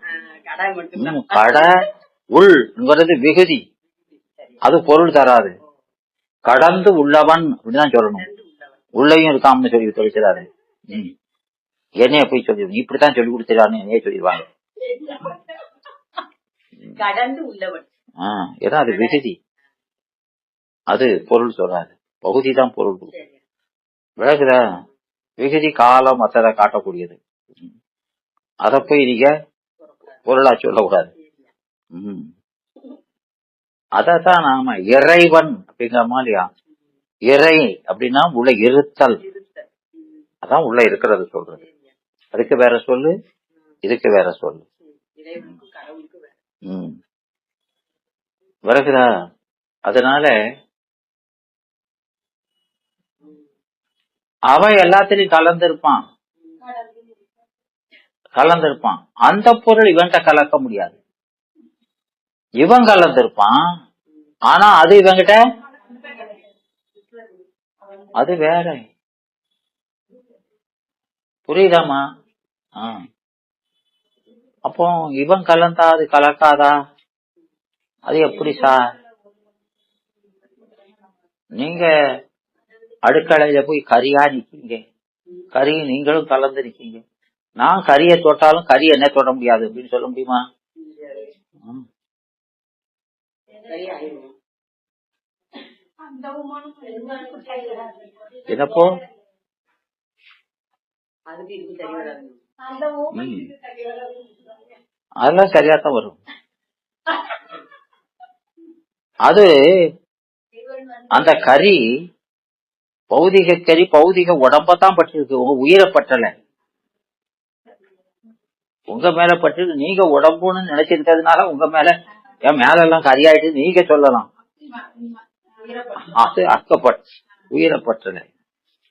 கடை உள்ங்கிறது விகுதி, அது பொருள் தராது. கடந்து உள்ளவன் அப்படிதான் சொல்லணும். உள்ளையும் இருக்காமனு சொல்லி சொல்லிக்கிறாரு. என்னைய போய் சொல்லி இப்படித்தான் சொல்லி கொடுத்துறான்னு என்னைய சொல்லிடுவாங்க. கடந்து உள்ளவன் ஏன்னா அது விகுதி, அது பொருள் சொல்றாரு. பகுதி தான் பொருள். விளக்குதா? விகுதி காலம் மற்றதை காட்டக்கூடியது. அத போய் நீங்க பொருளா சொல்லக்கூடாது. அதத்தான் நாம இறைவன் அப்படிங்கிற மாதிரியா. இறை அப்படின்னா உள்ள இருத்தல், அதான் உள்ள இருக்கிறது சொல்றது. அதுக்கு வேற சொல்லு, இதுக்கு வேற சொல்லு. விளக்குதா? அதனால அவன் எல்லாத்திலையும் கலந்திருப்பான். அந்த பொருள் இவன்கிட்ட கலக்க முடியாது. இவன் கலந்திருப்பான், ஆனா அது இவன்கிட்ட அது வேற. புரியுதாமா? அப்போ இவன் கலந்தா அது கலக்காதா? அது எப்படி சார்? நீங்க அடுக்கலையில போய் கரியா நிக்கீங்க, கறி நீங்களும் கலந்து நிக்கீங்க. நான் கறியை தொட்டாலும் கறி என்ன தொட முடியாது அப்படின்னு சொல்ல முடியுமா? என்னப்போ அதெல்லாம் சரியாத்தான் வரும். அது அந்த கறி பௌதிக கறி பௌதிக உடம்பத்தான் பட்டிருக்கு, உங்க உயிரை பற்றல. உங்க மேல பட்டு நீங்க உடம்புன்னு நினைச்சிருக்கிறதுனால உங்க மேல என் மேல எல்லாம் கறியாயிட்டு நீங்க சொல்லலாம். அது அக்கப்பட்ட உயிரை பற்றல.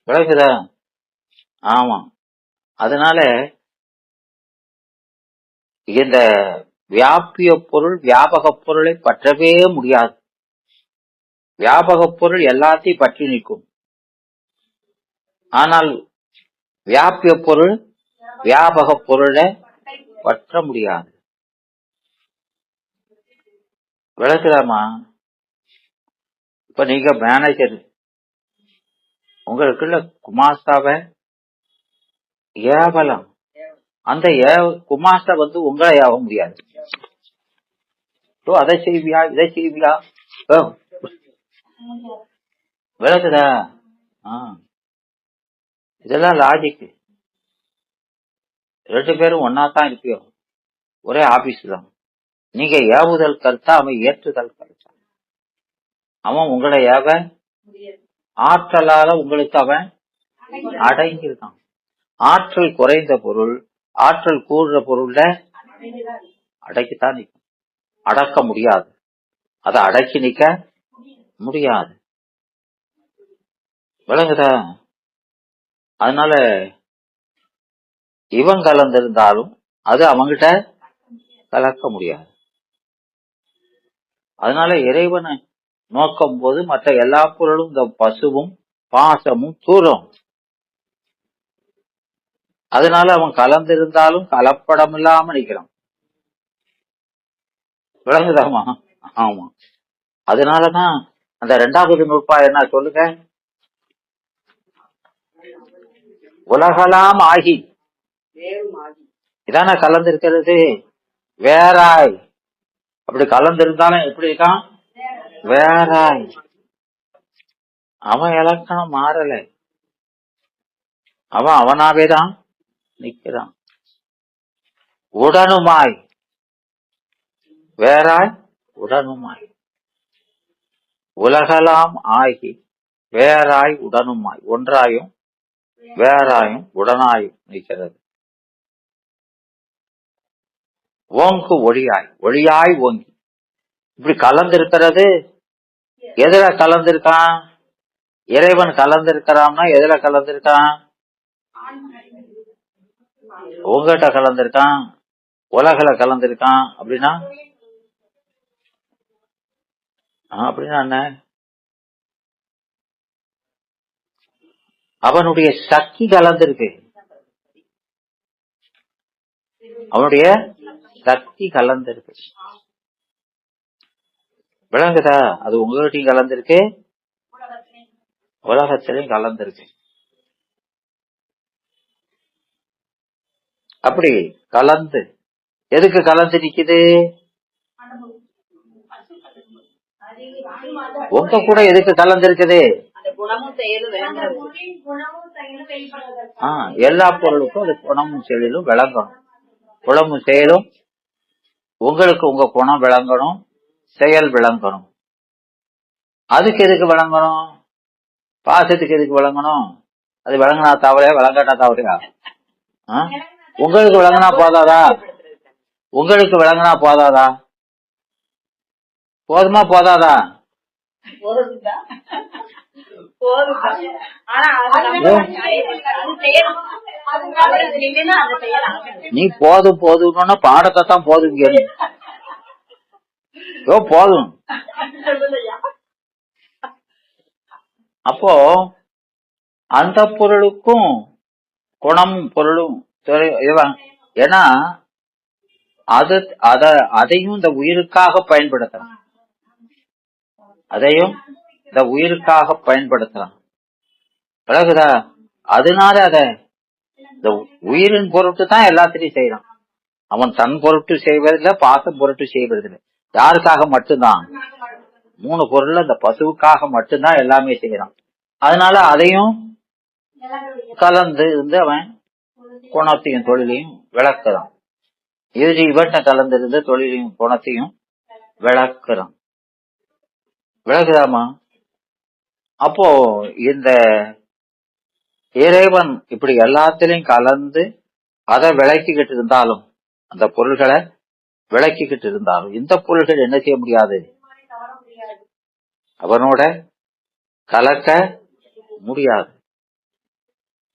விளக்குதா? ஆமா. அதனால இந்த வியாபிய பொருள் வியாபக பொருளை பற்றவே முடியாது. வியாபக பொருள் எல்லாத்தையும் பற்றி நிற்கும். ஆனால் வியாபிய பொருள் வியாபக பொருளை பற்ற முடியாது. விளக்குதாமா? இப்ப நீங்க மேனேஜர், உங்களுக்குள்ள குமாஸ்தாவை ஏவலாம். அந்த குமாஸ்தா உங்களை ஏவ முடியாது. அதை செய்வியா இதை செய்வியா, விளக்குதா? இதெல்லாம் லாஜிக். 2 பேரும் ஒன்னா தான் இருப்பியோ, ஒரே ஆபீஸ் தான். நீங்க ஏவுதல் கருத்தா, அவன் ஏற்றுதல் கருத்தா? அவன் உங்களை ஏவ ஆற்றலால உங்களுக்கு அவன் அடங்கியிருக்கான். ஆற்றல் குறைந்த பொருள் ஆற்றல் கூடுற பொருள்ல அடக்கித்தான் நிற்கும். அடக்க முடியாது, அதை அடக்கி நிக்க முடியாது. விளங்குதா? அதனால இவன் கலந்திருந்தாலும் அது அவங்கிட்ட கலக்க முடியாது. அதனால இறைவனை நோக்கும் போது மற்ற எல்லா பொருளும், இந்த பசுவும் பாசமும் தூரும். அதனால அவன் கலந்திருந்தாலும் கலப்படம் இல்லாம நிக்கிறான். விளங்குதாமா? ஆமா. அதனாலதான் அந்த 2வது நூற்பா என்ன சொல்லுங்க, உலகலாம் ஆகி இதான கலந்திருக்கிறது. வேறாய், அப்படி கலந்திருந்தாலும் எப்படி இருக்கான்? வேறாய். அவன் இலக்கணம் மாறல, அவன் அவனாவேதான் நிக்கிறான். உடனுமாய், வேறாய் உடனுமாய், உலகலாம் ஆகி வேறாய் உடனுமாய், ஒன்றாயும் வேறாயும் உடனாயும் நிற்கிறது. ஓங்கு ஒளியாய், ஒளியாய் ஓங்கி, இப்படி கலந்திருக்கிறது. எதுல கலந்திருக்கான்? இறைவன் கலந்திருக்கிறான்னா எதுல கலந்திருக்கான்? உங்ககிட்ட கலந்திருக்கான், உலகில கலந்திருக்கான். அப்படின்னா என்ன? அவனுடைய சக்தி கலந்திருக்கு, அவனுடைய சக்தி கலந்திருக்கு. விளங்குதா? அது உங்ககிட்டயும் கலந்திருக்கு, உலகத்திலையும் கலந்திருக்கு. அப்படி கலந்து எதுக்கு கலந்து நிக்குது? உங்க கூட எதுக்கு கலந்து இருக்குது? எல்லா பொருளுக்கும் அது குணமும் செயலும் விளங்கணும். குணமும் செயலும் உங்களுக்கு உங்க குணம் விளங்கணும், செயல் விளங்கணும். அதுக்கு எதுக்கு விளங்கணும்? பாசத்துக்கு எதுக்கு விளங்கணும்? அது விளங்கினா தவறையா, விளங்காட்டா தவறையா? உங்களுக்கு விளங்கினா போதாதா? உங்களுக்கு விளங்கினா போதாதா? போதுமா போதாதா? நீ போதும் போதும்னா பாடத்தை தான் போதும் போதும். அப்போ அந்த பொருளுக்கும் குணமும் பொருளும், ஏன்னா அதையும் இந்த உயிருக்காக பயன்படுத்தலாம், அதையும் இந்த உயிருக்காக பயன்படுத்தலாம். விளக்குதா? அதனால இந்த உயிரின் பொருட்டு தான் எல்லாத்திலையும் செய்யறான். அவன் தன் பொருட்டு செய்வதில்லை, பாசம் பொருட்டு செய்வதில்லை. யாருக்காக மட்டும்தான்? 3 பொருள், இந்த பசுவுக்காக மட்டும்தான் எல்லாமே செய்யறான். அதனால அதையும் கலந்து இருந்து அவன் குணத்தையும் தொழிலையும் விளக்குறான். இது இவட்ட கலந்து இருந்து தொழிலையும் குணத்தையும் விளக்குறான். விளக்குதாமா? அப்போ இந்த இறைவன் இப்படி எல்லாத்திலையும் கலந்து அதை விளக்கிக்கிட்டு இருந்தாலும், அந்த பொருள்களை விளக்கிக்கிட்டு இருந்தாலும், இந்த பொருள்கள் என்ன செய்ய முடியாது? அவனோட கலக்க முடியாது.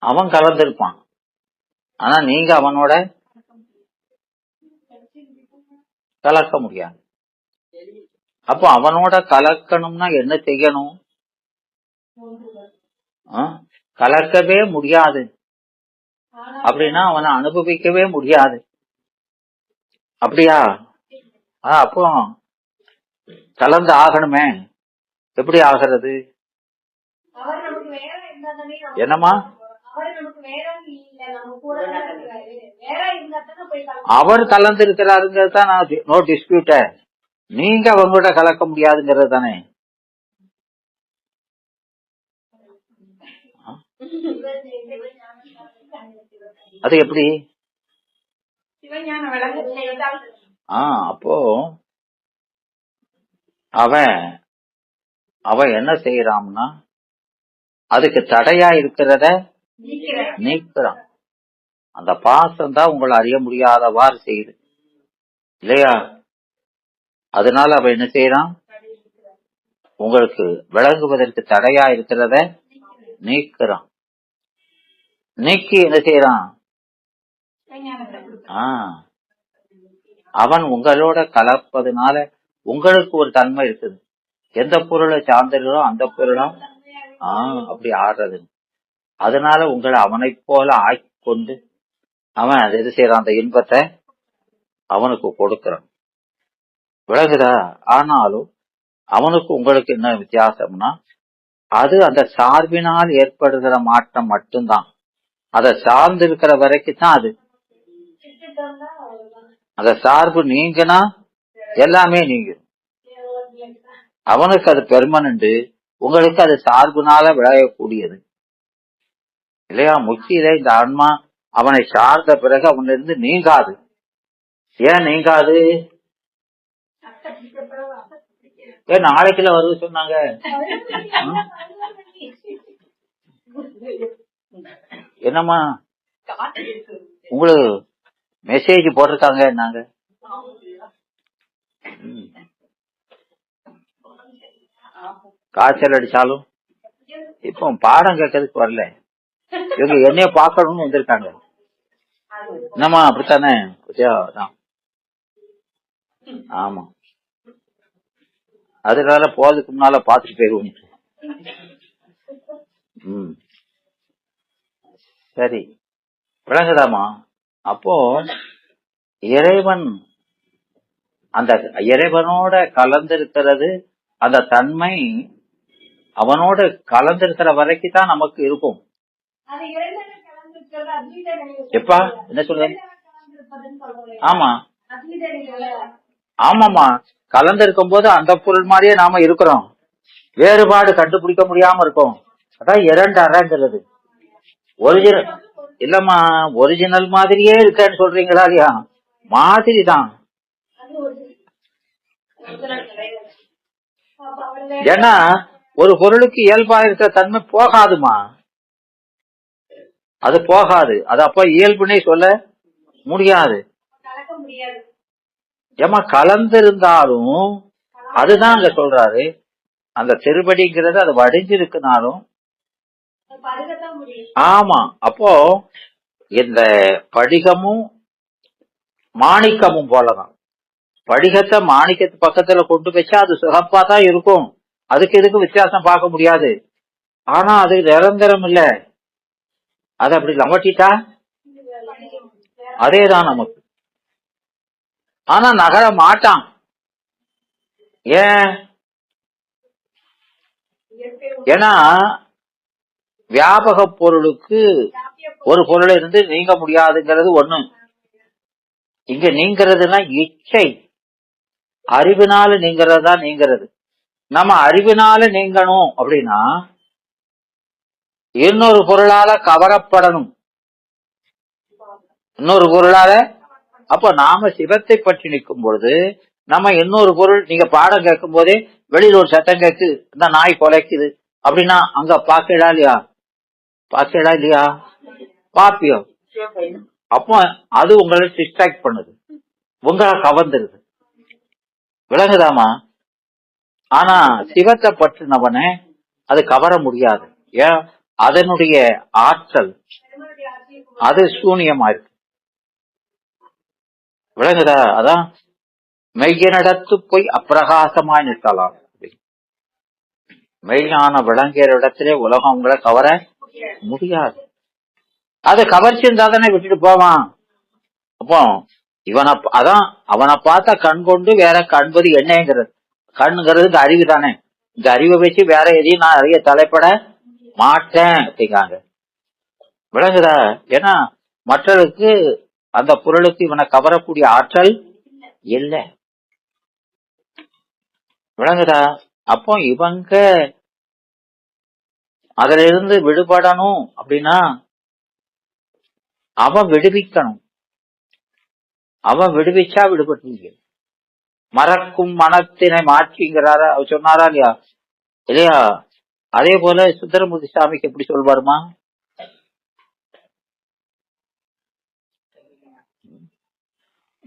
அவன் கலந்திருப்பான், ஆனா நீங்க அவனோட கலக்க முடியாது. அப்போ அவனோட கலக்கணும்னா என்ன செய்யணும்? கலக்கவே முடியாது அப்படின்னா அவனை அனுபவிக்கவே முடியாது. அப்படியா? அப்போ கலந்து ஆகணுமே. எப்படி ஆகிறது? என்னமா? அவர் கலந்து இருக்கிறாருங்கிறது தான் நோ டிஸ்பியூட்ட. நீங்க அவங்களோட கலக்க முடியாதுங்கிறது தானே. அது எப்படி? சிவஞான விளங்க செய்தால் அப்போ அவன் அவன் என்ன செய்யறான்னா அதுக்கு தடையா இருக்கிறத நீக்கிறான். அந்த பாசம் தான் உங்களை அறிய முடியாதவாறு செய்யுது இல்லையா? அதனால அவன் என்ன செய்யறான்? உங்களுக்கு விளங்குவதற்கு தடையா இருக்கிறத நீக்கிறான். நீக்கி என்ன செய்யறான்? அவன் உங்களோட கலப்பதுனால உங்களுக்கு ஒரு தன்மை இருக்குது. எந்த பொருளை சார்ந்தோ அந்த பொருளா அப்படி ஆடுறது. அதனால உங்களை அவனை போல ஆக்கிக்கொண்டு அவன் அது எது செய்யறான்? அந்த இன்பத்தை அவனுக்கு கொடுக்கறான். விளங்குதா? ஆனாலும் அவனுக்கு உங்களுக்கு என்ன வித்தியாசம்னா, அது அந்த சார்பினால் ஏற்படுகிற மாற்றம் மட்டும்தான். அதை சார்ந்து இருக்கிற வரைக்கும் தான் அது. அந்த சார்பு நீங்கினா எல்லாமே நீங்கும். அவனுக்கு அது பெர்மனண்ட், உங்களுக்கு அது சார்புனால விளையக்கூடியது இல்லையா? முக்கியில இந்த ஆன்மா அவனை சார்ந்த பிறகு அவன் இருந்து நீங்காது. ஏன் நீங்காது? ஏன் நாளைக்குள்ள வருது சொன்னாங்க? என்னம்மா உங்களுக்கு மெசேஜ் போட்டிருக்காங்க? நாங்க காய்ச்சல் அடிச்சாலும் இப்போ பாடம் கேட்கறதுக்கு வரல, இவங்க என்னைய பாக்கணும்னு வந்திருக்காங்க. என்னம்மா அப்படித்தானே? ஆமா, அதனால போறதுக்கு முன்னால பாத்துட்டு போயிருவோம். சரி, விளங்குதாமா? அப்போ இறைவன் அந்த இறைவனோட கலந்திருக்கிறது, அந்த தன்மை அவனோட கலந்திருக்கிற வரைக்கும் தான் நமக்கு இருக்கும். எப்பா என்ன சொல்ற? ஆமா ஆமாமா, கலந்திருக்கும் போது அந்த பொருள் மாதிரியே நாம இருக்கிறோம். வேறுபாடு கண்டுபிடிக்க முடியாம இருக்கும். அதான் இரண்டு அறங்கிறது. ஒரிஜினல் இல்லம்மா, ஒரிஜினல் மாதிரியே இருக்கன்னு சொல்றீங்களா இல்லையா? மாதிரி தான். ஏன்னா ஒரு பொருளுக்கு இயல்பா இருக்கிற தன்மை போகாதுமா, அது போகாது. அது அப்ப இயல்புனே சொல்ல முடியாது. ஏமா கலந்திருந்தாலும் அதுதான் அங்க சொல்றாரு. அந்த திருப்படிங்கிறது அது வடிஞ்சிருக்குனாலும் ஆமா. அப்போ இந்த படிகமும் மாணிக்கமும் போலதான். படிகத்தை மாணிக்கத்து பக்கத்துல கொண்டு வச்சா அது சிறப்பா தான் இருக்கும். அதுக்கு இதுக்கு வித்தியாசம் பார்க்க முடியாது. ஆனா அது நிரந்தரம் இல்ல. அது அப்படி லமட்டிட்டா அதேதான் நமக்கு. ஆனா நகர மாட்டான். ஏன்? ஏன்னா வியாபக பொருளுக்கு ஒரு பொருளை இருந்து நீங்க முடியாதுங்கிறது ஒண்ணு. இங்க நீங்கிறதுனா இச்சை, அறிவினால நீங்கிறது தான் நீங்கிறது. நம்ம அறிவினால நீங்கணும் அப்படின்னா இன்னொரு பொருளால கவரப்படணும், இன்னொரு பொருளால. அப்ப நாம சிவத்தை பற்றி நிற்கும் பொழுது நம்ம இன்னொரு பொருள், நீங்க பாடம் கேட்கும் போதே வெளியில ஒரு சத்தம் கேட்கு, இந்த நாய் கொலைக்குது அப்படின்னா அங்க பாக்கடா இல்லையா? பாக்கடா இல்லையா? பாப்பியோ. அப்போ அது உங்களை டிஸ்ட்ராக்ட் பண்ணுது, உங்களை கவர்ந்துருது. விளங்குதாமா? ஆனா சிவத்தை பற்றினவனே அது கவர முடியாது. ஏன்? அதனுடைய ஆற்றல் அது சூனியமா இருக்கு. விளங்குதா? அதான் மெய்யனிடத்து போய் அப்பிரகாசமாய் நிற்கலாம். மெய்ஞான விளங்கிற இடத்திலே உலகம் உங்களை கவர முடியாது. அது கவர்ச்சி இருந்தா தானே விட்டுட்டு போவான். அப்போ இவனை அதான் அவனை பார்த்தா கண் கொண்டு வேற கண்பது என்னங்கிறது. கண்ணுங்கிறது இந்த அறிவு தானே. இந்த அறிவை வச்சு வேற எதையும் நான் அறிய தலைப்பட மாட்டேன் அப்படிங்காங்க. விளங்குதா? ஏன்னா மற்றவருக்கு அந்த பொருளுக்கு இவனை கவரக்கூடிய ஆற்றல் இல்லை. விளங்குதா? அப்போ இவங்க அதுல இருந்து விடுபடணும் அப்படின்னா அவன் விடுவிக்கணும். அவன் விடுவிச்சா விடுபட்டு மறக்கும் மனத்தினை மாற்றிங்கிறாரா அவர் சொன்னாரா இல்லையா? இல்லையா? அதே போல சுந்தரமூர்த்தி சாமிக்கு எப்படி சொல்வாருமா?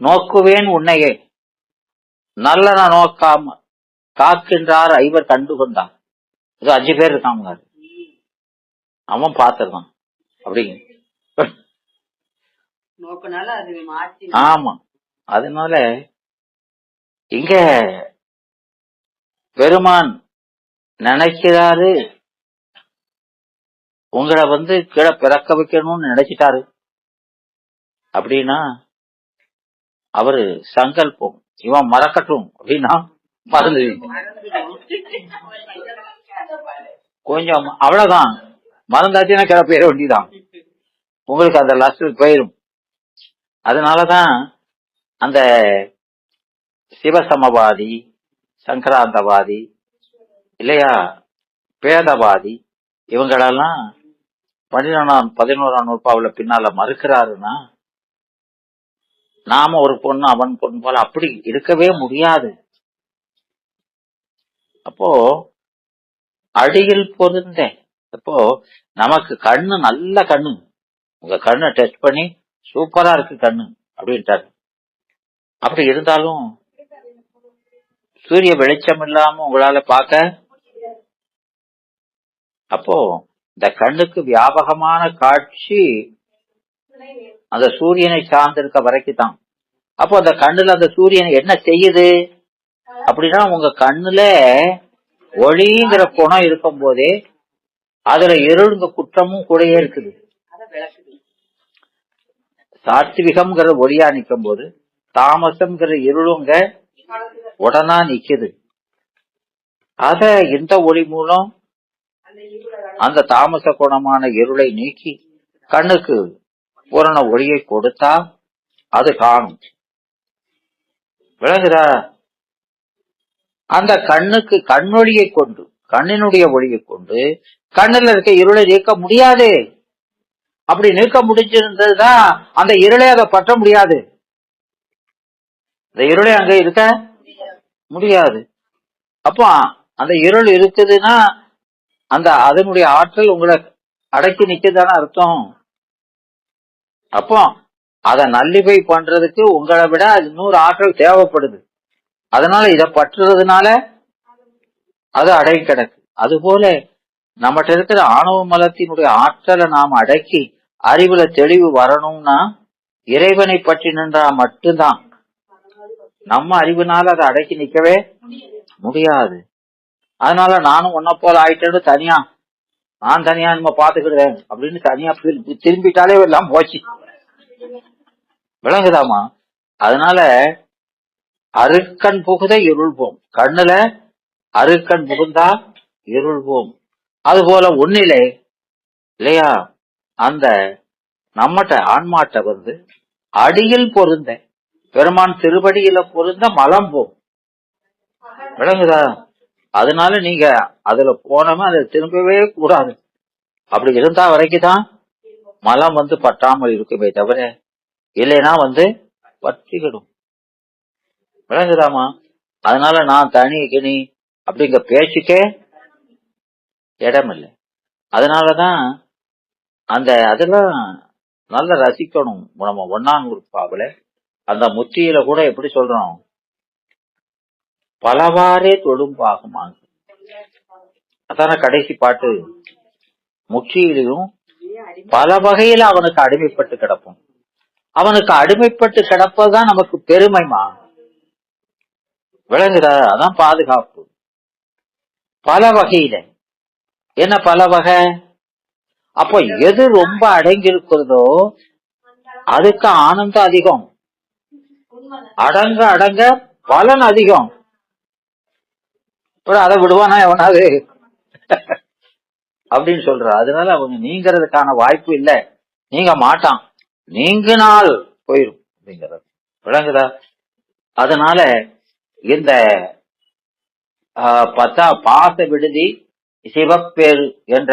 நோக்குவேன் உன்னையே நல்லன நோக்காம காக்கின்றார் ஐவர் கண்டு கொண்டான். இது 5 பேர் இருக்காங்க, அவன் பார்த்திருக்கான் அப்படிங்க. ஆமா, அதனால இங்க பெருமான் நினைக்கிறாரு, உங்களை கீழே பிறக்க வைக்கணும்னு நினைச்சிட்டாரு அப்படின்னா அவரு சங்கல்பம் இவன் மறக்கட்டும் அப்படின்னா மறந்து கொஞ்சம் அவ்வளவுதான், மறந்தாச்சுன்னா கீழே போயிட வேண்டியதான், உங்களுக்கு அந்த லஸ்ட் போயிடும். அதனாலதான் அந்த சிவசமவாதி, சங்கராந்தவாதி, இல்லையா, பேதவாதி இவங்களெல்லாம் 11ஆம் நூற்பாவுல பின்னால மறுக்கிறாருன்னா நாம ஒரு பொண்ணு அவன் பொண்ணு போல அப்படி இருக்கவே முடியாது. அப்போ அடியில் பொருந்த, அப்போ நமக்கு கண்ணு நல்ல கண்ணு, உங்க கண்ணை டெஸ்ட் பண்ணி சூப்பரா இருக்கு கண்ணு அப்படின்ட்டாரு. அப்படி இருந்தாலும் சூரிய வெளிச்சம் இல்லாம உங்களால பார்க்க, அப்போ இந்த கண்ணுக்கு வியாபகமான காட்சி அந்த சூரியனை சார்ந்திருக்க வரைக்கும் தான். அப்போ அந்த கண்ணுல அந்த சூரியன் என்ன செய்யுது அப்படின்னா, உங்க கண்ணுல ஒளிங்கிற குணம் இருக்கும் போதே அதுல இருளுங்க குற்றமும் கூடயே இருக்குது. சாத்விகம்ங்கிற ஒளியா நிக்கும் போது தாமசம்ங்கிற இருளுங்க உடனா நிக்குது. அத இந்த ஒளி மூலம் அந்த தாமச குணமான இருளை நீக்கி கண்ணுக்கு பூரண ஒளியை கொடுத்தா அது காணும். விளங்குதா? அந்த கண்ணுக்கு கண்ணொளியை கொண்டு, கண்ணினுடைய ஒளியை கொண்டு கண்ணுல இருக்க இருளை நீக்க முடியாது. அப்படி நீக்க முடிஞ்சிருந்ததுதான் அந்த இருளை அதை பற்ற முடியாது, இந்த இருளை அங்க இருக்க முடியாது. அப்போ அந்த இருள் இருக்குதுன்னா அந்த அதனுடைய ஆற்றல் உங்களை அடக்கி நிக்கதான அர்த்தம். அப்போ அதை நல்லிபை பண்றதுக்கு உங்களை விட 100 ஆற்றல் தேவைப்படுது. அதனால இதை பற்றுறதுனால அது அடங்கி கிடக்கு. அதுபோல நம்மகிட்ட இருக்கிற ஆணவ மலத்தினுடைய ஆற்றலை நாம் அடக்கி அறிவுல தெளிவு வரணும்னா இறைவனை பற்றி நின்றா மட்டும்தான். நம்ம அறிவுனால அதை அடக்கி நிக்கவே முடியாது. அதனால நானும் உன்ன போல ஆயிட்டேன்னு நான் தனியா நம்ம பாத்துக்கிடுவேன் அப்படின்னு தனியா திரும்பிட்டாலே எல்லாம் போச்சு. விளங்குதாமா? அதனால அருக்கண் புகுத இருள்வோம், கண்ணுல அருக்கண் புகுந்தா இருள்வோம். அது போல ஒன்னிலே இல்லையா, அந்த நம்மட்ட ஆன்மாட்ட அடியில் பொருந்த, பெருமான் திருவடியில பொருந்த மலம் போம். விளங்குதா? அதனால நீங்க அதுல போனோமா அதை திரும்பவே கூடாது. அப்படி இருந்தா வரைக்கும்தான் மலம் பட்டாமல் இருக்குமே தவிர இல்லைன்னா பற்றிக்கிடும். விளங்குதாமா? அதனால நான் தனி கிணி அப்படிங்கிற பேச்சுக்கே இடம் இல்லை. அதனாலதான் அதெல்லாம் நல்லா ரசிக்கணும். நம்ம 1ஆம் நூற்பாவுல அந்த முத்தியில கூட எப்படி சொல்றோம், பலவாறே தொழும்பாகுமாங்க. அதான கடைசி பாட்டு. முற்றியிலும் பல வகையில அவனுக்கு அடிமைப்பட்டு கிடப்போம். அவனுக்கு அடிமைப்பட்டு கிடப்பதுதான் நமக்கு பெருமைமா. விளங்குதா? அதான் பாதுகாப்பு. பல வகையில என்ன பல வகை? அப்போ எது ரொம்ப அடங்கி இருக்கிறதோ அதுக்கு ஆனந்தம் அதிகம், அடங்க அடங்க பலன் அதிகம். அதை விடுவானா எவனாவது அப்படின்னு சொல்ற. அதனால அவங்க நீங்கிறதுக்கான வாய்ப்பு இல்லை, நீங்க மாட்டான், நீங்கினால் போயிரும் அப்படிங்கிறது. விளங்குதா? அதனால இந்த பாச விடுதி சிவப்பேறு என்ற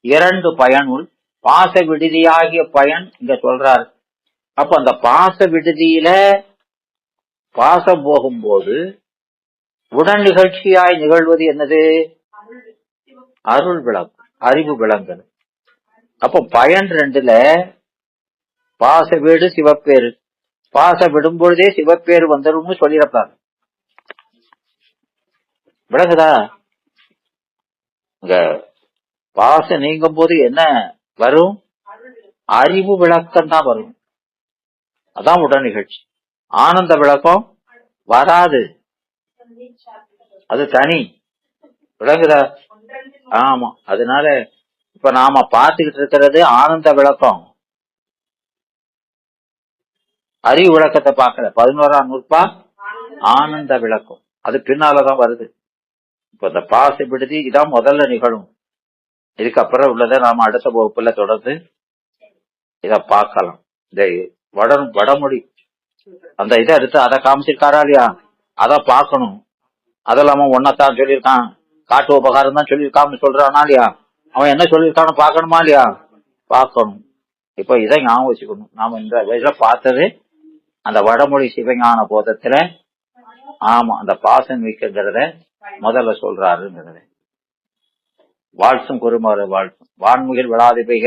2 பயனுள் பாச விடுதியாகிய பயன் இங்க சொல்றாரு. அப்ப அந்த பாச விடுதியில பாசம் போகும்போது உடன் நிகழ்ச்சியாய் நிகழ்வது என்னது? அருள் விளக்கம், அறிவு விளங்கல். அப்ப பயன் 2ல பாச வீடு சிவப்பேரு. பாச விடும் பொழுதே சிவப்பேரு வந்துடும் சொல்லிடப்பாரு. விளங்குதா? இங்க பாசம் நீங்கும் போது என்ன வரும்? அறிவு விளக்கம் தான் வரும். அதான் உடன் நிகழ்ச்சி. ஆனந்த விளக்கம் வராது, அது தனி. விளங்குதா? ஆமா. அதனால இப்ப நாம பார்த்துக்கிட்டு இருக்கிறது ஆனந்த விளக்கம், அறிவு விளக்கத்தை பார்க்கல. 11ஆம் நூற்பா ஆனந்த விளக்கம், அது பின்னாலதான் வருது. இப்ப இந்த பாச விடுதி இதான் முதல்ல நிகழும். இதுக்கப்புறம் உள்ளதை நாம அடுத்த வகுப்புல தொடர்ந்து இத பார்க்கலாம். இந்த வடமொழி அந்த இதை எடுத்து அதை காமிச்சிருக்காரா இல்லையா, அதை பார்க்கணும். அதெல்லாம ஒன்னத்தான் சொல்லியிருக்கான், காட்டு உபகாரம் தான் சொல்லியிருக்கான்னு சொல்றானா இல்லையா, அவன் என்ன சொல்லியிருக்கான்னு பார்க்கணுமா இல்லையா? பார்க்கணும். இப்ப இதை ஞாபகம் வச்சுக்கணும். நாம இந்த வயசுல பார்த்தது அந்த வடமொழி சிவஞான போதத்துல. ஆமா, அந்த பாசம் வைக்கிறத முதல்ல சொல்றாருங்கிறத. வாழ்த்தும் குறுமாறு வாழ்த்தும். வான்முகில் விழாது பெய்க,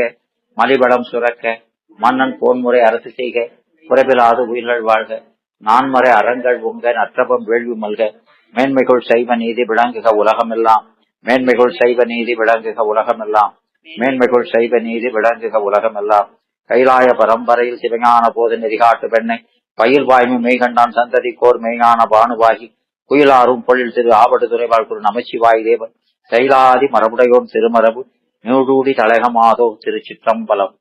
மலிவளம் சுரக்க, மன்னன் போன்முறை அரசு செய்க, குறைவிலாது உயிர்கள் வாழ்க, நான்மறை அறங்கள் உங்க, நற்றபம் வேள்வி மல்க, மேன்மைகள் சைவ நீதி விளங்குக உலகமெல்லாம், மேன்மைகள் சைவ நீதி விளங்குக உலகமெல்லாம், மேன்மைகள் சைவ நீதி விளங்குக உலகமெல்லாம். கைலாய பரம்பரையில் சிவஞான போது நெறிகாட்டு பெண்ணை, பயில் வாய்மை மெய்கண்டான் சந்ததி கோர் மெய்ஞான பானுவாகி, குயிலாரும் பொழில் திரு ஆவடு துறைவாழ் குரு நமச்சிவாய் தேவன், தைலாதி மரபுடையோன் திருமரபு, நியூடூடி தலகமாதோ திருச்சிற்றம்பலம்.